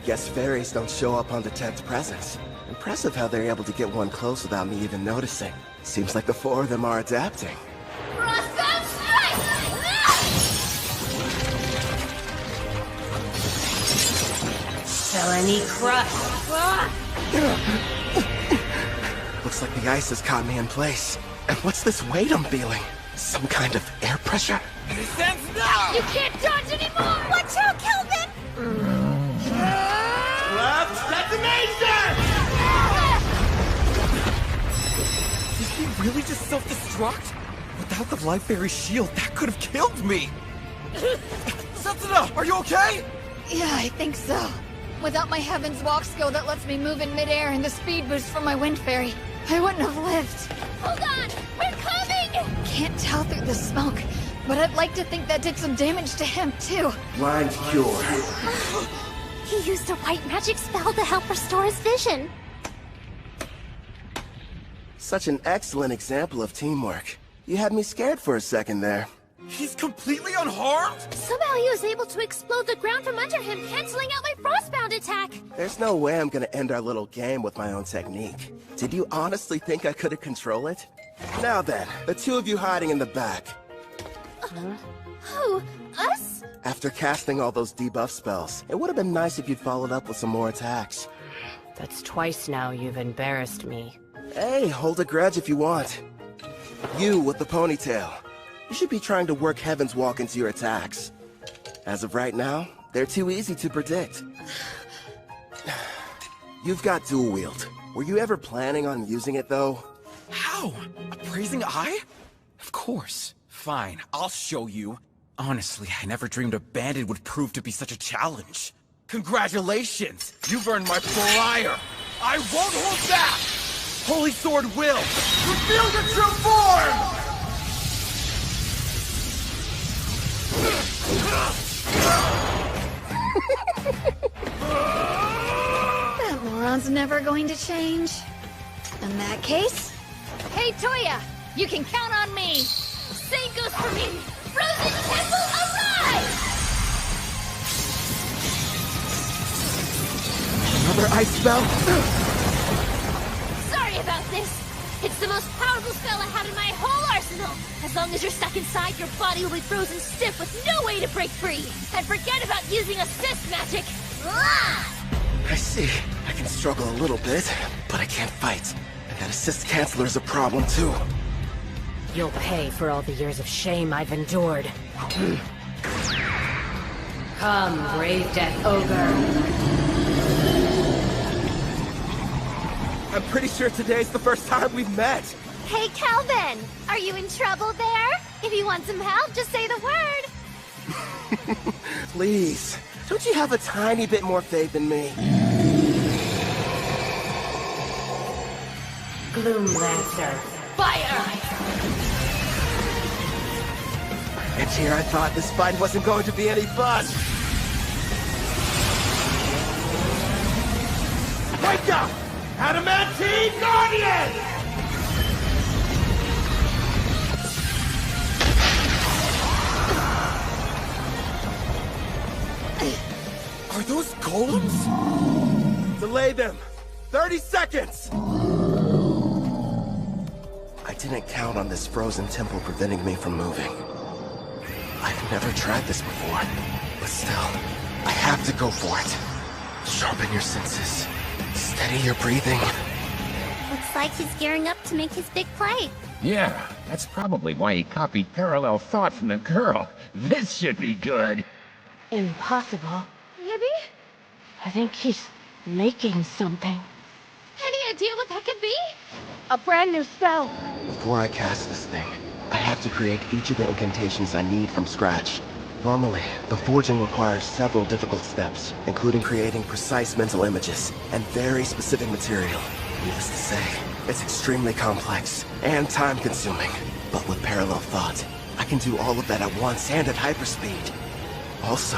Guess fairies don't show up on detect presence. Impressive how they're able to get one close without me even noticing. Seems like the four of them are adapting. Felony crush. Looks like the ice has caught me in place. And what's this weight I'm feeling? Some kind of air pressure? Sense now! You can't dodge anymore! Watch out, Kelvin! Left detonation! Did he really just self-destruct? Without the Life Fairy shield, that could have killed me! Setsuna, are you okay? Yeah, I think so. Without my Heaven's Walk skill that lets me move in midair and the speed boost from my Wind Fairy, I wouldn't have lived. Hold on! We're coming! Can't tell through the smoke, But I'd like to think that did some damage to him, too. Blind cure. He used a white magic spell to help restore his vision. Such an excellent example of teamwork. You had me scared for a second there. He's completely unharmed? Somehow he was able to explode the ground from under him, canceling out my frostbound attack. There's no way I'm gonna end our little game with my own technique. Did you honestly think I couldn't control it? Now then, the two of you hiding in the back. Who? Us? After casting all those debuff spells, it would have been nice if you'd followed up with some more attacks. That's twice now you've embarrassed me. Hey, hold a grudge if you want. You with the ponytail. You should be trying to work Heaven's Walk into your attacks. As of right now, they're too easy to predict. You've got dual wield. Were you ever planning on using it, though? How? Appraising eye? Of course. Fine, I'll show you. Honestly, I never dreamed a bandit would prove to be such a challenge. Congratulations! You've earned my prior! I won't hold back! Holy Sword will! Reveal your true form! That moron's never going to change. In that case... Hey, Toya! You can count on me! Same goes for me! Frozen Temple, arrive! Another ice spell? Sorry about this. It's the most powerful spell I have in my whole arsenal. As long as you're stuck inside, your body will be frozen stiff with no way to break free. And forget about using assist magic. I see. I can struggle a little bit, but I can't fight. And that assist canceller is a problem, too. You'll pay for all the years of shame I've endured. Come, brave Death Ogre. I'm pretty sure today's the first time we've met. Hey, Kelvin! Are you in trouble there? If you want some help, just say the word. Please, don't you have a tiny bit more faith in me? Gloom Lancer. Fire! And here I thought this fight wasn't going to be any fun. Wake up! Adamantine Guardian! Are those golems? Delay them! 30 seconds! I didn't count on this frozen temple preventing me from moving. I've never tried this before, but still, I have to go for it. Sharpen your senses. Steady your breathing. Looks like he's gearing up to make his big play. Yeah, that's probably why he copied parallel thought from the girl. This should be good. Impossible. Maybe? I think he's making something. Any idea what that could be? A brand new spell. Before I cast this thing, I have to create each of the incantations I need from scratch. Normally, the forging requires several difficult steps, including creating precise mental images and very specific material. Needless to say, it's extremely complex and time-consuming. But with parallel thought, I can do all of that at once and at hyperspeed. Also...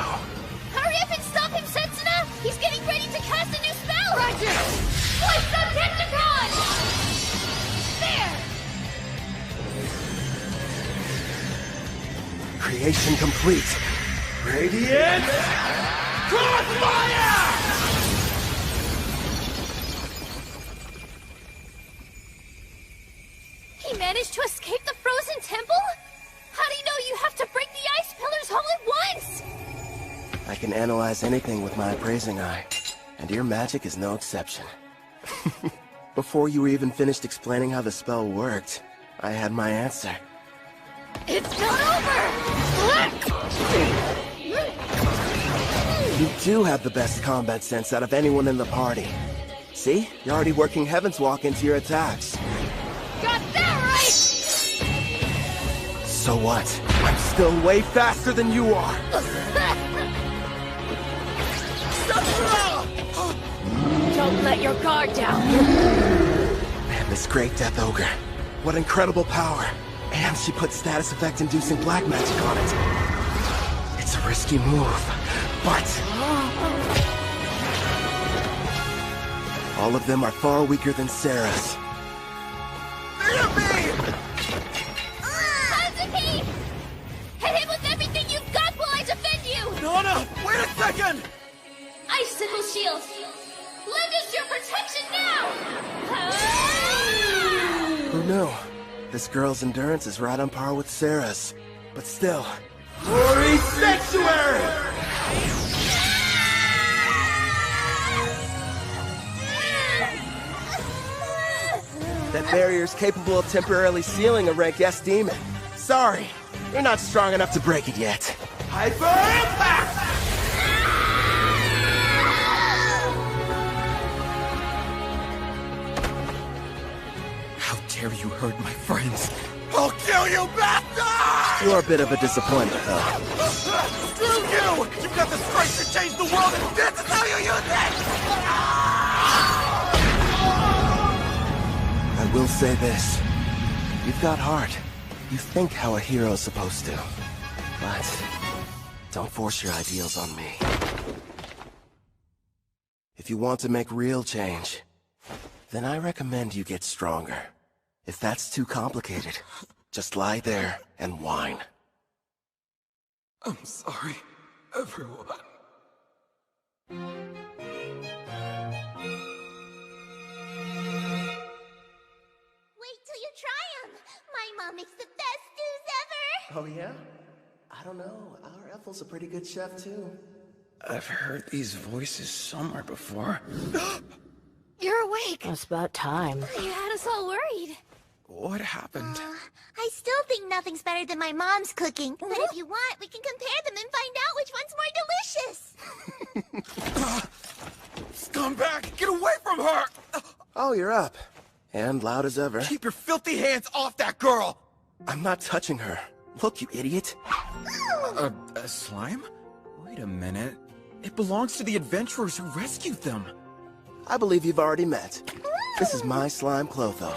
Hurry up and stop him, Setsuna! He's getting ready to cast a new spell! Roger! Voice of Tentacon! There! Creation complete. Radiant Crossfire! He managed to escape the frozen temple? How do you know you have to break the ice pillars all at once? I can analyze anything with my appraising eye, and your magic is no exception. Before you were even finished explaining how the spell worked, I had my answer. It's not over! You do have the best combat sense out of anyone in the party. See? You're already working Heaven's Walk into your attacks. Got that right! So what? I'm still way faster than you are! Don't let your guard down. Man, this great Death Ogre. What incredible power. And she put status effect-inducing black magic on it. It's a risky move, but... all of them are far weaker than Sarah's. Kazuki! Hit him with everything you've got while I defend you! Nana, wait a second! Icicle shield! Lend us your protection now! Who knew? This girl's endurance is right on par with Sarah's. But still... Glory Sanctuary! That barrier's capable of temporarily sealing a rank S demon. Sorry, you're not strong enough to break it yet. Hyper Impact! How dare you hurt my friends? I'll kill you, bastard! You're a bit of a disappointment, though. Screw you! You've got the strength to change the world, and this is how you use it! I will say this. You've got heart. You think how a hero's supposed to. But don't force your ideals on me. If you want to make real change, then I recommend you get stronger. If that's too complicated, just lie there and whine. I'm sorry, everyone. Wait till you try them! My mom makes the best stews ever! Oh yeah? I don't know. Our Ethel's a pretty good chef too. I've heard these voices somewhere before. You're awake. It's about time. You had us all worried. What happened? I still think nothing's better than my mom's cooking. But if you want, we can compare them and find out which one's more delicious! Scumbag! Get away from her! Oh, you're up. And loud as ever. Keep your filthy hands off that girl! I'm not touching her. Look, you idiot. A slime? Wait a minute. It belongs to the adventurers who rescued them. I believe you've already met. This is my slime Clotho.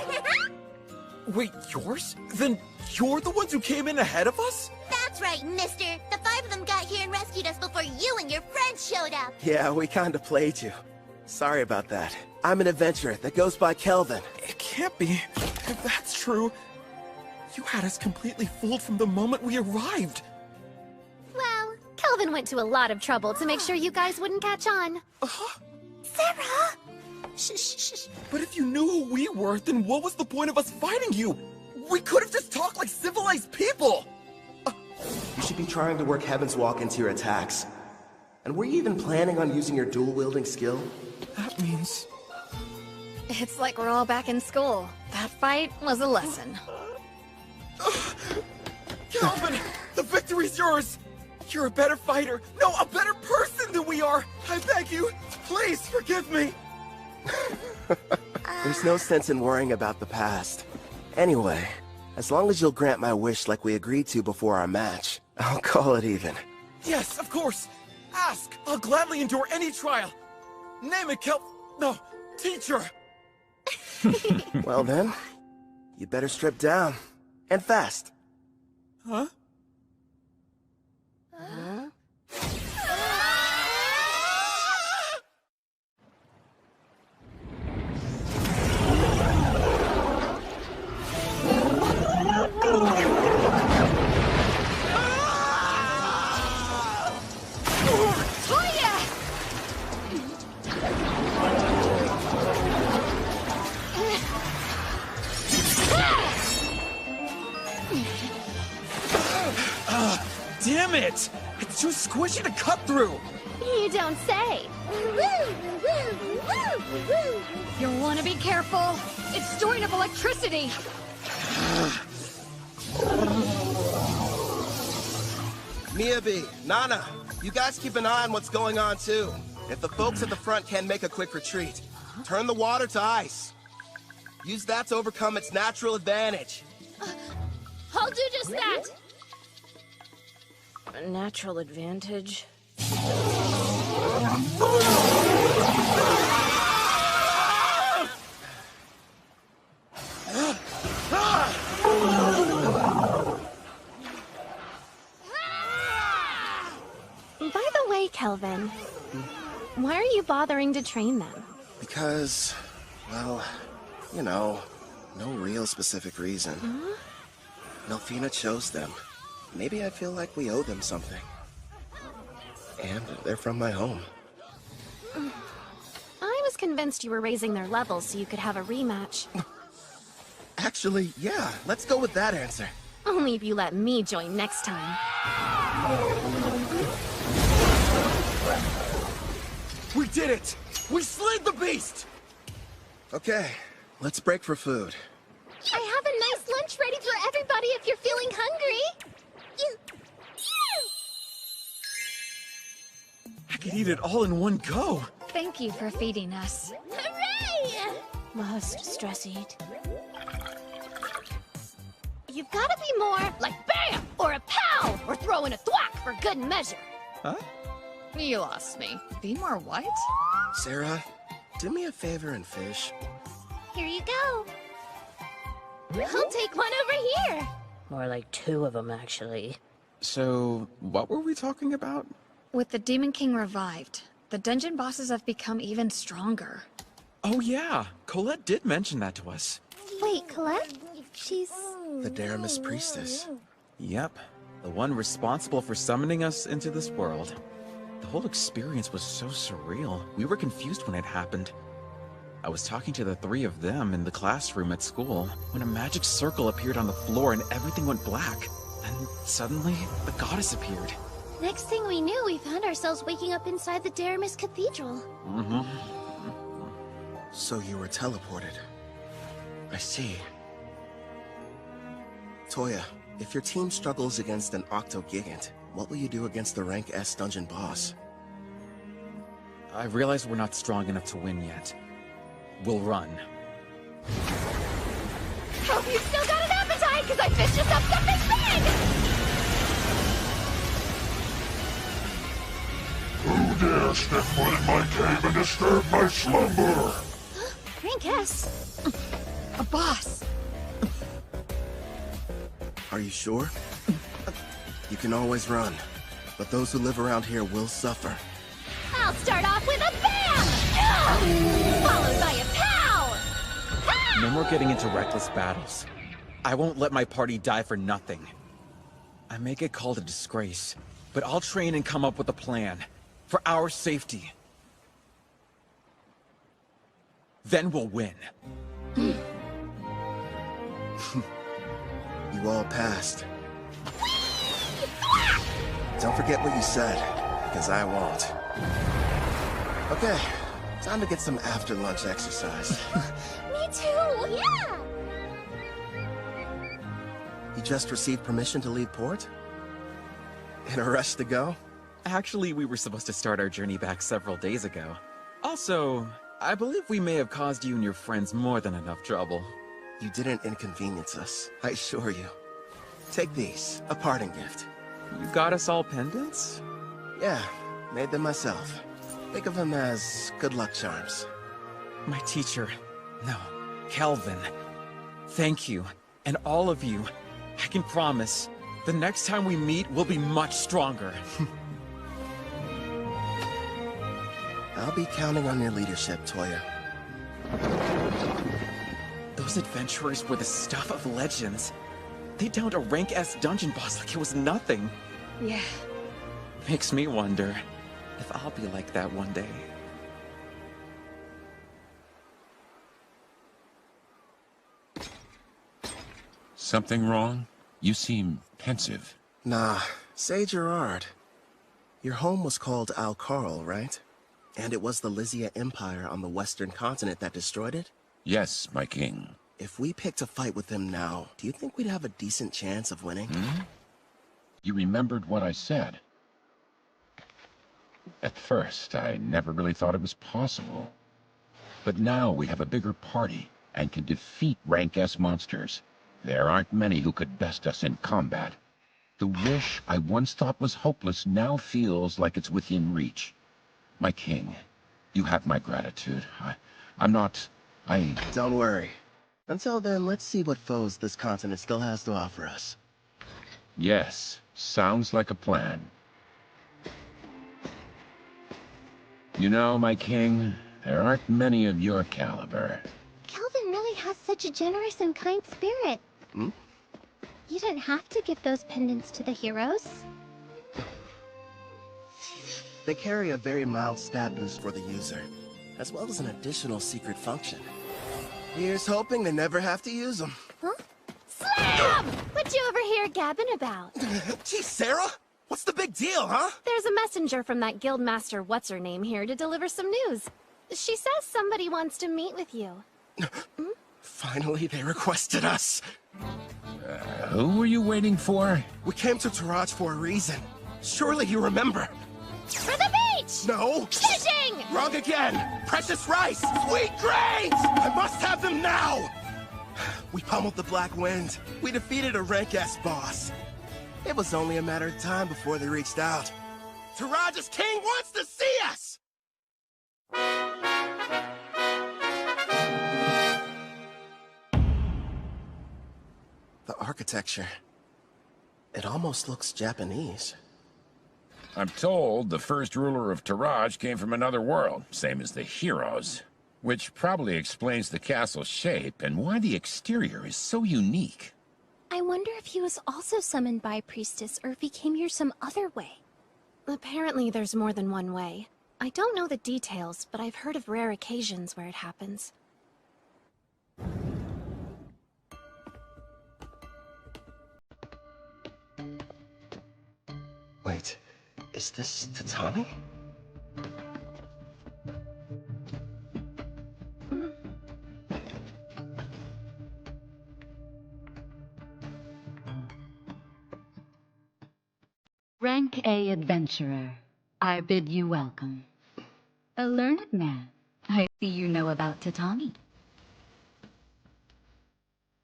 Wait, yours? Then you're the ones who came in ahead of us? That's right, mister! The 5 of them got here and rescued us before you and your friends showed up! Yeah, we kinda played you. Sorry about that. I'm an adventurer that goes by Kelvin. It can't be. If that's true, you had us completely fooled from the moment we arrived. Well, Kelvin went to a lot of trouble to make sure you guys wouldn't catch on. Sarah! Shh. But if you knew who we were, then what was the point of us fighting you? We could have just talked like civilized people! You should be trying to work Heaven's Walk into your attacks. And were you even planning on using your dual-wielding skill? That means... It's like we're all back in school. That fight was a lesson. Kelvin! The victory's yours! You're a better fighter! No, a better person than we are! I beg you, please forgive me! There's no sense in worrying about the past. Anyway, as long as you'll grant my wish like we agreed to before our match, I'll call it even. Yes, of course! Ask! I'll gladly endure any trial! Name it, No, teacher! Well then, you better strip down. And fast. Huh? Damn it! It's too squishy to cut through! You don't say. You'll want to be careful. It's storing up electricity. Miyabi, Nana, you guys keep an eye on what's going on too. If the folks at the front can't make a quick retreat, turn the water to ice. Use that to overcome its natural advantage. I'll do just that! A natural advantage? way, Kelvin. Why are you bothering to train them? Because, well, you know, no real specific reason. Nelfina chose them. Maybe I feel like we owe them something. And they're from my home. I was convinced you were raising their levels so you could have a rematch. Actually, yeah, let's go with that answer. Only if you let me join next time. We did it! We slayed the beast! Okay, let's break for food. I have a nice lunch ready for everybody if you're feeling hungry. I could eat it all in one go. Thank you for feeding us. Hooray! Must stress eat. You've got to be more like BAM! Or a POW! Or throw in a thwack for good measure. Huh? You lost me. Be more what? Sarah, do me a favor and fish. Here you go. I'll take one over here. More like 2 of them, actually. So, what were we talking about? With the Demon King revived, the dungeon bosses have become even stronger. Oh yeah, Colette did mention that to us. Wait, Colette? She's... The Daramis priestess. Yep, the one responsible for summoning us into this world. The whole experience was so surreal. We were confused when it happened. I was talking to the 3 of them in the classroom at school when a magic circle appeared on the floor and everything went black. Then suddenly, the goddess appeared. Next thing we knew, we found ourselves waking up inside the Daramis Cathedral. So you were teleported. I see. Toya, if your team struggles against an Octogigant, what will you do against the rank S dungeon boss? I realize we're not strong enough to win yet. We'll run. Hope you've still got an appetite, because I fished us up something big! Who dares step foot in my cave and disturb my slumber? Rank S. A boss. Are you sure? You can always run, but those who live around here will suffer. I'll start off with a BAM! Followed by a POW! POW! No more getting into reckless battles. I won't let my party die for nothing. I may get called a disgrace, but I'll train and come up with a plan. For our safety. Then we'll win. You all passed. Don't forget what you said, because I won't. Okay, time to get some after-lunch exercise. Me too, yeah! You just received permission to leave port? In a rush to go? Actually, we were supposed to start our journey back several days ago. Also, I believe we may have caused you and your friends more than enough trouble. You didn't inconvenience us, I assure you. Take these, a parting gift. You got us all pendants? Yeah, made them myself. Think of them as good luck charms. My teacher, no, Kelvin. Thank you, and all of you. I can promise, the next time we meet, we'll be much stronger. I'll be counting on your leadership, Toya. Those adventurers were the stuff of legends. They downed a rank S dungeon boss like it was nothing. Yeah. Makes me wonder if I'll be like that one day. Something wrong? You seem pensive. Nah, say Gerard. Your home was called Al-Karl, right? And it was the Lysia Empire on the western continent that destroyed it? Yes, my king. If we picked a fight with them now, do you think we'd have a decent chance of winning? You remembered what I said. At first, I never really thought it was possible. But now we have a bigger party and can defeat rank S monsters. There aren't many who could best us in combat. The wish I once thought was hopeless now feels like it's within reach. My king, you have my gratitude. Don't worry. Until then, let's see what foes this continent still has to offer us. Yes, sounds like a plan. You know, my king, there aren't many of your caliber. Kelvin really has such a generous and kind spirit. Hmm? You didn't have to give those pendants to the heroes. They carry a very mild stat boost for the user, as well as an additional secret function. Here's hoping they never have to use them. Huh? Slam! What you over here gabbing about? Gee, Sarah! What's the big deal, huh? There's a messenger from that guildmaster what's-her-name here to deliver some news. She says somebody wants to meet with you. Finally, they requested us. Who were you waiting for? We came to Taraj for a reason. Surely you remember. For the beach! No! Fishing! Wrong again! Precious rice! Sweet grains! I must have them now! We pummeled the Black Wind. We defeated a rank-ass boss. It was only a matter of time before they reached out. Taraj's king wants to see us! The architecture. It almost looks Japanese. I'm told the first ruler of Taraj came from another world, same as the heroes. Which probably explains the castle's shape and why the exterior is so unique. I wonder if he was also summoned by a priestess or if he came here some other way. Apparently there's more than one way. I don't know the details, but I've heard of rare occasions where it happens. Wait, is this Tatami? Rank A adventurer, I bid you welcome. A learned man, I see you know about Tatami.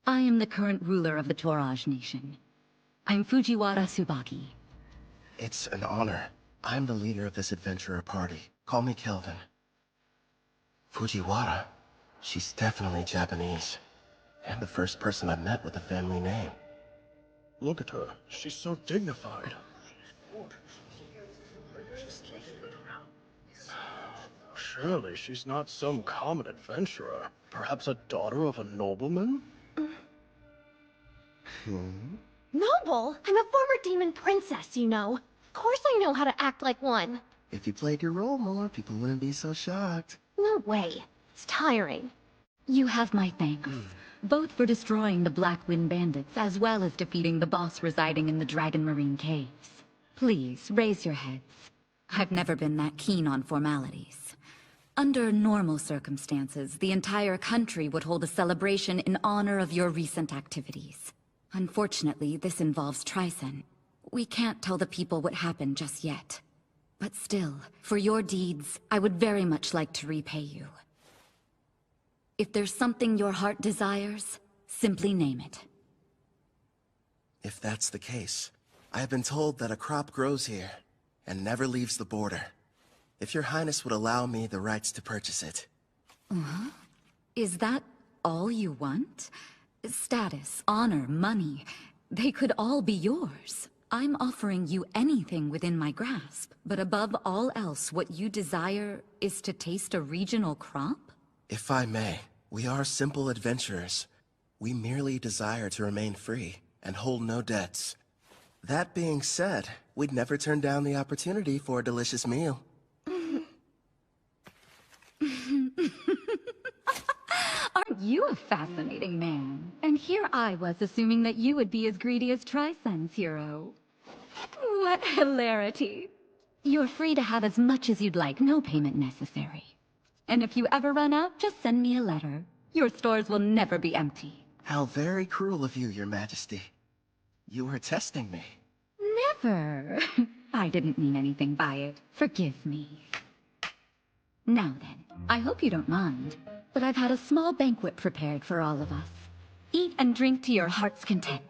I am the current ruler of the Toraj nation. I'm Fujiwara Tsubaki. It's an honor. I'm the leader of this adventurer party. Call me Kelvin. Fujiwara? She's definitely Japanese. And the first person I've met with a family name. Look at her. She's so dignified. Surely she's not some common adventurer. Perhaps a daughter of a nobleman? Noble? I'm a former demon princess, you know. Of course I know how to act like one. If you played your role more, people wouldn't be so shocked. No way. It's tiring. You have my thanks, both for destroying the Black Wind bandits as well as defeating the boss residing in the Dragon Marine caves. Please, raise your heads. I've never been that keen on formalities. Under normal circumstances, the entire country would hold a celebration in honor of your recent activities. Unfortunately, this involves Trison. We can't tell the people what happened just yet. But still, for your deeds, I would very much like to repay you. If there's something your heart desires, simply name it. If that's the case, I have been told that a crop grows here and never leaves the border. If your highness would allow me the rights to purchase it. Is that all you want? Status, honor, money, they could all be yours. I'm offering you anything within my grasp, but above all else, what you desire is to taste a regional crop? If I may, we are simple adventurers. We merely desire to remain free and hold no debts. That being said, we'd never turn down the opportunity for a delicious meal. Aren't you a fascinating man? And here I was assuming that you would be as greedy as Trison's hero. What hilarity. You're free to have as much as you'd like, no payment necessary. And if you ever run out, just send me a letter. Your stores will never be empty. How very cruel of you, Your Majesty. You were testing me. Never. I didn't mean anything by it. Forgive me. Now then, I hope you don't mind, but I've had a small banquet prepared for all of us. Eat and drink to your heart's content.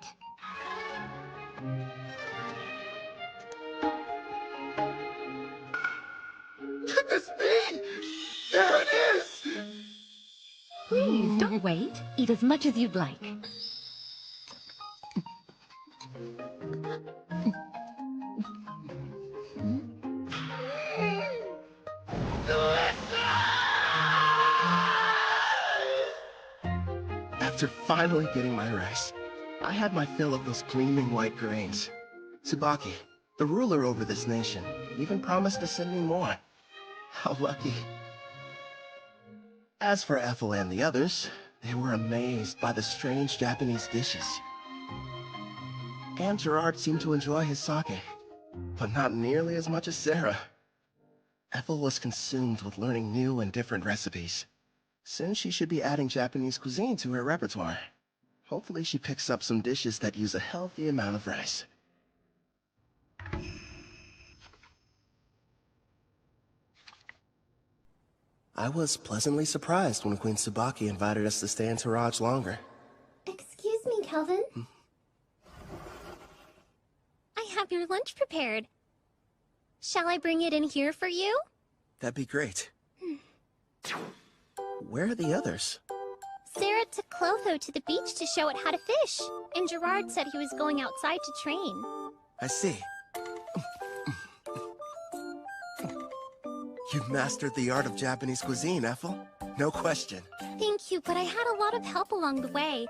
Could this be? There it is! Please, don't wait. Eat as much as you'd like. After finally getting my rice, I had my fill of those gleaming white grains. Tsubaki, the ruler over this nation, even promised to send me more. How lucky. As for Ethel and the others, they were amazed by the strange Japanese dishes. And Gerard seemed to enjoy his sake, but not nearly as much as Sarah. Ethel was consumed with learning new and different recipes. Soon she should be adding Japanese cuisine to her repertoire. Hopefully she picks up some dishes that use a healthy amount of rice. I was pleasantly surprised when Queen Tsubaki invited us to stay in Taraj longer. Excuse me, Kelvin. I have your lunch prepared. Shall I bring it in here for you? That'd be great. Where are the others? Sarah took Clotho to the beach to show it how to fish, and Gerard said he was going outside to train. I see. You've mastered the art of Japanese cuisine, Ethel. No question. Thank you, but I had a lot of help along the way.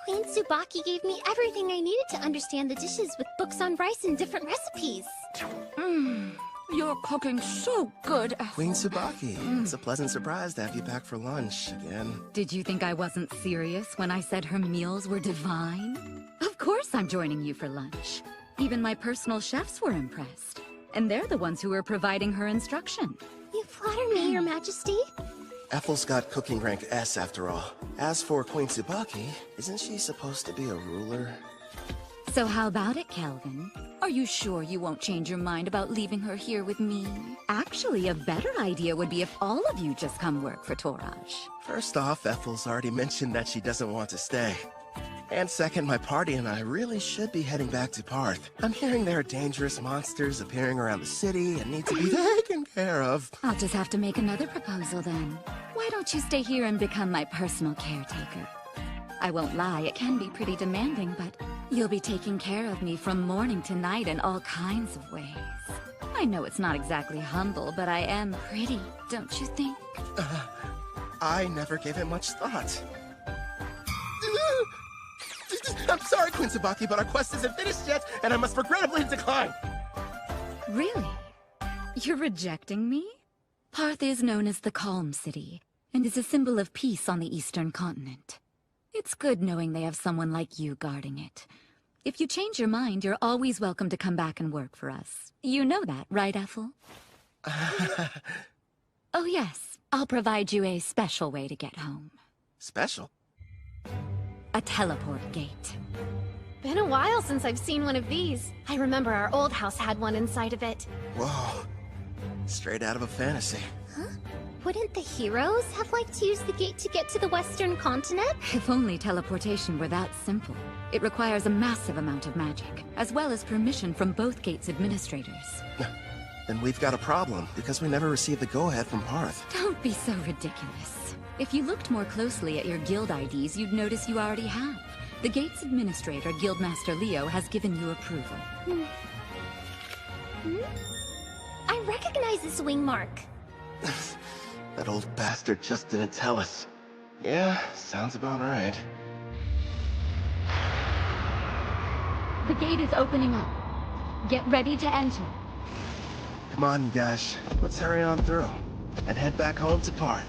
Queen Tsubaki gave me everything I needed to understand the dishes with books on rice and different recipes. You're cooking so good, Ethel. Queen Tsubaki, it's a pleasant surprise to have you back for lunch again. Did you think I wasn't serious when I said her meals were divine? Of course I'm joining you for lunch. Even my personal chefs were impressed. And they're the ones who are providing her instruction. You flatter me, Your Majesty. Ethel's got cooking rank S after all. As for Queen Tsubaki, isn't she supposed to be a ruler? So how about it, Kelvin? Are you sure you won't change your mind about leaving her here with me? Actually, a better idea would be if all of you just come work for Toraj. First off, Ethel's already mentioned that she doesn't want to stay. And second, my party and I really should be heading back to Parth. I'm hearing there are dangerous monsters appearing around the city and need to be taken care of. I'll just have to make another proposal then. Why don't you stay here and become my personal caretaker? I won't lie, it can be pretty demanding, but you'll be taking care of me from morning to night in all kinds of ways. I know it's not exactly humble, but I am pretty, don't you think? I never gave it much thought. I'm sorry, Queen Tsubaki, but our quest isn't finished yet, and I must regrettably decline. Really? You're rejecting me? Parth is known as the Calm City, and is a symbol of peace on the Eastern continent. It's good knowing they have someone like you guarding it. If you change your mind, you're always welcome to come back and work for us. You know that, right, Ethel? Oh yes, I'll provide you a special way to get home. Special? A teleport gate. Been a while since I've seen one of these. I remember our old house had one inside of it. Whoa. Straight out of a fantasy. Huh? Wouldn't the heroes have liked to use the gate to get to the Western continent? If only teleportation were that simple. It requires a massive amount of magic, as well as permission from both gate's administrators. Then we've got a problem, because we never received the go-ahead from Parth. Don't be so ridiculous. If you looked more closely at your guild IDs, you'd notice you already have. The gate's administrator, Guildmaster Leo, has given you approval. I recognize this wing mark. That old bastard just didn't tell us. Yeah, sounds about right. The gate is opening up. Get ready to enter. Come on, you guys. Let's hurry on through and head back home to Parth.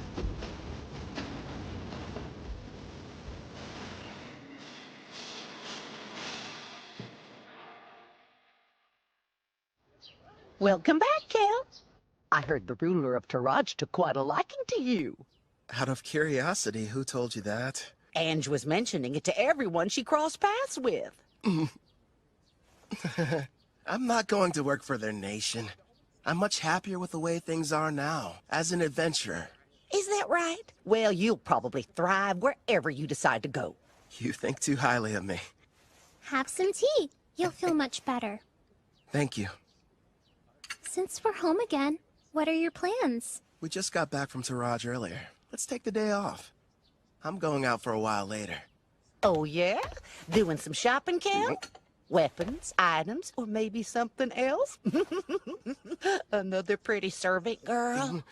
Welcome back, Kel. I heard the ruler of Taraj took quite a liking to you. Out of curiosity, who told you that? Ange was mentioning it to everyone she crossed paths with. I'm not going to work for their nation. I'm much happier with the way things are now, as an adventurer. Is that right? Well, you'll probably thrive wherever you decide to go. You think too highly of me. Have some tea. You'll feel much better. Thank you. Since we're home again, what are your plans? We just got back from Taraj earlier. Let's take the day off. I'm going out for a while later. Oh, yeah? Doing some shopping, Kel? Weapons, items, or maybe something else? Another pretty servant girl?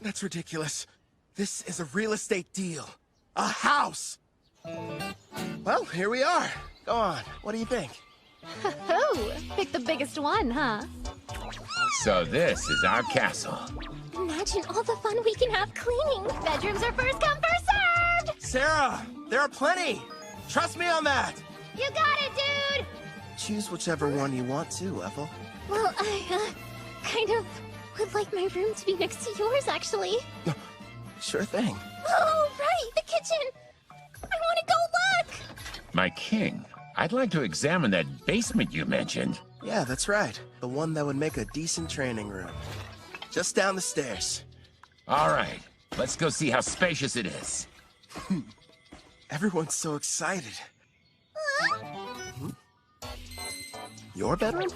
That's ridiculous. This is a real estate deal. A house! Well, here we are. Go on. What do you think? Oh, pick the biggest one, huh? So this is our castle. Imagine all the fun we can have cleaning. Bedrooms are first come, first served! Sarah, there are plenty. Trust me on that. You got it, dude! Choose whichever one you want to, Ethel. Well, I, kind of would like my room to be next to yours, actually. Sure thing. Oh, right, the kitchen! I want to go look! My king, I'd like to examine that basement you mentioned. Yeah, that's right. The one that would make a decent training room. Just down the stairs. All right, let's go see how spacious it is. Everyone's so excited. Your bedroom?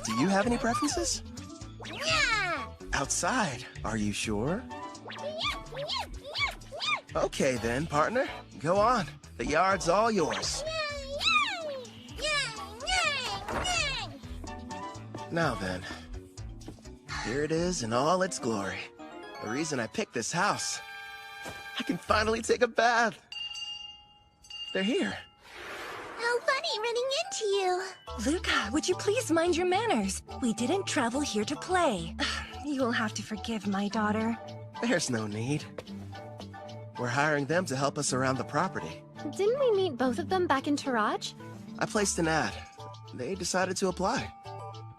Do you have any preferences? Yeah! Outside, are you sure? Okay then, partner. Go on. The yard's all yours. Now then, here it is in all its glory. The reason I picked this house. I can finally take a bath. They're here. How funny running into you. Luca, would you please mind your manners? We didn't travel here to play. You will have to forgive my daughter. There's no need. We're hiring them to help us around the property. Didn't we meet both of them back in Taraj? I placed an ad. They decided to apply.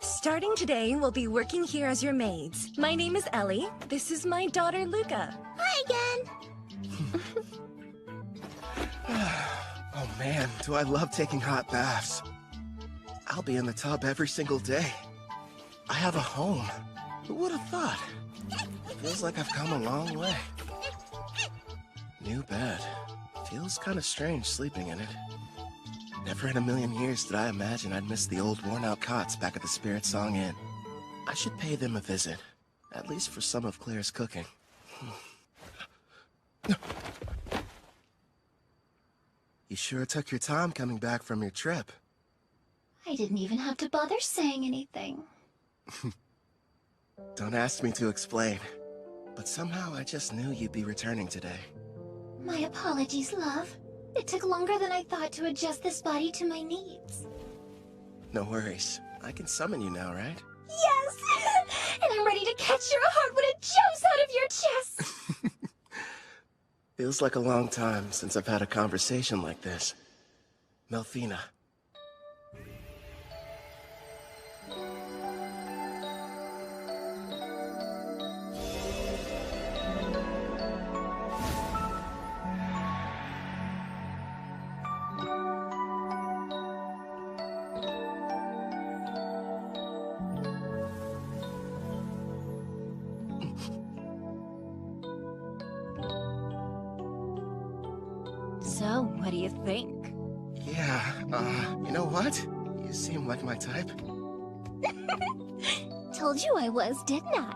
Starting today, we'll be working here as your maids. My name is Ellie. This is my daughter, Luca. Hi again. Oh man, do I love taking hot baths. I'll be in the tub every single day. I have a home. Who would have thought? Feels like I've come a long way. New bed. Feels kind of strange sleeping in it. Never in a million years did I imagine I'd miss the old worn-out cots back at the Spirit Song Inn. I should pay them a visit, at least for some of Claire's cooking. You sure took your time coming back from your trip. I didn't even have to bother saying anything. Don't ask me to explain, but somehow I just knew you'd be returning today. My apologies, love. It took longer than I thought to adjust this body to my needs. No worries. I can summon you now, right? Yes! And I'm ready to catch your heart when it jumps out of your chest! Feels like a long time since I've had a conversation like this. Melfina. So, what do you think? Yeah, you know what? You seem like my type. Told you I was, didn't I?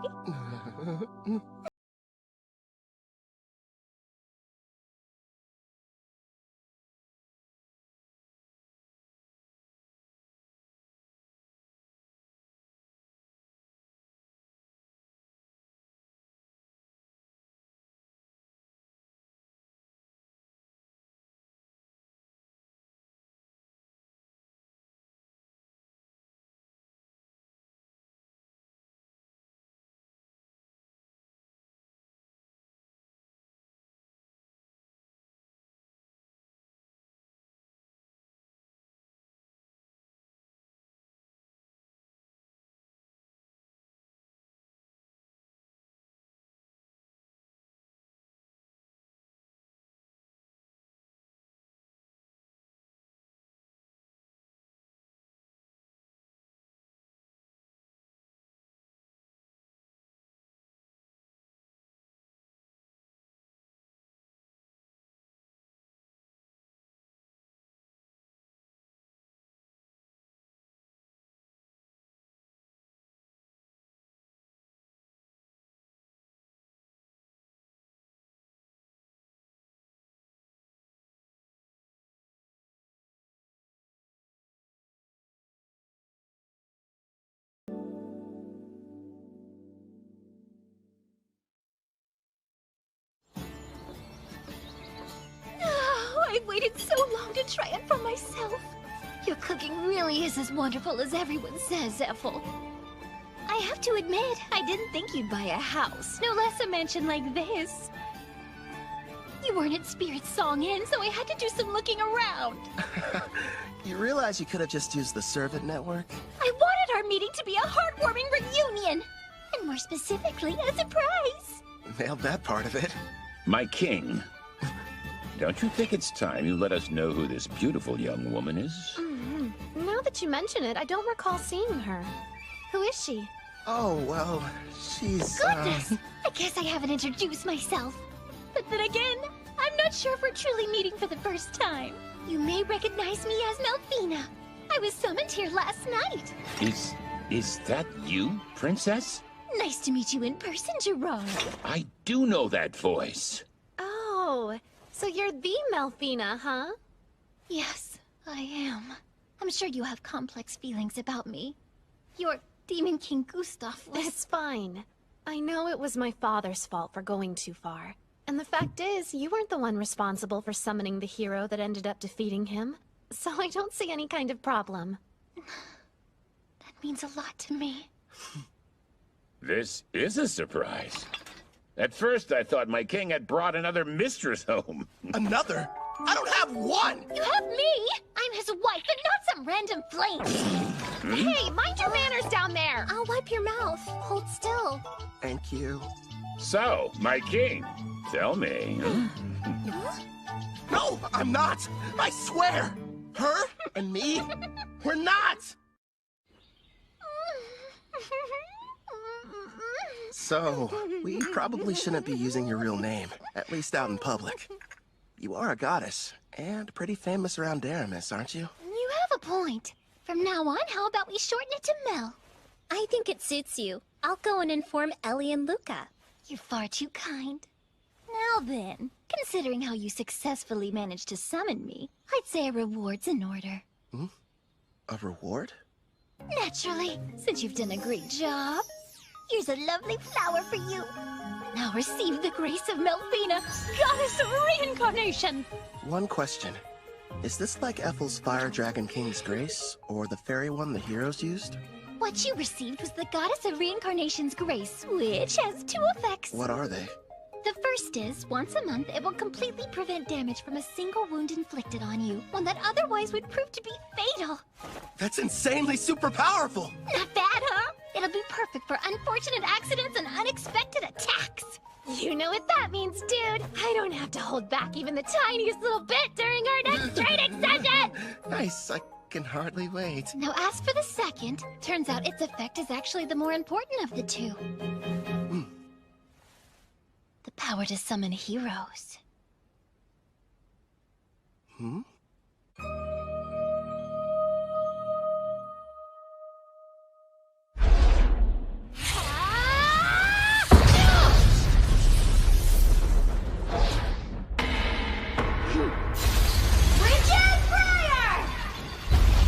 to try it for myself. Your cooking really is as wonderful as everyone says, Ethel. I have to admit, I didn't think you'd buy a house, no less a mansion like this. You weren't at Spirit Song Inn, so I had to do some looking around. You realize you could have just used the servant network? I wanted our meeting to be a heartwarming reunion, and more specifically, a surprise. Nailed that part of it. My king, don't you think it's time you let us know who this beautiful young woman is? Now that you mention it, I don't recall seeing her. Who is she? Oh, well, she's, Goodness! I guess I haven't introduced myself. But then again, I'm not sure if we're truly meeting for the first time. You may recognize me as Melfina. I was summoned here last night. Is that you, princess? Nice to meet you in person, Gerard. I do know that voice. Oh, so you're the Melfina, huh? Yes, I am. I'm sure you have complex feelings about me. Your Demon King Gustav was... It's fine. I know it was my father's fault for going too far. And the fact is, you weren't the one responsible for summoning the hero that ended up defeating him. So I don't see any kind of problem. That means a lot to me. This is a surprise. At first, I thought my king had brought another mistress home. Another? I don't have one! You have me! I'm his wife, and not some random flame! Hey, mind your manners down there! I'll wipe your mouth. Hold still. Thank you. So, my king, tell me. No, I'm not! I swear! Her and me, we're not! So, we probably shouldn't be using your real name, at least out in public. You are a goddess, and pretty famous around Daramis, aren't you? You have a point. From now on, how about we shorten it to Mel? I think it suits you. I'll go and inform Ellie and Luca. You're far too kind. Now then, considering how you successfully managed to summon me, I'd say a reward's in order. A reward? Naturally, since you've done a great job. Here's a lovely flower for you. Now receive the grace of Melfina, goddess of reincarnation. One question. Is this like Ethel's Fire Dragon King's grace, or the fairy one the heroes used? What you received was the goddess of reincarnation's grace, which has two effects. What are they? The first is, once a month, it will completely prevent damage from a single wound inflicted on you, one that otherwise would prove to be fatal. That's insanely super powerful! Not bad, huh? It'll be perfect for unfortunate accidents and unexpected attacks. You know what that means, dude. I don't have to hold back even the tiniest little bit during our next training session! Nice, I can hardly wait. Now as for the second, turns out its effect is actually the more important of the two. The power to summon heroes.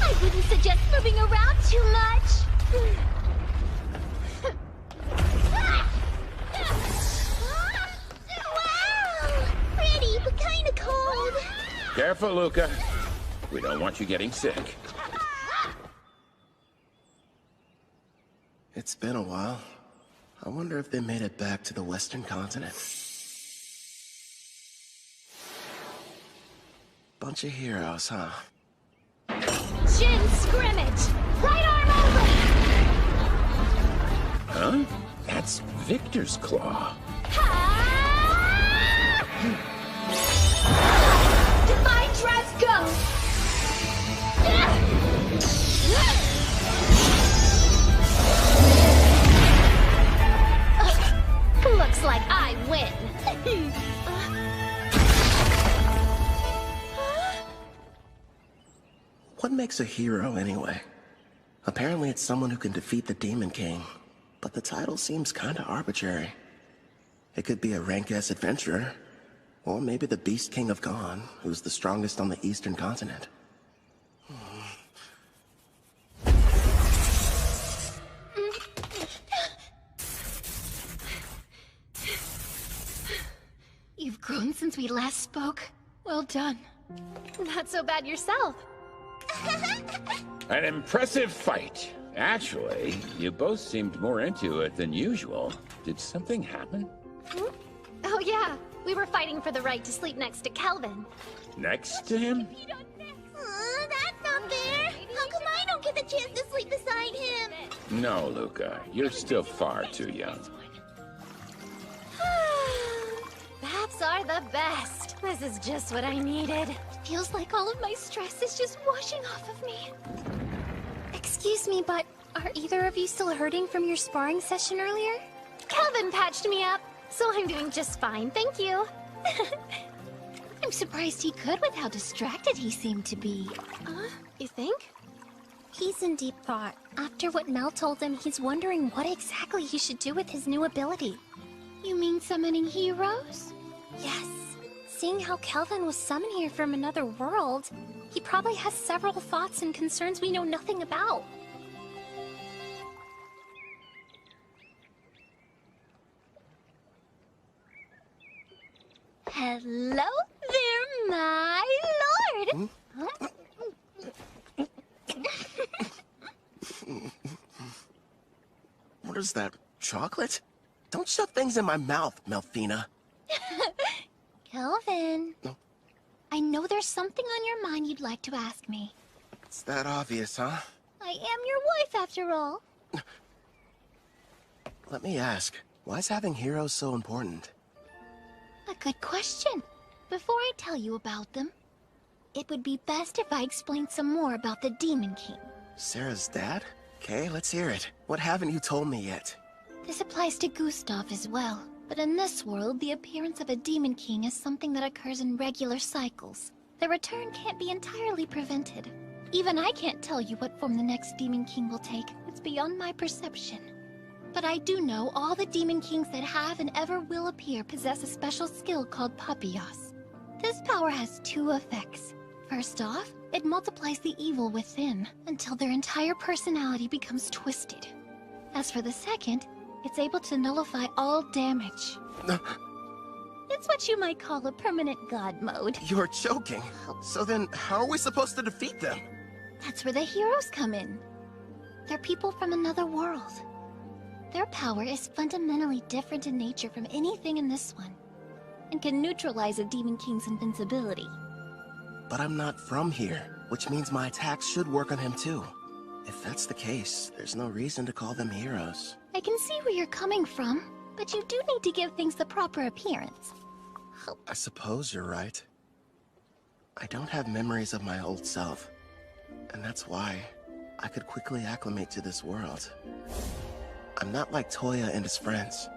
I wouldn't suggest moving around too much. Wow! Pretty, but kinda cold. Careful, Luca. We don't want you getting sick. It's been a while. I wonder if they made it back to the Western continent. Bunch of heroes, huh? Shin scrimmage! Right arm over! Huh? That's Victor's claw. Divine Dress Go! Looks like I win. What makes a hero, anyway? Apparently it's someone who can defeat the Demon King, but the title seems kinda arbitrary. It could be a rank-S adventurer, or maybe the Beast King of Gone, who's the strongest on the Eastern continent. You've grown since we last spoke. Well done. Not so bad yourself. An impressive fight. Actually, you both seemed more into it than usual. Did something happen? Oh yeah, we were fighting for the right to sleep next to Kelvin. Next to him? That's not fair! How come I don't get the chance to sleep beside him? No, Luca. You're still far too young. Baths are the best. This is just what I needed. Feels like all of my stress is just washing off of me. Excuse me, but are either of you still hurting from your sparring session earlier? Kelvin patched me up, so I'm doing just fine, thank you. I'm surprised he could with how distracted he seemed to be. You think? He's in deep thought. After what Mel told him, he's wondering what exactly he should do with his new ability. You mean summoning heroes? Yes. Seeing how Kelvin was summoned here from another world, he probably has several thoughts and concerns we know nothing about. Hello there, my lord! What is that, chocolate? Don't shove things in my mouth, Melfina. Kelvin, I know there's something on your mind you'd like to ask me. It's that obvious, huh? I am your wife, after all. Let me ask, why is having heroes so important? A good question. Before I tell you about them, it would be best if I explained some more about the Demon King. Sarah's dad? Okay, let's hear it. What haven't you told me yet? This applies to Gustav as well. But in this world, the appearance of a Demon King is something that occurs in regular cycles. The return can't be entirely prevented. Even I can't tell you what form the next Demon King will take. It's beyond my perception. But I do know all the Demon Kings that have and ever will appear possess a special skill called Papillas. This power has two effects. First off, it multiplies the evil within until their entire personality becomes twisted. As for the second, it's able to nullify all damage. It's what you might call a permanent god mode. You're joking. So then, how are we supposed to defeat them? That's where the heroes come in. They're people from another world. Their power is fundamentally different in nature from anything in this one, and can neutralize a Demon King's invincibility. But I'm not from here, which means my attacks should work on him too. If that's the case, there's no reason to call them heroes. I can see where you're coming from, but you do need to give things the proper appearance. I suppose you're right. I don't have memories of my old self, and that's why I could quickly acclimate to this world. I'm not like Toya and his friends.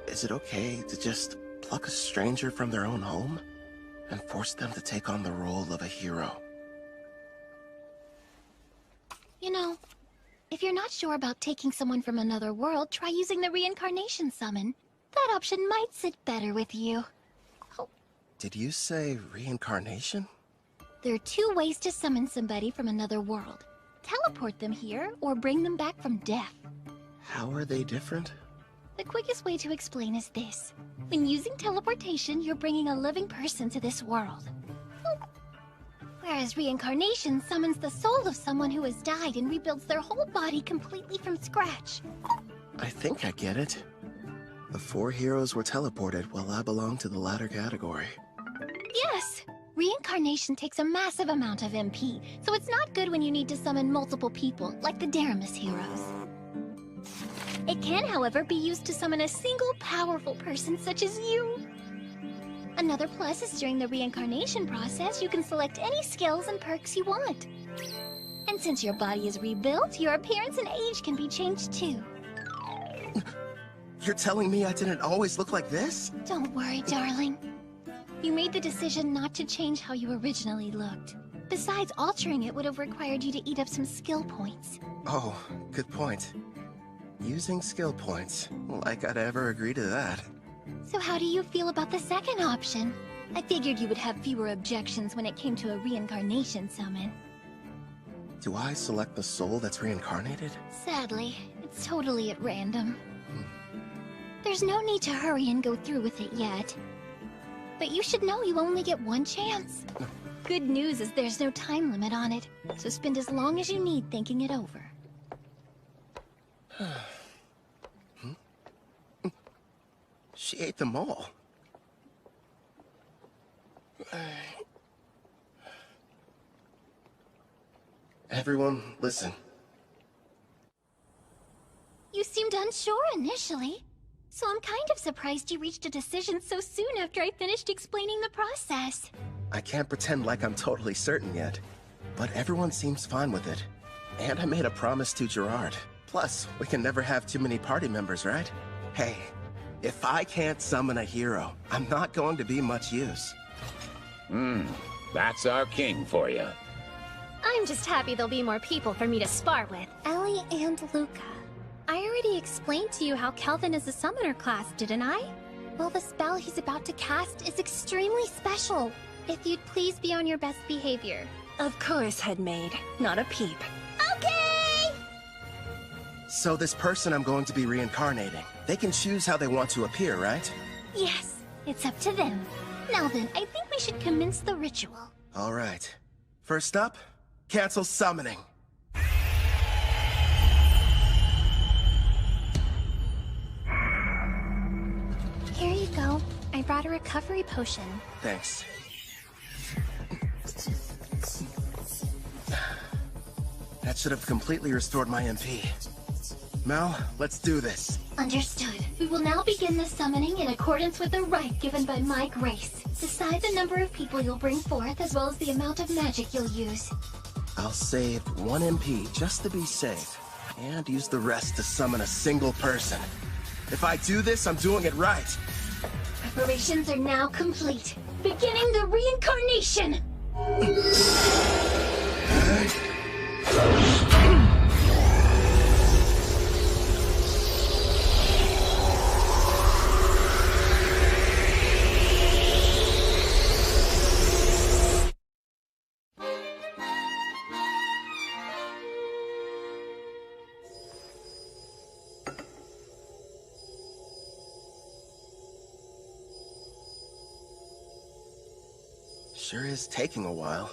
Is it okay to just pluck a stranger from their own home and force them to take on the role of a hero? You know, if you're not sure about taking someone from another world, try using the reincarnation summon. That option might sit better with you. Did you say reincarnation? There are two ways to summon somebody from another world. Teleport them here, or bring them back from death. How are they different? The quickest way to explain is this. When using teleportation, you're bringing a living person to this world. Whereas reincarnation summons the soul of someone who has died and rebuilds their whole body completely from scratch. I think I get it. The four heroes were teleported while I belong to the latter category. Yes! Reincarnation takes a massive amount of MP, so it's not good when you need to summon multiple people, like the Daramus heroes. It can, however, be used to summon a single powerful person such as you. Another plus is during the reincarnation process, you can select any skills and perks you want. And since your body is rebuilt, your appearance and age can be changed too. You're telling me I didn't always look like this? Don't worry, darling. You made the decision not to change how you originally looked. Besides, altering it would have required you to eat up some skill points. Oh, good point. Using skill points. Like I'd ever agree to that. So how do you feel about the second option? I figured you would have fewer objections when it came to a reincarnation summon. Do I select the soul that's reincarnated? Sadly, it's totally at random. There's no need to hurry and go through with it yet. but you should know you only get one chance. Good news is there's no time limit on it, so spend as long as you need thinking it over. She ate them all. Everyone, listen. You seemed unsure initially, so I'm kind of surprised you reached a decision so soon after I finished explaining the process. I can't pretend like I'm totally certain yet, but everyone seems fine with it. And I made a promise to Gerard. Plus, we can never have too many party members, right? Hey, if I can't summon a hero, I'm not going to be much use. That's our king for you. I'm just happy there'll be more people for me to spar with. Ellie and Luca. I already explained to you how Kelvin is a summoner class, didn't I? Well, the spell he's about to cast is extremely special. If you'd please be on your best behavior. Of course, Headmaid. Not a peep. Okay! So this person I'm going to be reincarnating, they can choose how they want to appear, right? Yes, it's up to them. Now then, I think we should commence the ritual. All right. First up, cancel summoning. Here you go. I brought a recovery potion. Thanks. That should have completely restored my MP. Mel, let's do this. Understood. We will now begin the summoning in accordance with the rite given by my grace. Decide the number of people you'll bring forth, as well as the amount of magic you'll use. I'll save 1 MP just to be safe, and use the rest to summon a single person. If I do this, I'm doing it right. Preparations are now complete. Beginning the reincarnation! Sure is taking a while.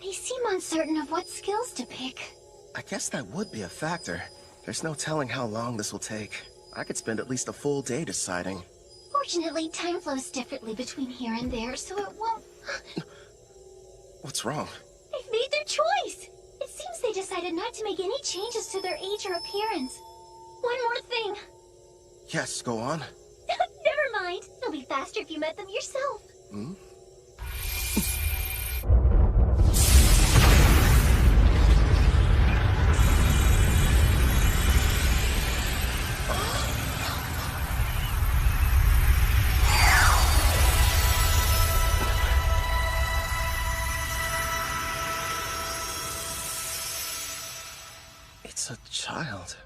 They seem uncertain of what skills to pick. I guess that would be a factor. There's no telling how long this will take. I could spend at least a full day deciding. Fortunately, time flows differently between here and there, so it won't... What's wrong? They've made their choice! It seems they decided not to make any changes to their age or appearance. One more thing. Yes, go on. Never mind. It'll be faster if you met them yourself. Hmm? It's a child.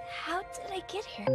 How did I get here?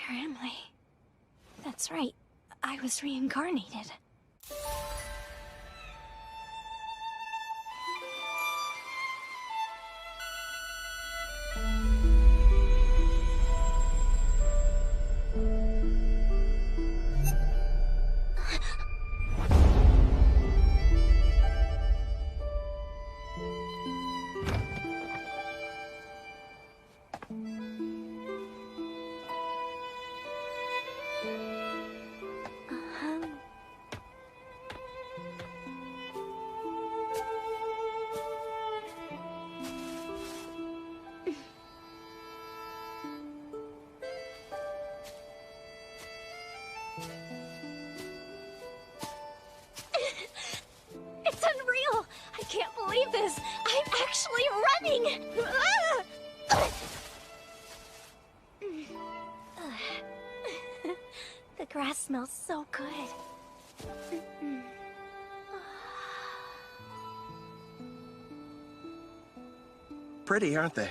Where am I? That's right. I was reincarnated. It's unreal! I can't believe this! I'm actually running! The grass smells so good. Pretty, aren't they?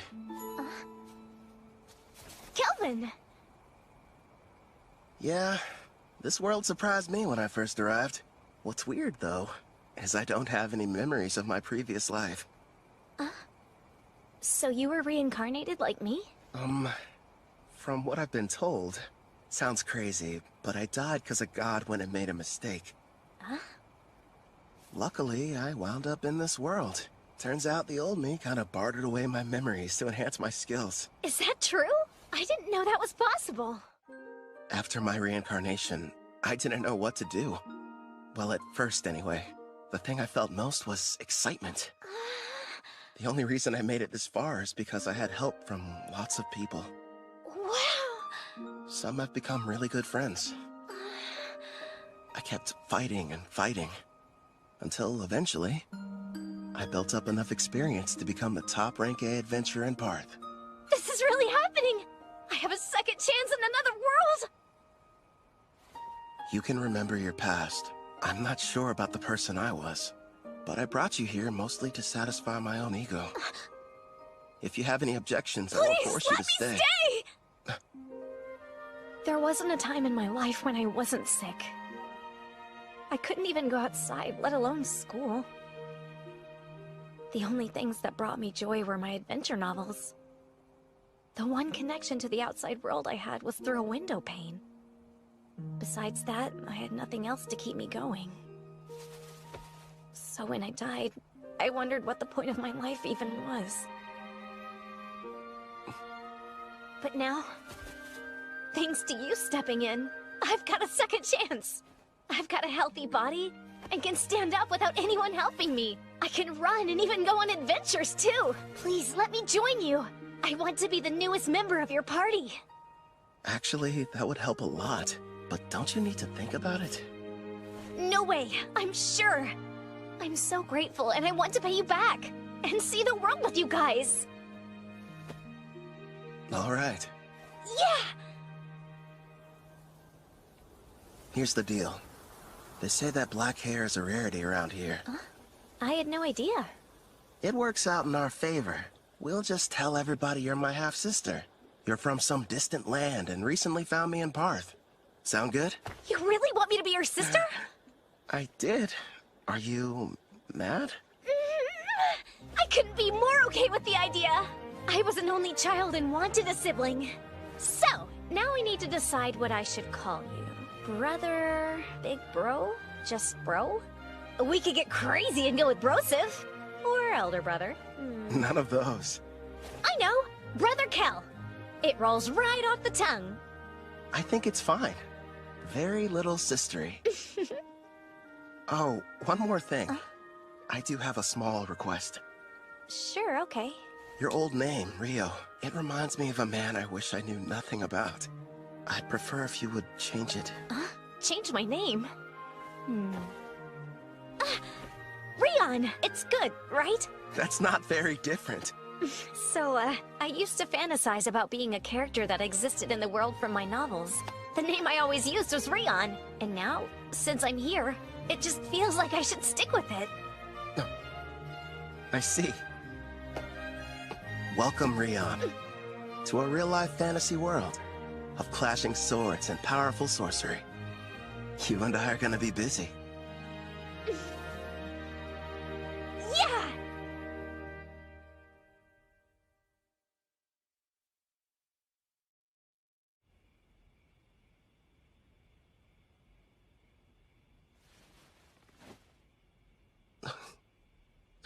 Kelvin! Yeah, this world surprised me when I first arrived. What's weird, though, is I don't have any memories of my previous life. So you were reincarnated like me? From what I've been told, sounds crazy, but I died because a god went and made a mistake. Huh? Luckily, I wound up in this world. Turns out the old me kind of bartered away my memories to enhance my skills. Is that true? I didn't know that was possible. After my reincarnation, I didn't know what to do. Well, at first anyway. The thing I felt most was excitement. The only reason I made it this far is because I had help from lots of people. Wow! Some have become really good friends. I kept fighting and fighting, until eventually, I built up enough experience to become the top rank A adventurer in Parth. This is really happening! I have a second chance in another world! You can remember your past. I'm not sure about the person I was, but I brought you here mostly to satisfy my own ego. If you have any objections, I won't force you to stay. Stay! There wasn't a time in my life when I wasn't sick. I couldn't even go outside, let alone school. The only things that brought me joy were my adventure novels. The one connection to the outside world I had was through a window pane. Besides that, I had nothing else to keep me going. So when I died, I wondered what the point of my life even was. But now, thanks to you stepping in, I've got a second chance. I've got a healthy body and can stand up without anyone helping me. I can run and even go on adventures too. Please let me join you. I want to be the newest member of your party. Actually, that would help a lot. But don't you need to think about it? No way, I'm sure. I'm so grateful and I want to pay you back. And see the world with you guys. All right. Yeah! Here's the deal. They say that black hair is a rarity around here. Huh? I had no idea. It works out in our favor. We'll just tell everybody you're my half-sister. You're from some distant land and recently found me in Parth. Sound good? You really want me to be your sister? I did. Are you mad? I couldn't be more okay with the idea. I was an only child and wanted a sibling. So, now we need to decide what I should call you. Brother, big bro, just bro? We could get crazy and go with brosive. Or elder brother. None of those. I know, Brother Kel. It rolls right off the tongue. I think it's fine. Very little sistery. Oh, one more thing. I do have a small request. Sure, okay. Your old name, Rio. It reminds me of a man I wish I knew nothing about. I'd prefer if you would change it. Change my name? Rion! It's good, right? That's not very different. So, I used to fantasize about being a character that existed in the world from my novels. The name I always used was Rion, and now, since I'm here, it just feels like I should stick with it. I see. Welcome, Rion, to a real-life fantasy world. of clashing swords and powerful sorcery. You and I are gonna be busy. Yeah!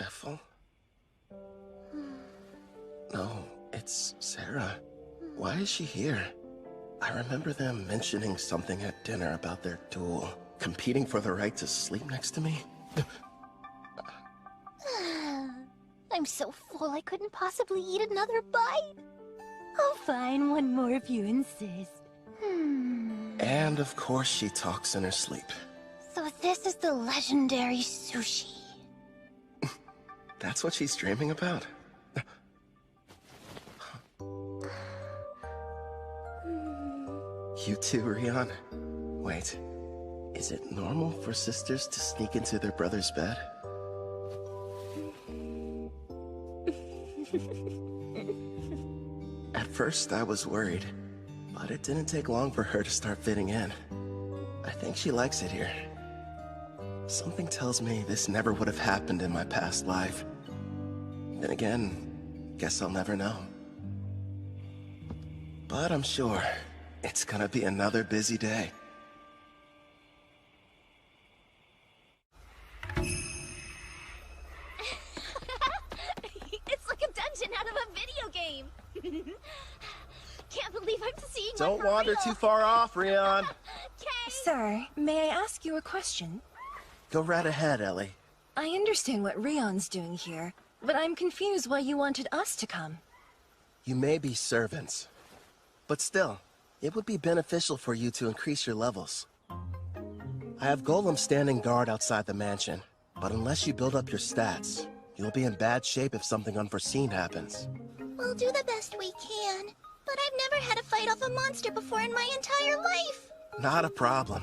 Ethel? No, it's Sarah. Why is she here? I remember them mentioning something at dinner about their duel, competing for the right to sleep next to me. I'm so full I couldn't possibly eat another bite. Oh, fine, one more if you insist. And of course she talks in her sleep. So this is the legendary sushi. That's what she's dreaming about? You too, Rion? Wait, is it normal for sisters to sneak into their brother's bed? At first, I was worried, but it didn't take long for her to start fitting in. I think she likes it here. Something tells me this never would have happened in my past life. Then again, guess I'll never know. But I'm sure it's gonna be another busy day. It's like a dungeon out of a video game. Can't believe I'm seeing one Don't for wander real. too far off, Rion. Sir, may I ask you a question? Go right ahead, Ellie. I understand what Rion's doing here, but I'm confused why you wanted us to come. You may be servants, but still, it would be beneficial for you to increase your levels. I have golems standing guard outside the mansion, but unless you build up your stats, you'll be in bad shape if something unforeseen happens. We'll do the best we can, but I've never had to fight off a monster before in my entire life. Not a problem.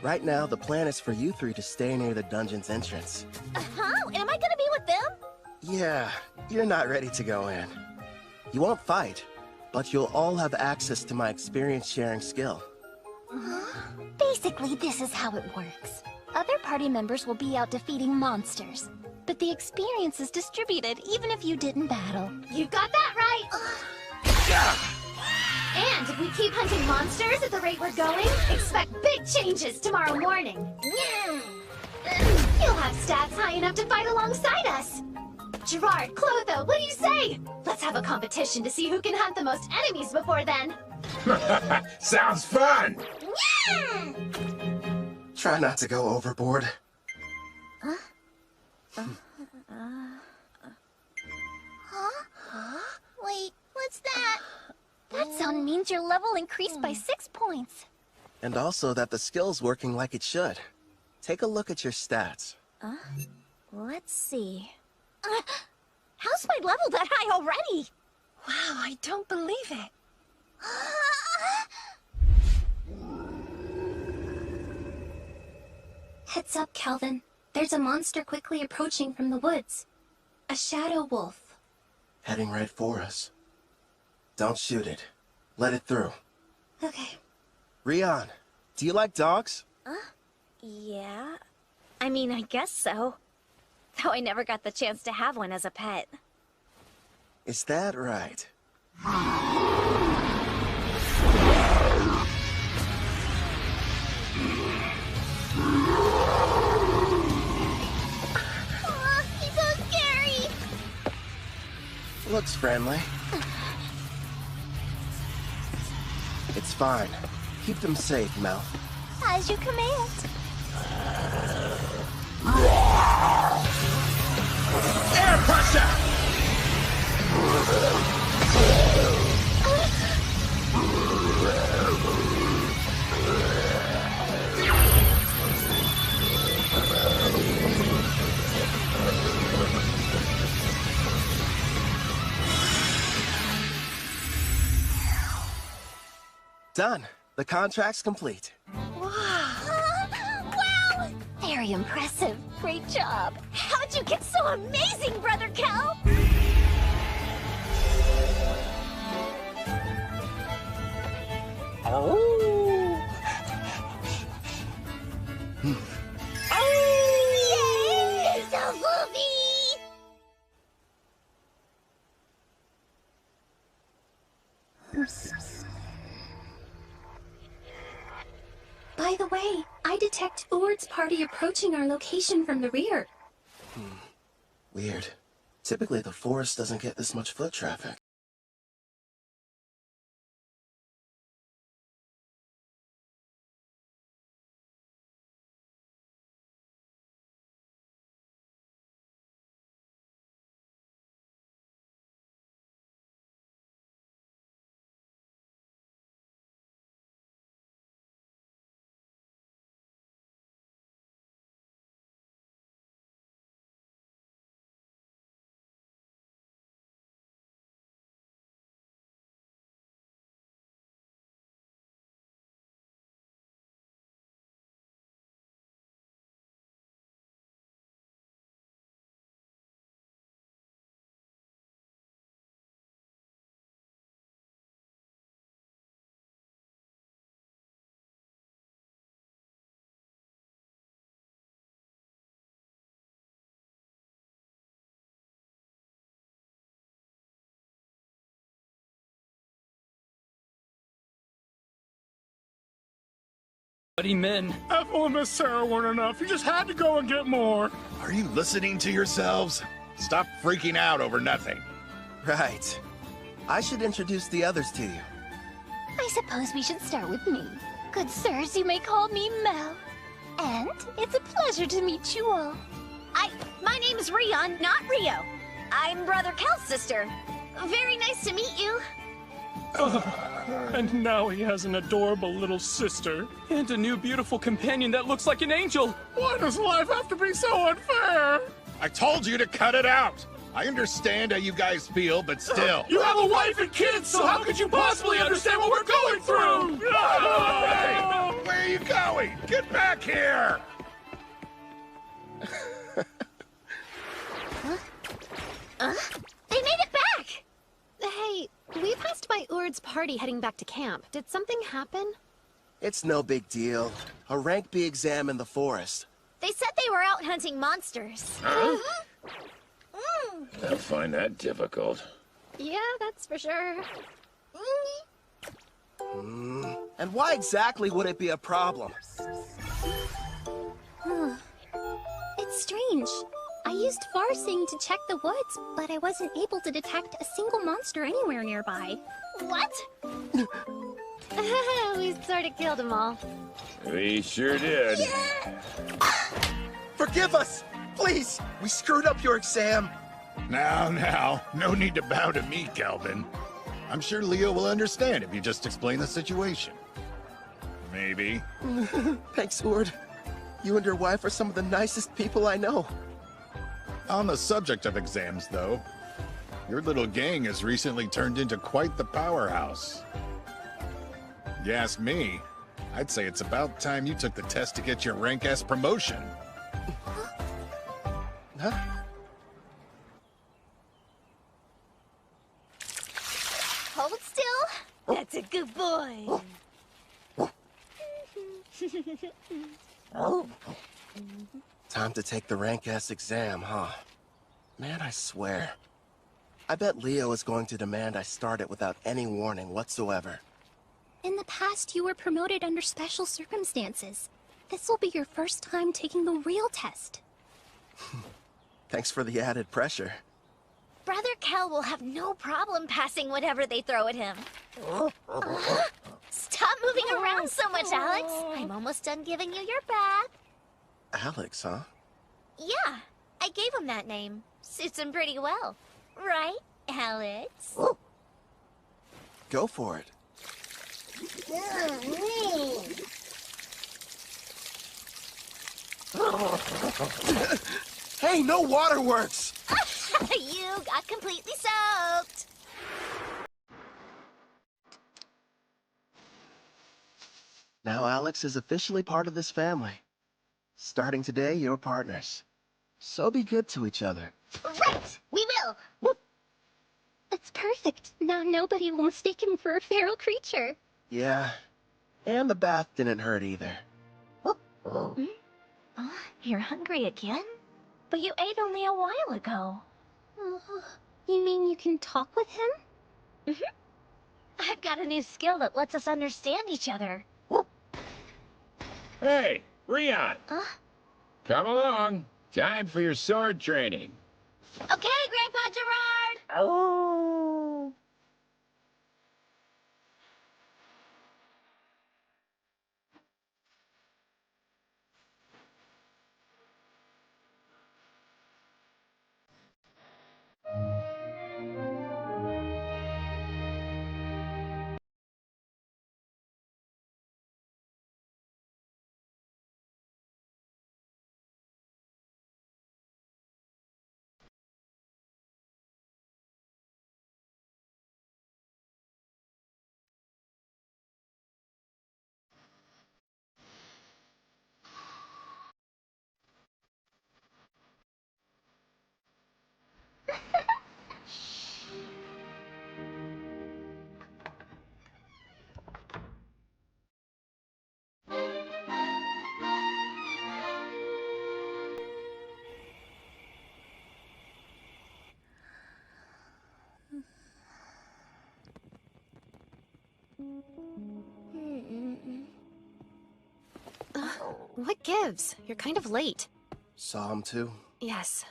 Right now, the plan is for you three to stay near the dungeon's entrance. Huh? Am I gonna be with them? Yeah, you're not ready to go in. You won't fight, but you'll all have access to my experience-sharing skill. Basically, this is how it works. Other party members will be out defeating monsters, but the experience is distributed even if you didn't battle. You got that right! And if we keep hunting monsters at the rate we're going, expect big changes tomorrow morning. You'll have stats high enough to fight alongside us. Gerard, Clotho, what do you say? Let's have a competition to see who can hunt the most enemies before then. Sounds fun! Yeah! Try not to go overboard. Wait, what's that? That sound means your level increased by 6 points. And also that the skill's working like it should. Take a look at your stats. Let's see. How's my level that high already? Wow, I don't believe it. Heads up, Kelvin. There's a monster quickly approaching from the woods. A shadow wolf. Heading right for us. Don't shoot it. Let it through. Okay. Rion, do you like dogs? Yeah. I mean, I guess so. Though I never got the chance to have one as a pet. Is that right? He's so scary! Looks friendly. It's fine. Keep them safe, Mel. As you command. Air pressure! Done. The contract's complete. Wow! Very impressive. Great job. How'd you get so amazing, Brother Kel? Yay! It's a movie! By the way, I detect Urd's party approaching our location from the rear. Weird. Typically, the forest doesn't get this much foot traffic. Bloody men. Ethel and Miss Sarah weren't enough. You just had to go and get more. Are you listening to yourselves? Stop freaking out over nothing. Right. I should introduce the others to you. I suppose we should start with me. Good sirs, you may call me Mel. And it's a pleasure to meet you all. My name is Rion, not Rio. I'm Brother Kel's sister. Very nice to meet you. And now he has an adorable little sister. And a new beautiful companion that looks like an angel. Why does life have to be so unfair? I told you to cut it out. I understand how you guys feel, but still. You have a wife and kids, so how could you possibly understand what we're going through? Hey, where are you going? Get back here! They made it back! Hey, we passed by Urd's party heading back to camp. Did something happen? It's no big deal. A rank B exam in the forest. They said they were out hunting monsters. Huh? I find that difficult. Yeah, that's for sure. And why exactly would it be a problem? It's strange. I used Farsing to check the woods, but I wasn't able to detect a single monster anywhere nearby. What? We sort of killed them all. We sure did. Forgive us! Please! We screwed up your exam! Now, no need to bow to me, Kelvin. I'm sure Leo will understand if you just explain the situation. Maybe. Thanks, Urd. You and your wife are some of the nicest people I know. On the subject of exams, though, your little gang has recently turned into quite the powerhouse. You ask me, I'd say it's about time you took the test to get your rank-ass promotion. Huh? Hold still. That's a good boy. Time to take the rank S exam, huh? Man, I swear. I bet Leo is going to demand I start it without any warning whatsoever. In the past, you were promoted under special circumstances. This will be your first time taking the real test. Thanks for the added pressure. Brother Kel will have no problem passing whatever they throw at him. Stop moving around so much, Alex. I'm almost done giving you your bath. Alex, huh? Yeah, I gave him that name. Suits him pretty well. Right, Alex? Go for it. Hey, no waterworks! You got completely soaked. Now Alex is officially part of this family. Starting today, you're partners. So be good to each other. Right, we will. That's perfect. Now nobody will mistake him for a feral creature. Yeah, And the bath didn't hurt either. You're hungry again? But you ate only a while ago. You mean you can talk with him? I've got a new skill that lets us understand each other. Hey, Rion! Come along. Time for your sword training. Okay, Grandpa Gerard! Oh! What gives? You're kind of late. Saw him too? Yes.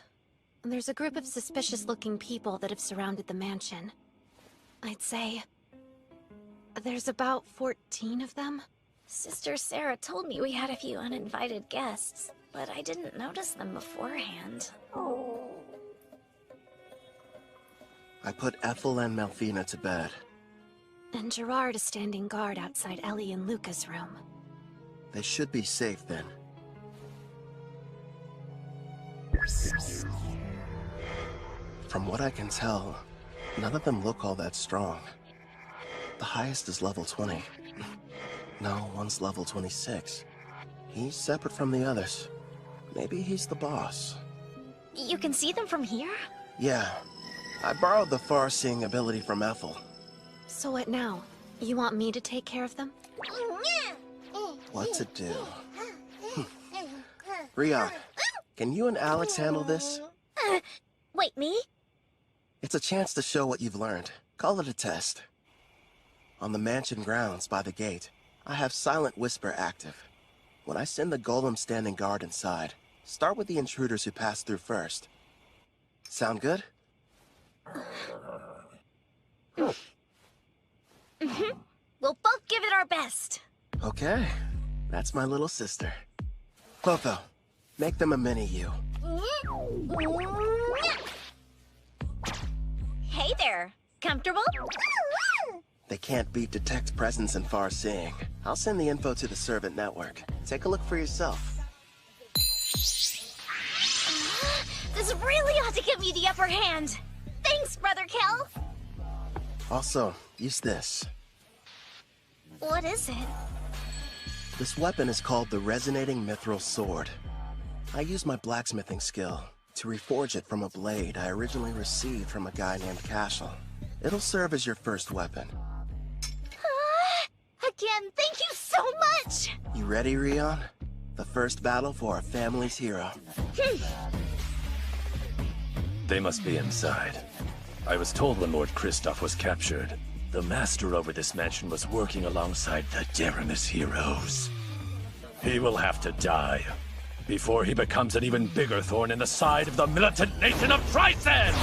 There's a group of suspicious-looking people that have surrounded the mansion. I'd say... there's about 14 of them. Sister Sarah told me we had a few uninvited guests, but I didn't notice them beforehand. I put Ethel and Melfina to bed. And Gerard is standing guard outside Ellie and Luca's room. They should be safe then. From what I can tell, none of them look all that strong. The highest is level 20. No, one's level 26. He's separate from the others. Maybe he's the boss. You can see them from here? Yeah. I borrowed the far-seeing ability from Ethel. So what now? You want me to take care of them? What to do? Rion, can you and Alex handle this? Wait, me? It's a chance to show what you've learned. Call it a test. On the mansion grounds by the gate, I have Silent Whisper active. When I send the golem standing guard inside, start with the intruders who pass through first. Sound good? We'll both give it our best. Okay. That's my little sister. Clotho, make them a mini-you. Hey there. Comfortable? They can't beat Detect Presence and Far Seeing. I'll send the info to the servant network. Take a look for yourself. This really ought to give me the upper hand. Thanks, Brother Kel. Also, use this. What is it? This weapon is called the Resonating Mithril Sword. I use my blacksmithing skill to reforge it from a blade I originally received from a guy named Cashel. It'll serve as your first weapon. Again, thank you so much! You ready, Rion? The first battle for our family's hero. They must be inside. I was told when Lord Kristoff was captured, the master over this mansion was working alongside the Deramis heroes. He will have to die before he becomes an even bigger thorn in the side of the militant nation of Trycen!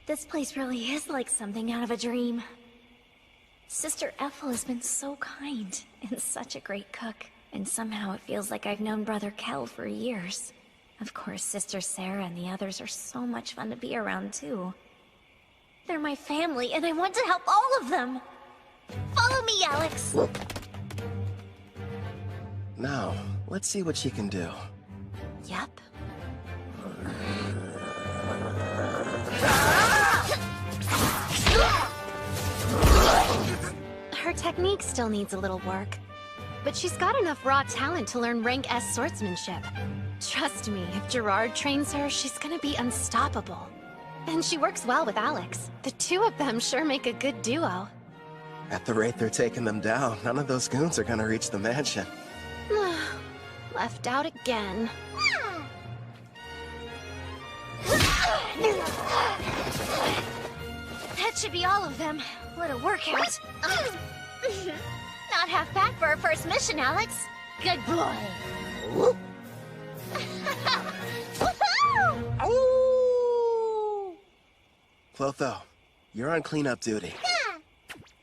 This place really is like something out of a dream. Sister Ethel has been so kind and such a great cook. And somehow it feels like I've known Brother Kel for years. Of course, Sister Sarah and the others are so much fun to be around too. They're my family and I want to help all of them. Follow me, Alex! Now, let's see what she can do. Yep. Her technique still needs a little work. But she's got enough raw talent to learn rank S swordsmanship. Trust me, if Gerard trains her, she's gonna be unstoppable. And she works well with Alex. The two of them sure make a good duo. At the rate they're taking them down, none of those goons are gonna reach the mansion. Left out again. That should be all of them. What a workout. Not half bad for our first mission, Alex. Good boy. Whoop. Clotho, you're on cleanup duty.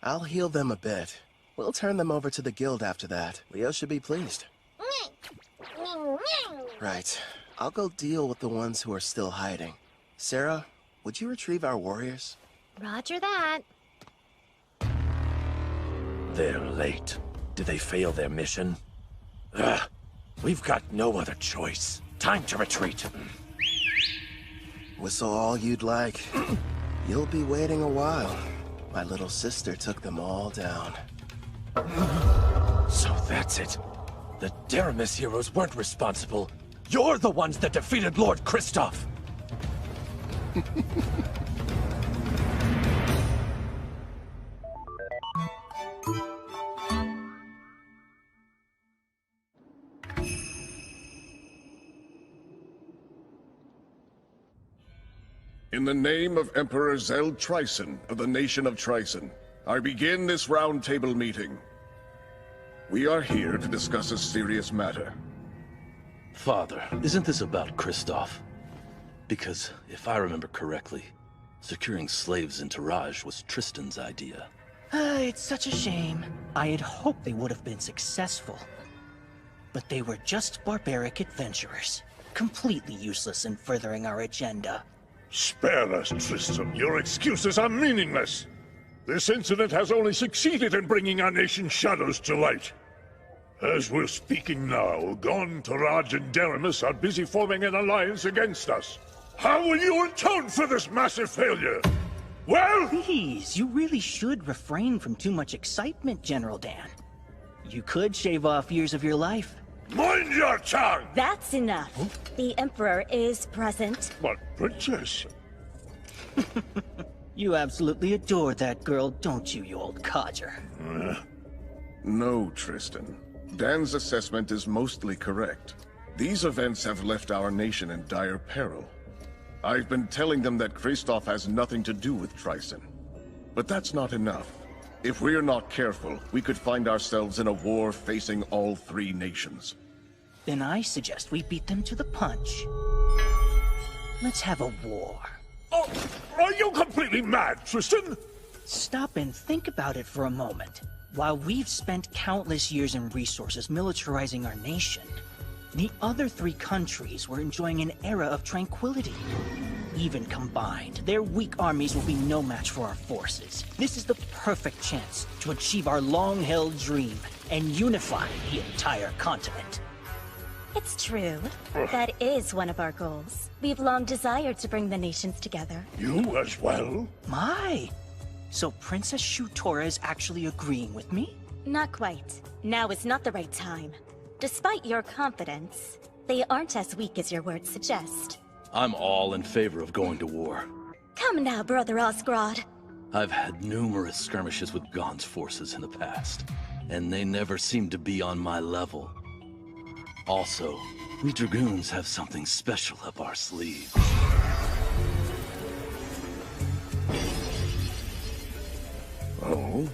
I'll heal them a bit. We'll turn them over to the guild after that. Leo should be pleased. Right. I'll go deal with the ones who are still hiding. Sarah, would you retrieve our warriors? Roger that. They're late. Did they fail their mission? Ugh. We've got no other choice. Time to retreat. Whistle all you'd like. You'll be waiting a while. My little sister took them all down. So that's it. The Deramis heroes weren't responsible. You're the ones that defeated Lord Kristoff! In the name of Emperor Zeld Tryson of the nation of Tryson, I begin this roundtable meeting. We are here to discuss a serious matter. Father, isn't this about Kristoff? Because, if I remember correctly, securing slaves in Taraj was Tristan's idea. It's such a shame. I had hoped they would have been successful. But they were just barbaric adventurers, completely useless in furthering our agenda. Spare us, Tristan. Your excuses are meaningless. This incident has only succeeded in bringing our nation's shadows to light. As we're speaking now, Gon, Taraj, and Deramis are busy forming an alliance against us. How will you atone for this massive failure? Well... Please, you really should refrain from too much excitement, General Dan. You could shave off years of your life. Mind your tongue! That's enough. The Emperor is present. But, Princess... You absolutely adore that girl, don't you, you old codger? No, Tristan. Dan's assessment is mostly correct. These events have left our nation in dire peril. I've been telling them that Kristoff has nothing to do with Tryson. But that's not enough. If we're not careful, we could find ourselves in a war facing all three nations. Then I suggest we beat them to the punch. Let's have a war. Oh, are you completely mad, Tristan? Stop and think about it for a moment. While we've spent countless years and resources militarizing our nation, the other three countries were enjoying an era of tranquility. Even combined, their weak armies will be no match for our forces. This is the perfect chance to achieve our long-held dream and unify the entire continent. It's true. That is one of our goals. We've long desired to bring the nations together. You as well? My! So Princess Shutora is actually agreeing with me? Not quite. Now is not the right time. Despite your confidence, they aren't as weak as your words suggest. I'm all in favor of going to war. Come now, Brother Osgrod. I've had numerous skirmishes with Gon's forces in the past, and they never seemed to be on my level. Also, we Dragoons have something special up our sleeves. Oh?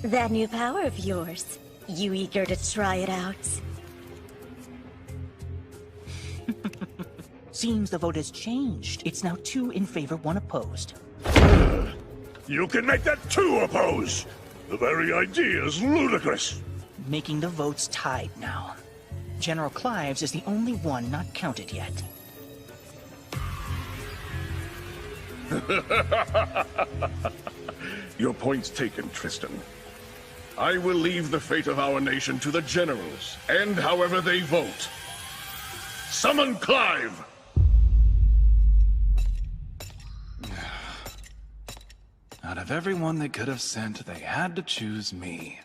That new power of yours. You eager to try it out? Seems the vote has changed. It's now 2 in favor, 1 opposed. You can make that 2 oppose! The very idea is ludicrous! Making the votes tied now. General Clives is the only one not counted yet. Your point's taken, Tristan. I will leave the fate of our nation to the generals, and however they vote. Summon Clive! Out of everyone they could have sent, they had to choose me.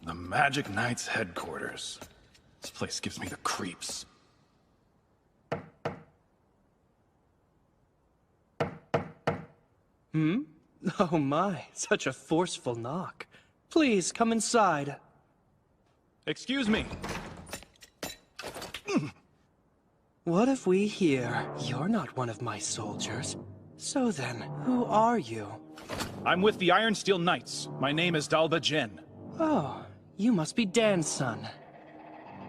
The Magic Knight's headquarters. This place gives me the creeps. Hmm? Oh my, such a forceful knock. Please, come inside. Excuse me. What if we hear you're not one of my soldiers? So then, who are you? I'm with the Iron Steel Knights. My name is Dalba Jin. Oh, you must be Dan's son.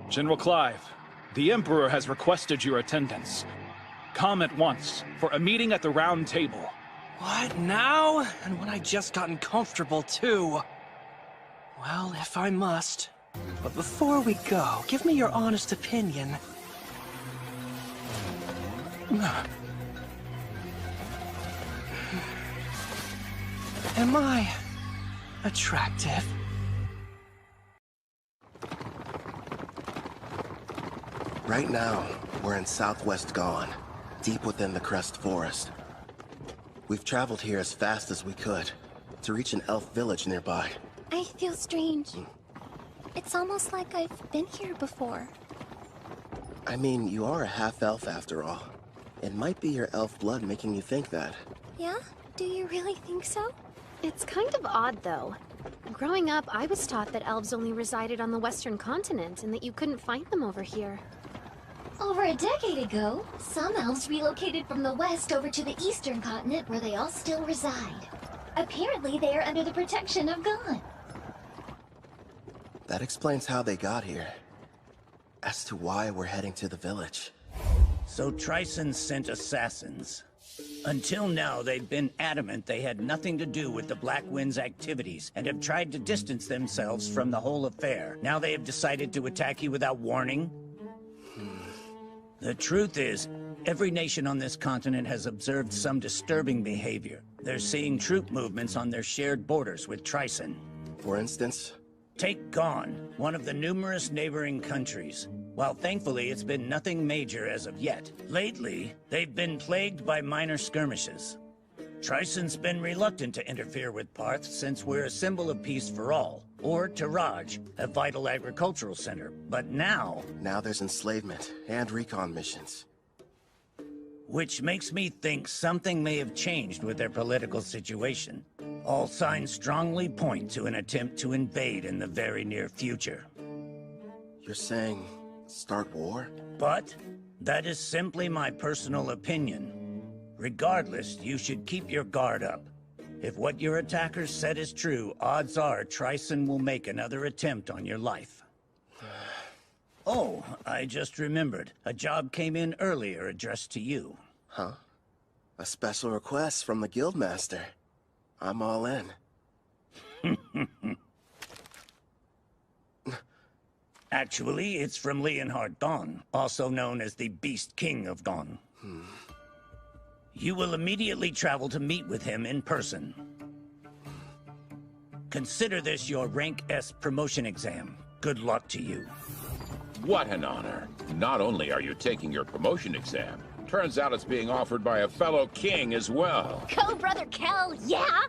General Clive, the Emperor has requested your attendance. Come at once for a meeting at the Round Table. What, now? And when I just gotten comfortable, too. Well, if I must. But before we go, give me your honest opinion. Am I attractive? Right now, we're in southwest Gon, deep within the Crest Forest. We've traveled here as fast as we could, to reach an elf village nearby. I feel strange. It's almost like I've been here before. I mean, you are a half-elf after all. It might be your elf blood making you think that. Yeah? Do you really think so? It's kind of odd, though. Growing up, I was taught that elves only resided on the western continent and that you couldn't find them over here. Over a decade ago, some elves relocated from the west over to the eastern continent where they all still reside. Apparently, they are under the protection of Gon. That explains how they got here. As to why we're heading to the village. So Tryson sent assassins. Until now, they've been adamant they had nothing to do with the Black Wind's activities and have tried to distance themselves from the whole affair. Now they have decided to attack you without warning? The truth is, every nation on this continent has observed some disturbing behavior. They're seeing troop movements on their shared borders with Tryson. For instance? Take Gon, one of the numerous neighboring countries. While thankfully it's been nothing major as of yet, lately they've been plagued by minor skirmishes. Tryson's been reluctant to interfere with Parth since we're a symbol of peace for all, or Taraj, a vital agricultural center. But now... Now there's enslavement and recon missions. Which makes me think something may have changed with their political situation. All signs strongly point to an attempt to invade in the very near future. You're saying... start war? But that is simply my personal opinion. Regardless, you should keep your guard up. If what your attackers said is true, odds are Tryson will make another attempt on your life. Oh, I just remembered. A job came in earlier addressed to you. Huh? A special request from the Guildmaster. I'm all in. Actually, it's from Leonhard Gon, also known as the Beast King of Gon. You will immediately travel to meet with him in person. Consider this your Rank S promotion exam. Good luck to you. What an honor. Not only are you taking your promotion exam, turns out it's being offered by a fellow king as well. Go, Brother Kel, yeah?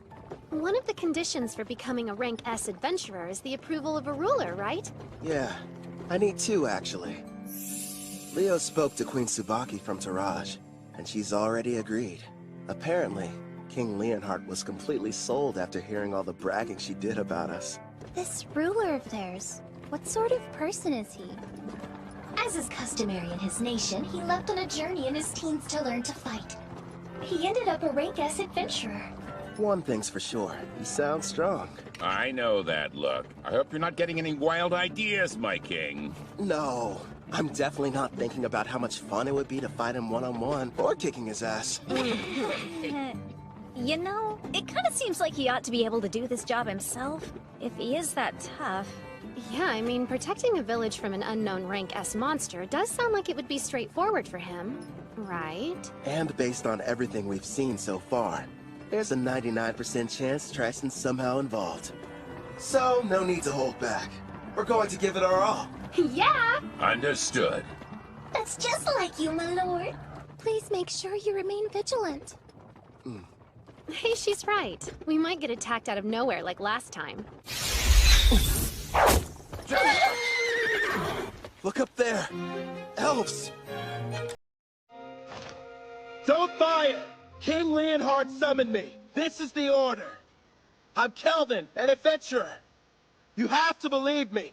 One of the conditions for becoming a Rank S adventurer is the approval of a ruler, right? Yeah, I need two, actually. Leo spoke to Queen Tsubaki from Taraj, and she's already agreed. Apparently, King Leonhard was completely sold after hearing all the bragging she did about us. This ruler of theirs, what sort of person is he? As is customary in his nation, he left on a journey in his teens to learn to fight. He ended up a Rank S adventurer. One thing's for sure, he sounds strong. I know that look. I hope you're not getting any wild ideas, my king. No, I'm definitely not thinking about how much fun it would be to fight him one-on-one, or kicking his ass. You know, it kind of seems like he ought to be able to do this job himself, if he is that tough. Yeah, I mean, protecting a village from an unknown Rank S monster does sound like it would be straightforward for him, right? And based on everything we've seen so far, there's a 99% chance Tryson's somehow involved. So, no need to hold back. We're going to give it our all. Yeah! Understood. That's just like you, my lord. Please make sure you remain vigilant. Hey, she's right. We might get attacked out of nowhere like last time. Look up there! Elves! Don't fire! King Leonhard summoned me! This is the order. I'm Kelvin, an adventurer. You have to believe me.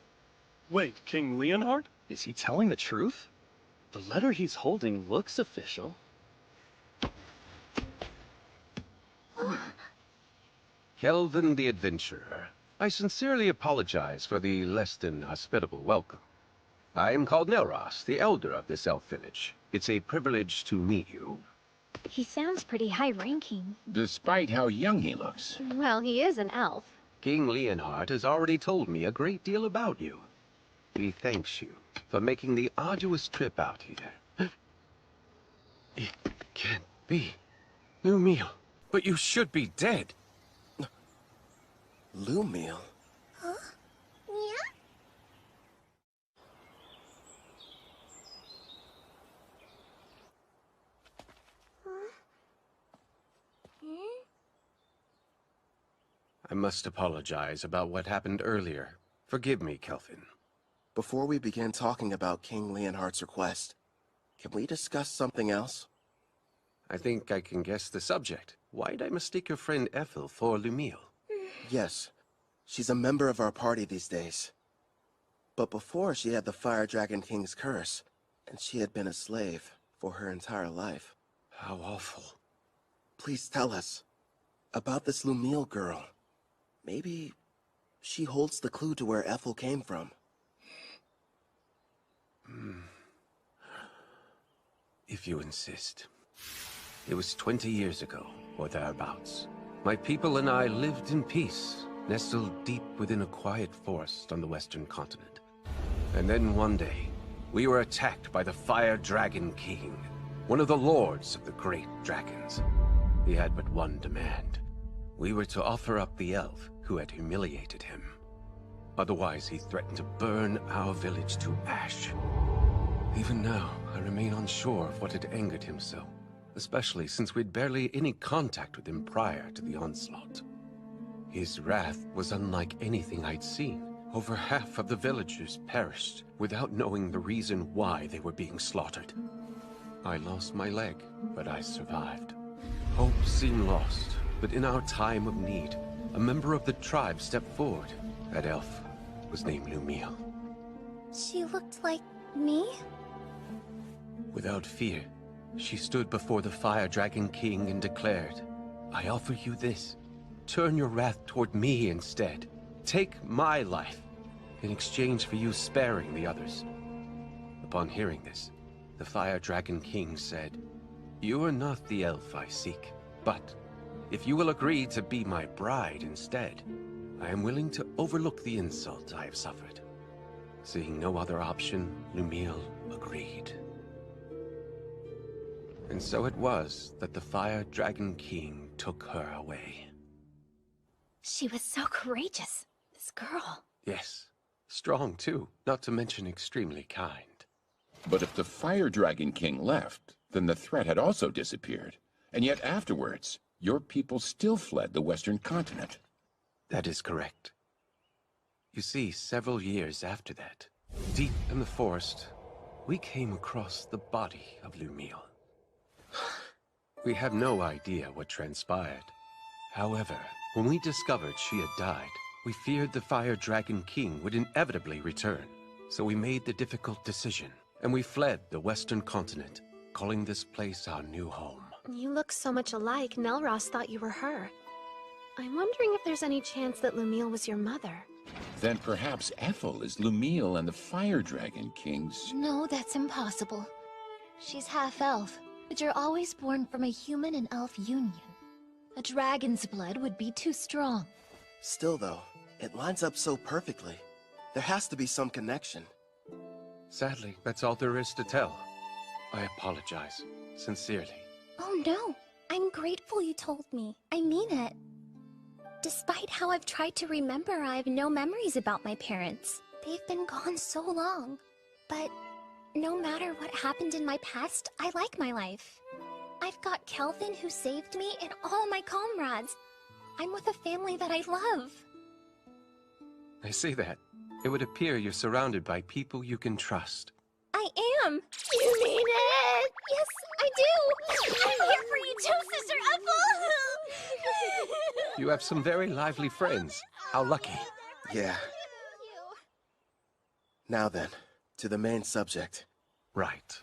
Wait, King Leonhard? Is he telling the truth? The letter he's holding looks official. Kelvin the Adventurer. I sincerely apologize for the less than hospitable welcome. I am called Nelros, the elder of this elf village. It's a privilege to meet you. He sounds pretty high-ranking. Despite how young he looks. Well, he is an elf. King Leonhard has already told me a great deal about you. He thanks you for making the arduous trip out here. It can't be. Lumiel, but you should be dead. Lumiel? Huh? Yeah? I must apologize about what happened earlier. Forgive me, Kelvin. Before we begin talking about King Leonhard's request, can we discuss something else? I think I can guess the subject. Why'd I mistake your friend Ethel for Lumiel? Yes, she's a member of our party these days. But before, she had the Fire Dragon King's curse, and she had been a slave for her entire life. How awful. Please tell us about this Lumiel girl. Maybe she holds the clue to where Ethel came from. If you insist. It was 20 years ago, or thereabouts. My people and I lived in peace, nestled deep within a quiet forest on the western continent. And then one day, we were attacked by the Fire Dragon King, one of the lords of the great dragons. He had but one demand. We were to offer up the elf who had humiliated him. Otherwise, he threatened to burn our village to ash. Even now, I remain unsure of what had angered him so, especially since we'd barely any contact with him prior to the onslaught. His wrath was unlike anything I'd seen. Over half of the villagers perished without knowing the reason why they were being slaughtered. I lost my leg, but I survived. Hope seemed lost, but in our time of need, a member of the tribe stepped forward. That elf was named Lumiel. She looked like me? Without fear, she stood before the Fire Dragon King and declared, I offer you this. Turn your wrath toward me instead. Take my life in exchange for you sparing the others. Upon hearing this, the Fire Dragon King said, You are not the elf I seek, but if you will agree to be my bride instead, I am willing to overlook the insult I have suffered. Seeing no other option, Lumiel agreed. And so it was that the Fire Dragon King took her away. She was so courageous, this girl. Yes, strong too, not to mention extremely kind. But if the Fire Dragon King left, then the threat had also disappeared. And yet afterwards, your people still fled the western continent. That is correct. You see, several years after that, deep in the forest, we came across the body of Lumiel. We have no idea what transpired. However, when we discovered she had died, we feared the Fire Dragon King would inevitably return. So we made the difficult decision, and we fled the western continent, calling this place our new home. You look so much alike, Nelros thought you were her. I'm wondering if there's any chance that Lumiel was your mother. Then perhaps Ethel is Lumiel and the Fire Dragon King's... No, that's impossible. She's half-elf, but you're always born from a human and elf union. A dragon's blood would be too strong. Still though, it lines up so perfectly. There has to be some connection. Sadly, that's all there is to tell. I apologize, sincerely. Oh no, I'm grateful you told me. I mean it. Despite how I've tried to remember, I have no memories about my parents. They've been gone so long. But no matter what happened in my past, I like my life. I've got Kelvin who saved me and all my comrades. I'm with a family that I love. I see that. It would appear you're surrounded by people you can trust. I am! You mean it? Yes, I do! I'm here for you too, Sister Ethel! You have some very lively friends. How lucky. Yeah. Now then, to the main subject. Right.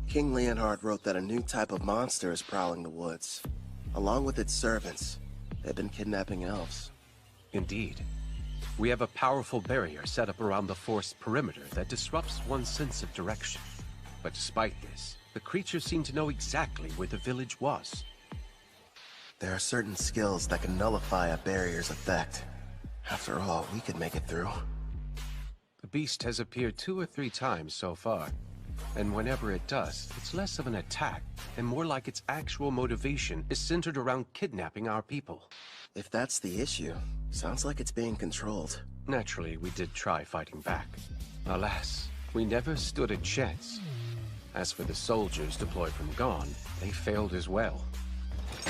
King Leonhard wrote that a new type of monster is prowling the woods. Along with its servants, they've been kidnapping elves. Indeed. We have a powerful barrier set up around the forest perimeter that disrupts one's sense of direction. But despite this, the creatures seem to know exactly where the village was. There are certain skills that can nullify a barrier's effect. After all, we could make it through. The beast has appeared 2 or 3 times so far. And whenever it does, it's less of an attack, and more like its actual motivation is centered around kidnapping our people. If that's the issue, sounds like it's being controlled. Naturally, we did try fighting back. Alas, we never stood a chance. As for the soldiers deployed from Gon, they failed as well.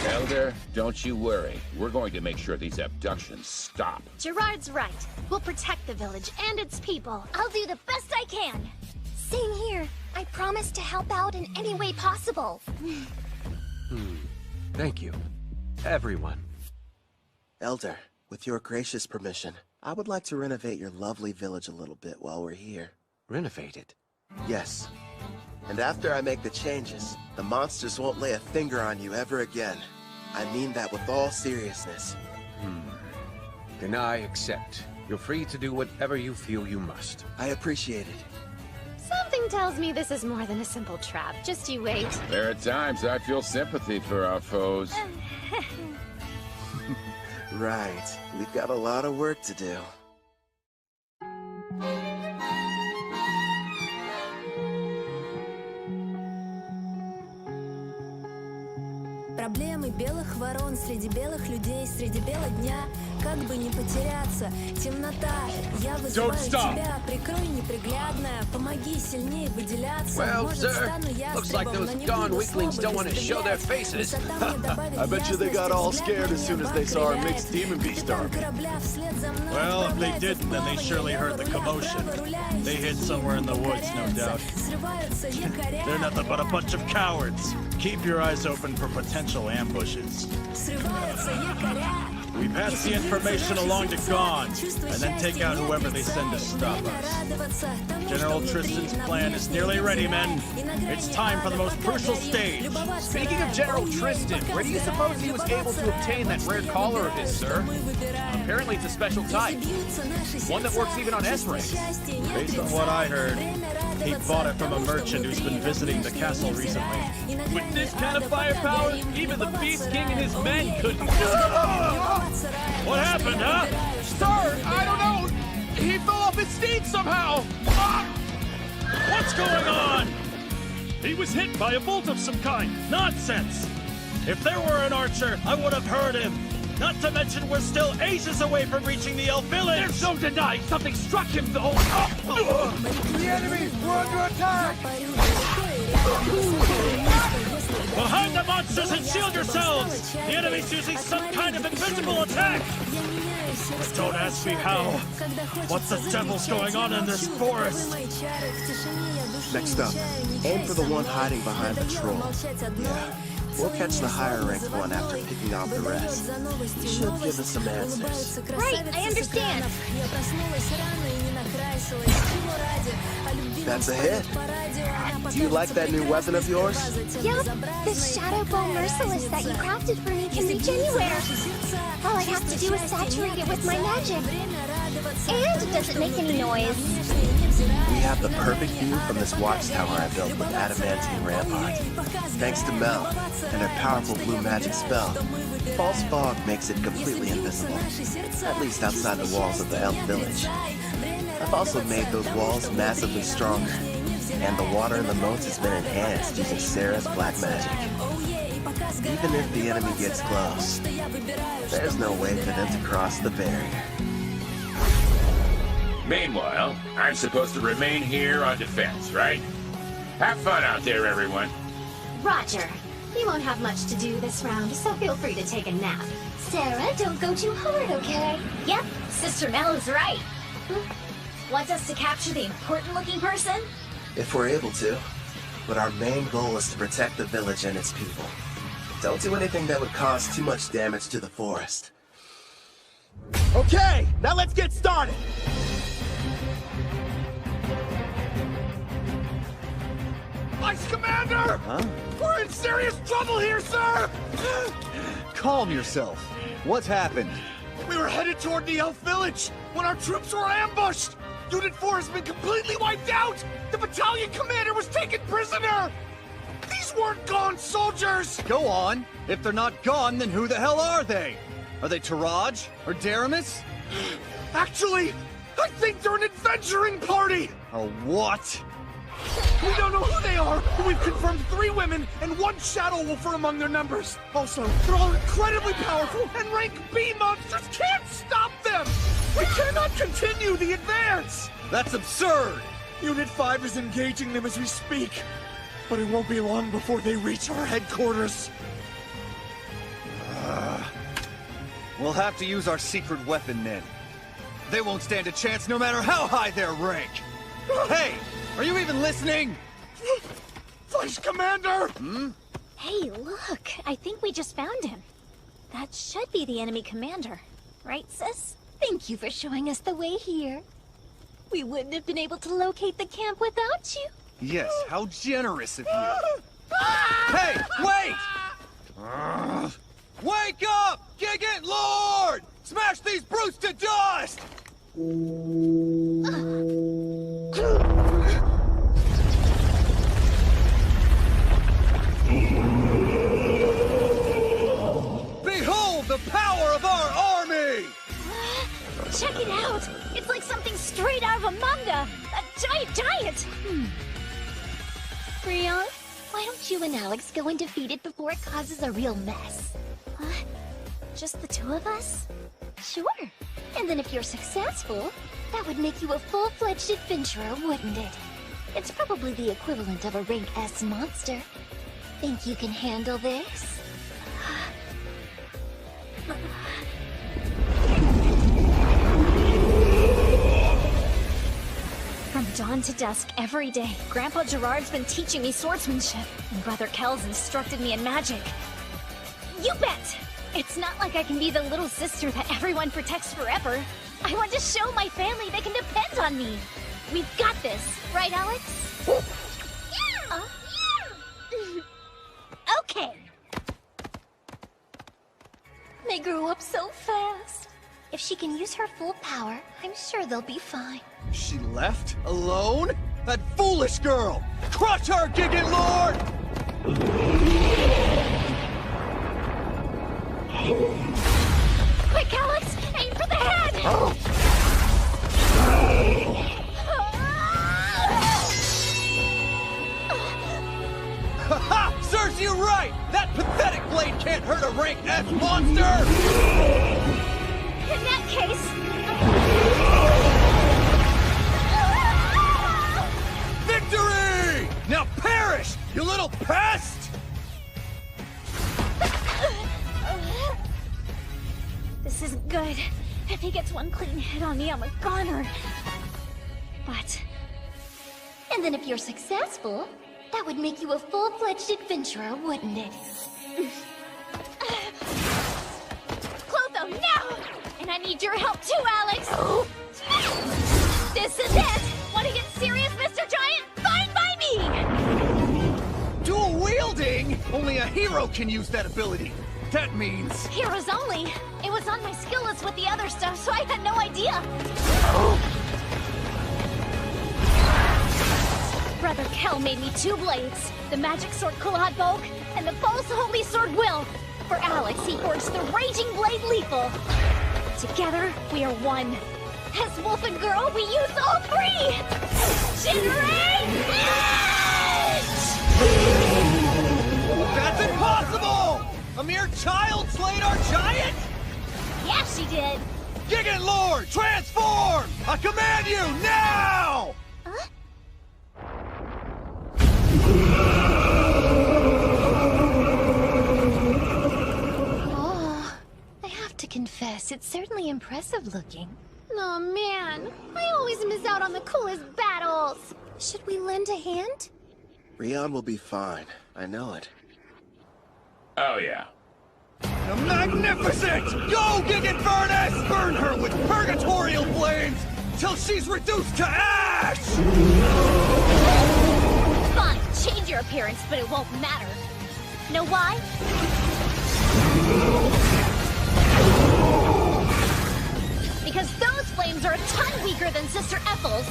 Elder, don't you worry. We're going to make sure these abductions stop. Gerard's right. We'll protect the village and its people. I'll do the best I can. Same here. I promise to help out in any way possible. Thank you, everyone. Elder, with your gracious permission, I would like to renovate your lovely village a little bit while we're here. Renovate it? Yes. And after I make the changes, the monsters won't lay a finger on you ever again. I mean that with all seriousness. Then I accept. You're free to do whatever you feel you must. I appreciate it. Something tells me this is more than a simple trap. Just you wait. There are times I feel sympathy for our foes. Right. We've got a lot of work to do. Проблемы белых ворон среди белых людей, среди бела дня. Как бы не потеряться, темнота. Я вызываю тебя, прикрой неприглядная. Помоги сильнее выделяться. Well, sir, looks like those Gon weaklings don't want to show their faces. I bet you they got all scared as soon as they saw our mixed demon beast army. Well, if they didn't, then they surely heard the commotion. They hid somewhere in the woods, no doubt. They're nothing but a bunch of cowards. Keep your eyes open for potential ambushes. We pass the information along to Gon, and then take out whoever they send to stop us. General Tristan's plan is nearly ready, men. It's time for the most crucial stage. Speaking of General Tristan, where do you suppose he was able to obtain that rare collar of his, sir? Apparently it's a special type. One that works even on S-ranks. Based on what I heard, he bought it from a merchant who's been visiting the castle recently. With this kind of firepower, even the Beast King and his men couldn't do it. What happened, huh? Sir, I don't know. He fell off his steed somehow. What's going on? He was hit by a bolt of some kind. Nonsense! If there were an archer, I would have heard him. Not to mention we're still ages away from reaching the elf village. There's no denying something struck him, though. The enemy! We're under attack! Behind the monsters and shield yourselves! The enemy's using some kind of invisible attack! Don't ask me how. What the devil's going on in this forest? Next up, aim for the one hiding behind the troll. Yeah, we'll catch the higher ranked one after picking off the rest. He should give us some answers. Right, I understand. That's a hit. Do you like that new weapon of yours? Yup, the Shadow Bow Merciless that you crafted for me can reach anywhere. All I have to do is saturate it with my magic. And does it make any noise? We have the perfect view from this watchtower I built with adamantine rampart. Thanks to Mel and her powerful blue magic spell, false fog makes it completely invisible, at least outside the walls of the elf village. I've also made those walls massively stronger, and the water in the moats has been enhanced using Sarah's black magic. Even if the enemy gets close, there's no way for them to cross the barrier. Meanwhile, I'm supposed to remain here on defense, right? Have fun out there, everyone. Roger. You won't have much to do this round, so feel free to take a nap. Sarah, don't go too hard, okay? Yep, Sister Mel is right. Want us to capture the important-looking person? If we're able to. But our main goal is to protect the village and its people. Don't do anything that would cause too much damage to the forest. Okay, now let's get started! Vice Commander! Huh? We're in serious trouble here, sir! Calm yourself. What's happened? We were headed toward the elf village when our troops were ambushed! Unit 4 has been completely wiped out! The battalion commander was taken prisoner! These weren't gone soldiers! Go on. If they're not gone, then who the hell are they? Are they Taraj or Daramus? Actually, I think they're an adventuring party! A what? We don't know who they are, but we've confirmed 3 women and 1 shadow wolfer among their numbers. Also, they're all incredibly powerful, and rank B monsters can't stop them! We cannot continue the advance! That's absurd! Unit 5 is engaging them as we speak, but it won't be long before they reach our headquarters. We'll have to use our secret weapon then. They won't stand a chance no matter how high their rank. Hey! Are you even listening? Vice Commander! Hey, look! I think we just found him. That should be the enemy commander. Right, sis? Thank you for showing us the way here. We wouldn't have been able to locate the camp without you. Yes, how generous of you. Hey, wait! Wake up! Gigant Lord! Smash these brutes to dust! Behold the power of our army! Check it out! It's like something straight out of a manga! A giant! Rion, why don't you and Alex go and defeat it before it causes a real mess? Just the 2 of us? Sure. And then if you're successful, that would make you a full-fledged adventurer, wouldn't it? It's probably the equivalent of a rank S monster. Think you can handle this? From dawn to dusk every day, Grandpa Gerard's been teaching me swordsmanship, and Brother Kel's instructed me in magic. You bet! It's not like I can be the little sister that everyone protects forever. I want to show my family they can depend on me. We've got this, right, Alex? Okay. They grew up so fast. If she can use her full power, I'm sure they'll be fine. She left? Alone? That foolish girl! Crush her, Gigant Lord! Quick, Alex! Aim for the head! Ha-ha! Serves you right! That pathetic blade can't hurt a rank S monster! In that case... Victory! Now perish, you little pest! This isn't good. If he gets one clean hit on me, I'm a goner. But... And then if you're successful, that would make you a full-fledged adventurer, wouldn't it? Clotho, now! And I need your help too, Alex! This is it! Want to get serious, Mr. Giant? Fine by me! Dual wielding? Only a hero can use that ability. That means... Heroes only. It was on my skill list with the other stuff, so I had no idea. Brother Kel made me 2 blades. The magic sword Kulad Bog, and the false holy sword Will. For Alex, he forged the raging blade Lethal. Together, we are one. As Wolf and Girl, we use all 3! Generate That's impossible! A mere child slayed our giant? Yeah, she did. Gigant Lord, transform! I command you, now! Oh, I have to confess, it's certainly impressive looking. Oh man, I always miss out on the coolest battles. Should we lend a hand? Rion will be fine. I know it. Oh, yeah. The magnificent! Go, Gigant Furnace! Burn her with purgatorial flames till she's reduced to ash! Fine, change your appearance, but it won't matter. Know why? Because those flames are a ton weaker than Sister Ethel's.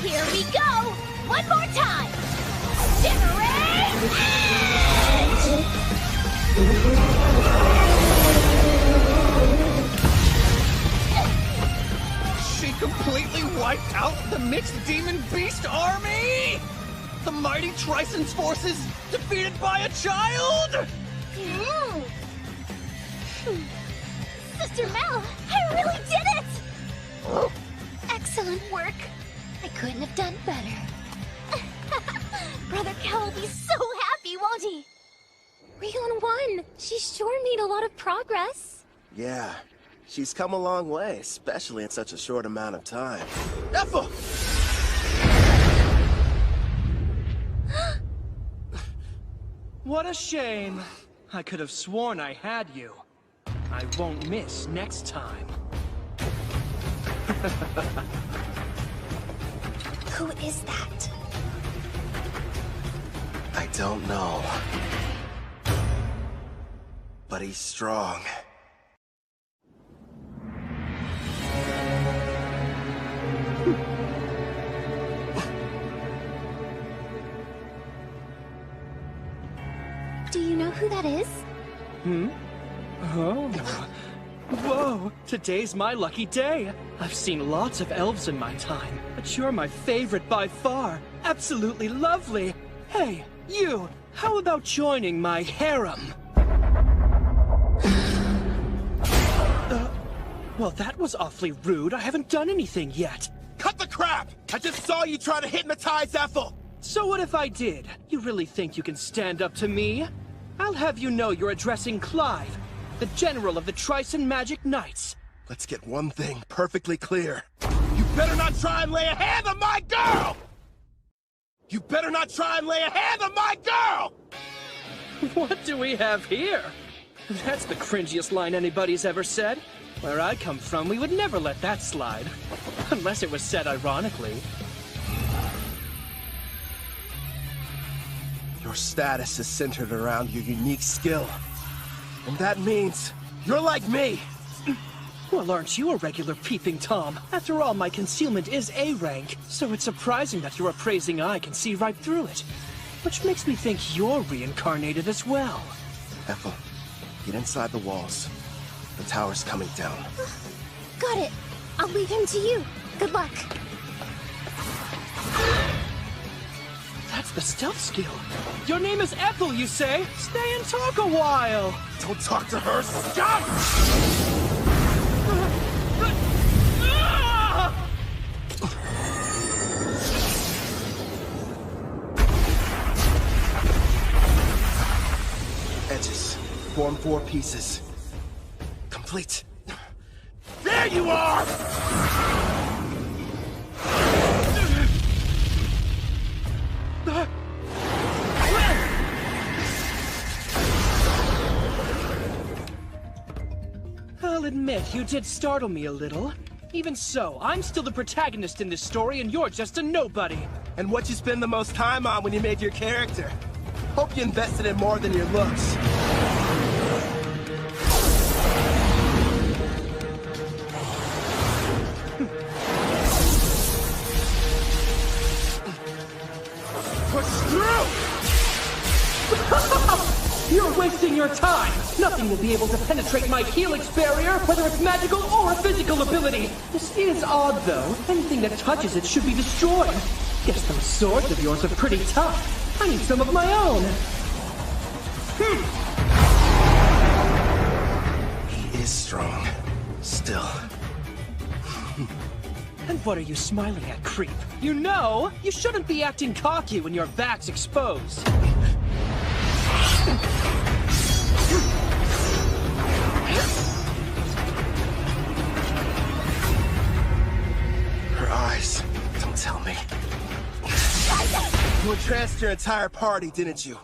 Here we go! One more time! Shimmering Edge! She completely wiped out the mixed demon beast army? The mighty Trison's forces defeated by a child? Sister Mel, I really did it! Excellent work. I couldn't have done better. Brother Kel will be so happy, won't he? Rion won. She sure made a lot of progress. Yeah, she's come a long way, especially in such a short amount of time. Ethel! What a shame. I could have sworn I had you. I won't miss next time. Who is that? I don't know. But he's strong. Do you know who that is? Oh. Whoa, today's my lucky day. I've seen lots of elves in my time, but you're my favorite by far. Absolutely lovely. Hey, you, how about joining my harem? Well, that was awfully rude. I haven't done anything yet. Cut the crap! I just saw you try to hypnotize Ethel! So what if I did? You really think you can stand up to me? I'll have you know you're addressing Clive, the general of the Trison Magic Knights. Let's get one thing perfectly clear. You better not try and lay a hand on my girl! You better not try and lay a hand on my girl! What do we have here? That's the cringiest line anybody's ever said. Where I come from, we would never let that slide. Unless it was said ironically. Your status is centered around your unique skill. And that means you're like me! Well, aren't you a regular peeping Tom? After all, my concealment is A rank, so it's surprising that your appraising eye can see right through it. Which makes me think you're reincarnated as well. Ethel, get inside the walls. The tower's coming down. Got it. I'll leave him to you. Good luck. That's the stealth skill. Your name is Ethel, you say? Stay and talk a while. Don't talk to her. Stop! Edges. Form 4 pieces. Complete. There you are! I'll admit, you did startle me a little. Even so, I'm still the protagonist in this story and you're just a nobody. And what you spend the most time on when you made your character? Hope you invested in more than your looks. Push through! You're wasting your time! Nothing will be able to penetrate my helix barrier, whether it's magical or a physical ability! This is odd, though. Anything that touches it should be destroyed. Guess those swords of yours are pretty tough. I need some of my own. He is strong. Still. And what are you smiling at, creep? You know, you shouldn't be acting cocky when your back's exposed. Her eyes. Don't tell me. You entranced your entire party, didn't you?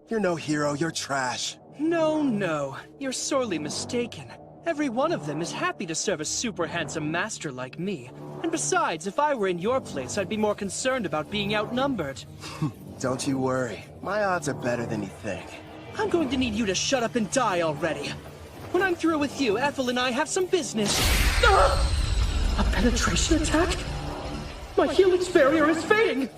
You're no hero, you're trash. No. You're sorely mistaken. Every one of them is happy to serve a super handsome master like me. And besides, if I were in your place, I'd be more concerned about being outnumbered. Don't you worry. My odds are better than you think. I'm going to need you to shut up and die already. When I'm through with you, Ethel and I have some business. Ah! A penetration attack? My helix barrier is fading!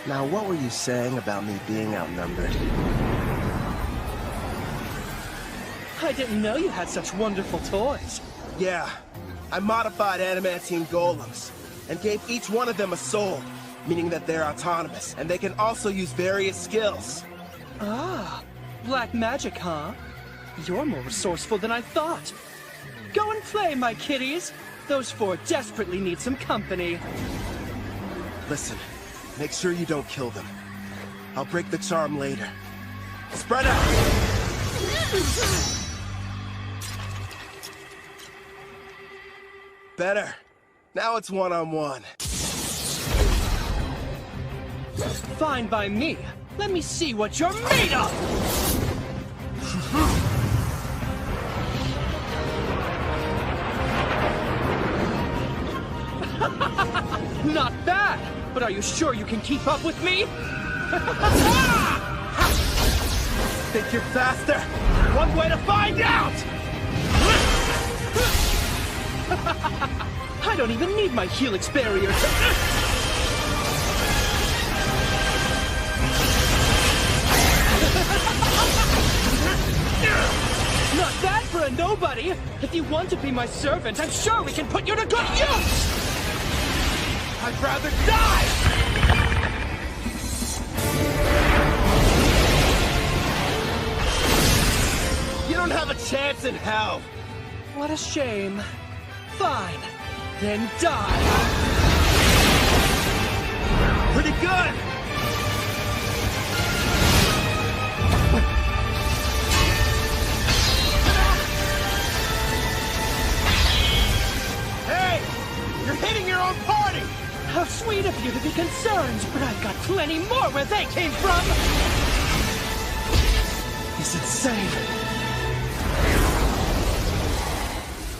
Now, what were you saying about me being outnumbered? I didn't know you had such wonderful toys. Yeah, I modified adamantine golems, and gave each one of them a soul, meaning that they're autonomous, and they can also use various skills. Ah, black magic, huh? You're more resourceful than I thought. Go and play, my kitties. Those four desperately need some company. Listen, make sure you don't kill them. I'll break the charm later. Spread out! Better. Now it's one-on-one. Fine by me. Let me see what you're made of! Not bad! But are you sure you can keep up with me? Think you're faster? One way to find out! I don't even need my helix barrier. Not bad for a nobody! If you want to be my servant, I'm sure we can put you to good use! I'd rather die! You don't have a chance in hell! What a shame. Fine. Then die. Pretty good! Hey! You're hitting your own party! How sweet of you to be concerned, but I've got plenty more where they came from! It's insane.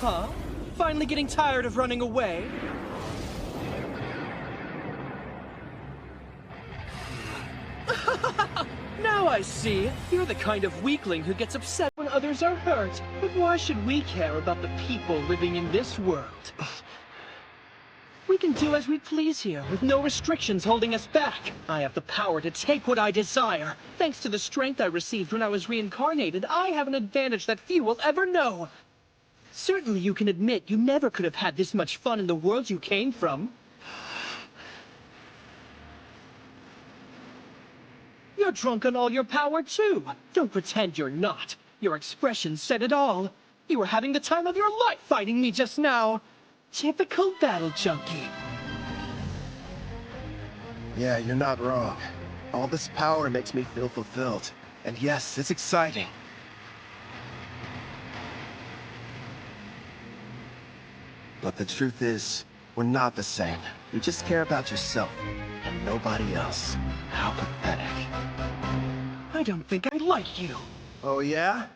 Huh? Finally getting tired of running away? Now I see. You're the kind of weakling who gets upset when others are hurt. But why should we care about the people living in this world? We can do as we please here, with no restrictions holding us back. I have the power to take what I desire. Thanks to the strength I received when I was reincarnated, I have an advantage that few will ever know. Certainly you can admit you never could have had this much fun in the world you came from. You're drunk on all your power, too. Don't pretend you're not. Your expression said it all. You were having the time of your life fighting me just now. Typical battle junkie. Yeah, you're not wrong. All this power makes me feel fulfilled. And yes, it's exciting. But the truth is, we're not the same. You just care about yourself, and nobody else. How pathetic. I don't think I like you. Oh yeah?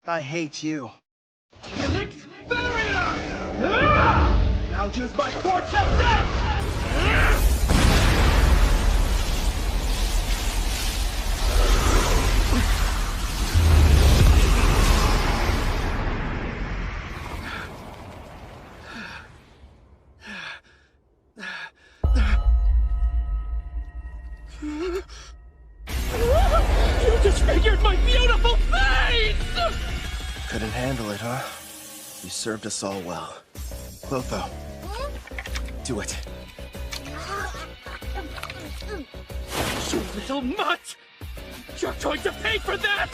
I hate you. Helix barrier! Now use my force of death! You disfigured my beautiful face! Couldn't handle it, huh? You served us all well. Clotho, do it. You little mutt! You're going to pay for that!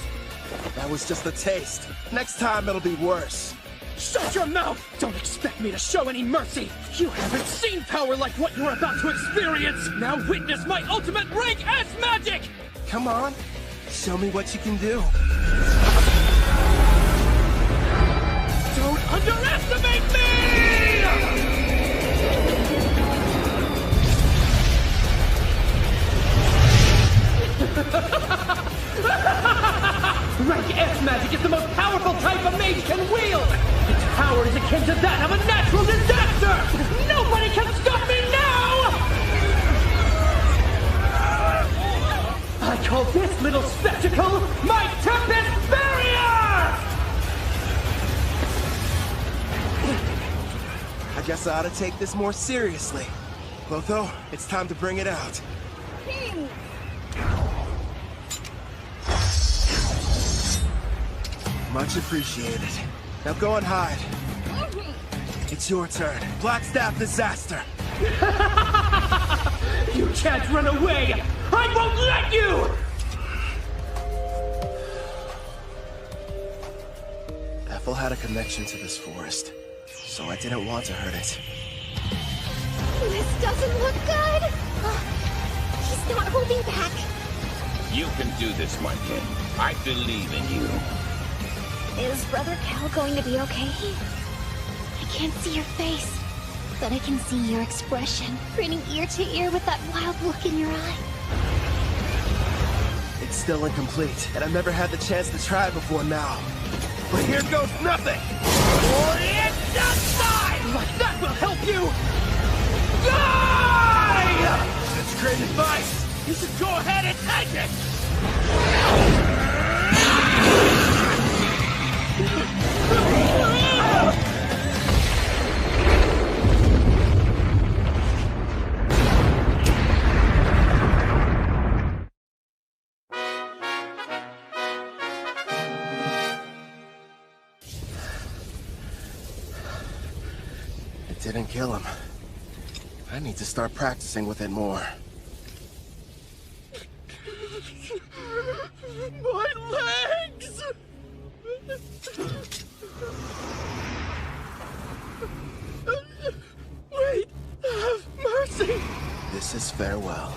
That was just a taste. Next time it'll be worse. Shut your mouth! Don't expect me to show any mercy! You haven't seen power like what you're about to experience! Now witness my ultimate rank as magic! Come on, show me what you can do. Don't underestimate me! receptacle, my Tempest Barrier! I guess I ought to take this more seriously. Clotho, it's time to bring it out. Much appreciated. Now go and hide. It's your turn. Blackstaff disaster. You can't run away! I won't let you! Ethel had a connection to this forest, so I didn't want to hurt it. This doesn't look good! He's not holding back. You can do this, my king. I believe in you. Is Brother Cal going to be okay? I can't see your face, but I can see your expression, grinning ear to ear with that wild look in your eye. It's still incomplete, and I've never had the chance to try it before now. But here goes nothing! It's outside! Like that will help you! Die! That's great advice! You should go ahead and take it! It didn't kill him. I need to start practicing with it more. My legs! Wait, have mercy! This is farewell.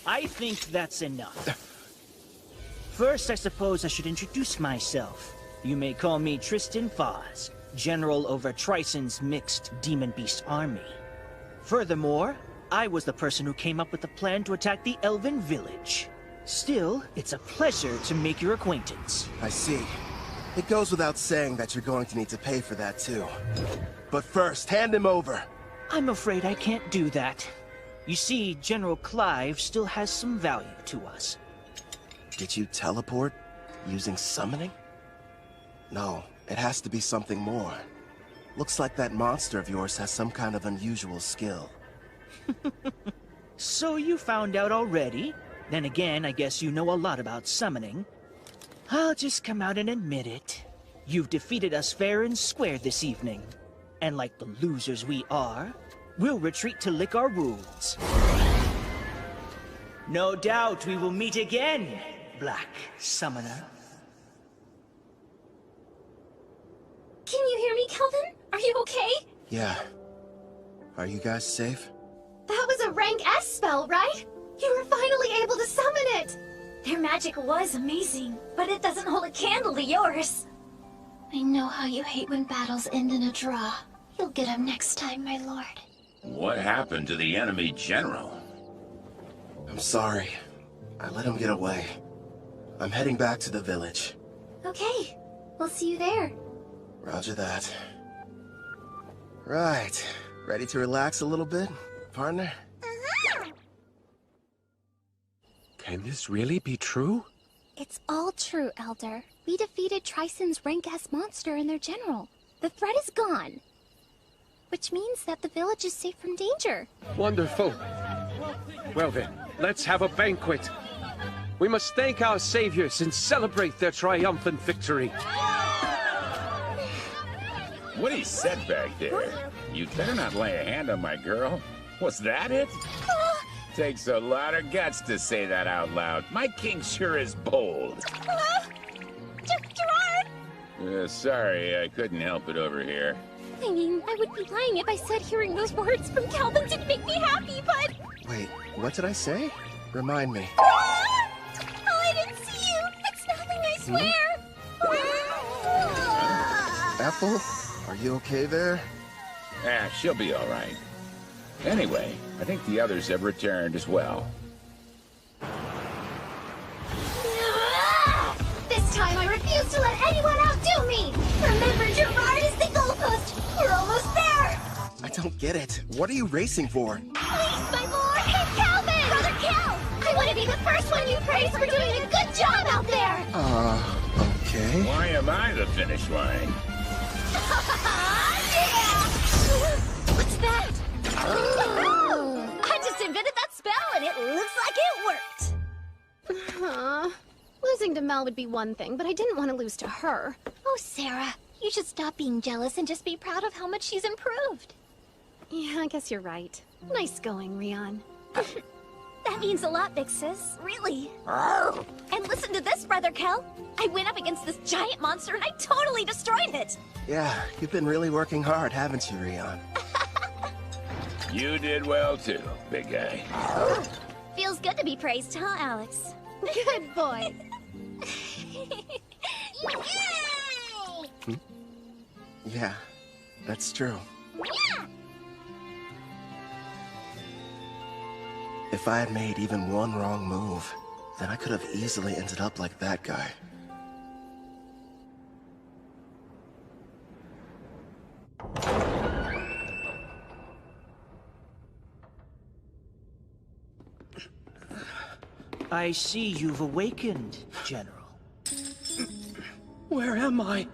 I think that's enough. First, I suppose I should introduce myself. You may call me Tristan Foz, General over Trison's mixed demon-beast army. Furthermore, I was the person who came up with the plan to attack the Elven village. Still, it's a pleasure to make your acquaintance. I see. It goes without saying that you're going to need to pay for that too. But first, hand him over. I'm afraid I can't do that. You see, General Clive still has some value to us. Did you teleport using summoning? No, it has to be something more. Looks like that monster of yours has some kind of unusual skill. So you found out already? Then again, I guess you know a lot about summoning. I'll just come out and admit it. You've defeated us fair and square this evening. And like the losers we are, we'll retreat to lick our wounds. No doubt we will meet again, Black Summoner. Can you hear me, Kelvin? Are you okay? Yeah. Are you guys safe? That was a rank S spell, right? You were finally able to summon it! Their magic was amazing, but it doesn't hold a candle to yours. I know how you hate when battles end in a draw. You'll get him next time, my lord. What happened to the enemy general? I'm sorry. I let him get away. I'm heading back to the village. Okay, we'll see you there. Roger that. Right. Ready to relax a little bit, partner? Can this really be true? It's all true, Elder. We defeated Trison's rank-S monster and their general. The threat is gone. Which means that the village is safe from danger. Wonderful. Well then, let's have a banquet. We must thank our saviors and celebrate their triumphant victory. What he said back there? You'd better not lay a hand on my girl. Was that it? Takes a lot of guts to say that out loud. My king sure is bold. Gerard! Sorry, I couldn't help it over here. I mean, I would be lying if I said hearing those words from Kelvin didn't make me happy, but... Wait, what did I say? Remind me. Oh, I didn't see you! It's nothing, I swear! Ethel, are you okay there? She'll be all right. Anyway, I think the others have returned as well. This time I refuse to let anyone outdo me! Remember, Gerard is the goalpost! We're almost there! I don't get it. What are you racing for? Please, my lord! be the first one you praise for doing a good job out there! Okay. Why am I the finish line? Yeah! What's that? I just invented that spell and it looks like it worked. Losing to Mel would be one thing, but I didn't want to lose to her. Oh, Sarah, you should stop being jealous and just be proud of how much she's improved. Yeah, I guess you're right. Nice going, Rion. That means a lot, big sis. Really. And listen to this, Brother Kel. I went up against this giant monster and I totally destroyed it. Yeah, you've been really working hard, haven't you, Rion? You did well too, big guy. Feels good to be praised, huh, Alex? Good boy. Yeah, that's true. Yeah! If I had made even one wrong move, then I could have easily ended up like that guy. I see you've awakened, General. Where am I?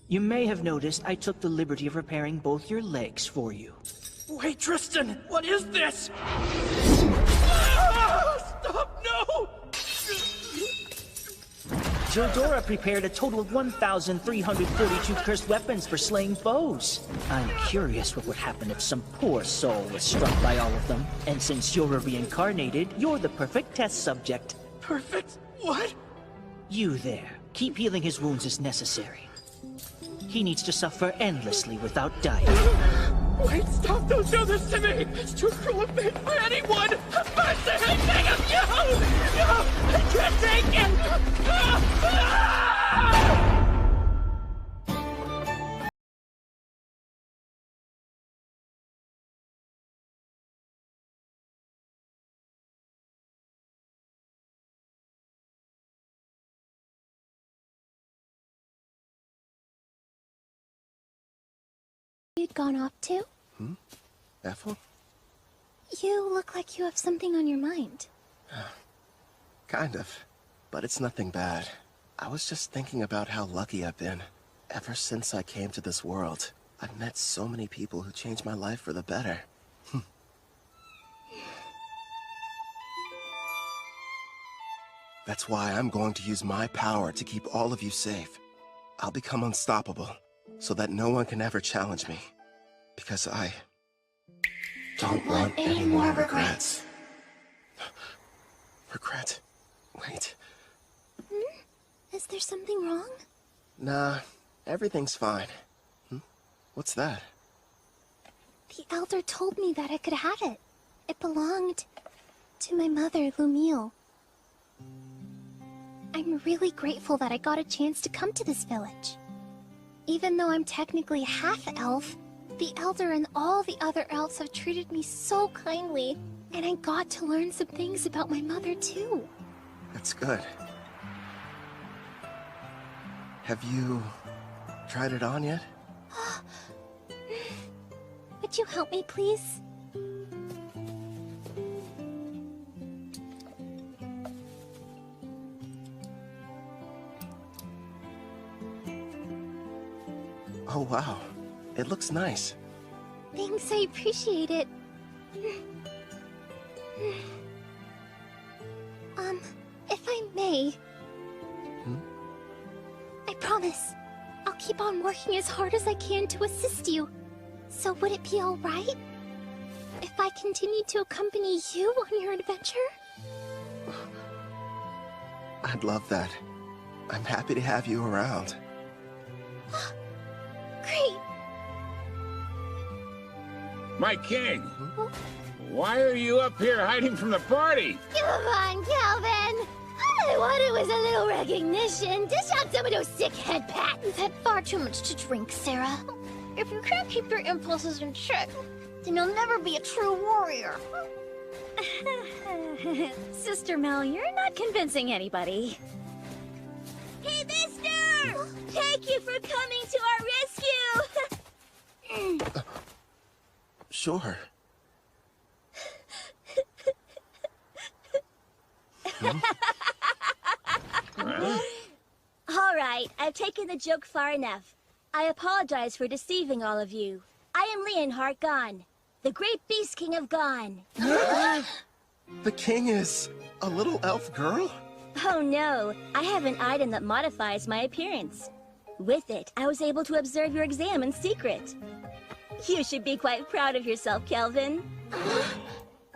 You may have noticed I took the liberty of repairing both your legs for you. Wait, Tristan! What is this? Stop! No! Gildora prepared a total of 1,342 cursed weapons for slaying foes. I'm curious what would happen if some poor soul was struck by all of them. And since you're a reincarnated, you're the perfect test subject. Perfect? What? You there. Keep healing his wounds as necessary. He needs to suffer endlessly without dying. Wait, stop! Don't do this to me! It's too cruel of fate for anyone! Mercy, I beg of you! No! I can't take it! You'd gone off too? Ethel? You look like you have something on your mind. Kind of. But it's nothing bad. I was just thinking about how lucky I've been. Ever since I came to this world, I've met so many people who changed my life for the better. That's why I'm going to use my power to keep all of you safe. I'll become unstoppable, so that no one can ever challenge me. Because I don't want any more regrets. Regret? Wait. Is there something wrong? Nah, everything's fine. What's that? The Elder told me that I could have it. It belonged to my mother, Lumiel. I'm really grateful that I got a chance to come to this village. Even though I'm technically half-elf, the Elder and all the other elves have treated me so kindly, and I got to learn some things about my mother too. That's good. Have you tried it on yet? Would you help me, please? Oh wow, it looks nice. Thanks, I appreciate it. If I may... I promise, I'll keep on working as hard as I can to assist you. So would it be alright if I continue to accompany you on your adventure? I'd love that. I'm happy to have you around. Great! My king! Why are you up here hiding from the party? Come on, Kelvin! All I wanted was a little recognition. Dish out some of those sick head pats. You've had far too much to drink, Sarah. If you can't keep your impulses in check, then you'll never be a true warrior. Sister Mel, you're not convincing anybody. Hey, mister! Thank you for coming to our rescue! Sure. All right, I've taken the joke far enough. I apologize for deceiving all of you. I am Leonhardt Gon, the great beast king of Gon. The king is a little elf girl? Oh no, I have an item that modifies my appearance. With it, I was able to observe your exam in secret. You should be quite proud of yourself, Kelvin.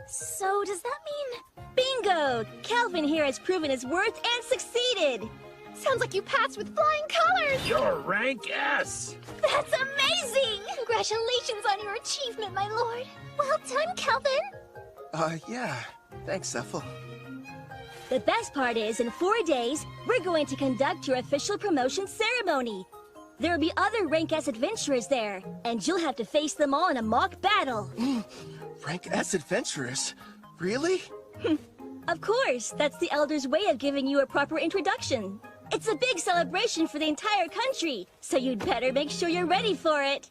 So, does that mean... Bingo! Kelvin here has proven his worth and succeeded! Sounds like you passed with flying colors! You're rank S! That's amazing! Congratulations on your achievement, my lord! Well done, Kelvin! Yeah. Thanks, Ethel. The best part is, in 4 days, we're going to conduct your official promotion ceremony. There will be other Rank S adventurers there, and you'll have to face them all in a mock battle. Rank S adventurers? Really? Of course, that's the Elder's way of giving you a proper introduction. It's a big celebration for the entire country, so you'd better make sure you're ready for it.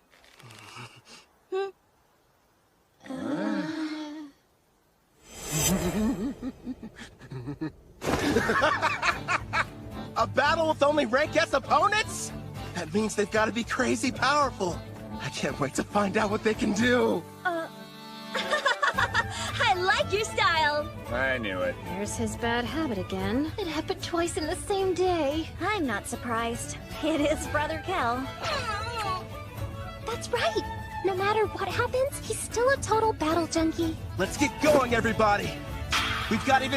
A battle with only Rank S opponents? That means they've got to be crazy powerful. I can't wait to find out what they can do. I like your style. I knew it. There's his bad habit again. It happened twice in the same day. I'm not surprised. It is Brother Kel. That's right. No matter what happens, he's still a total battle junkie. Let's get going, everybody. We've got even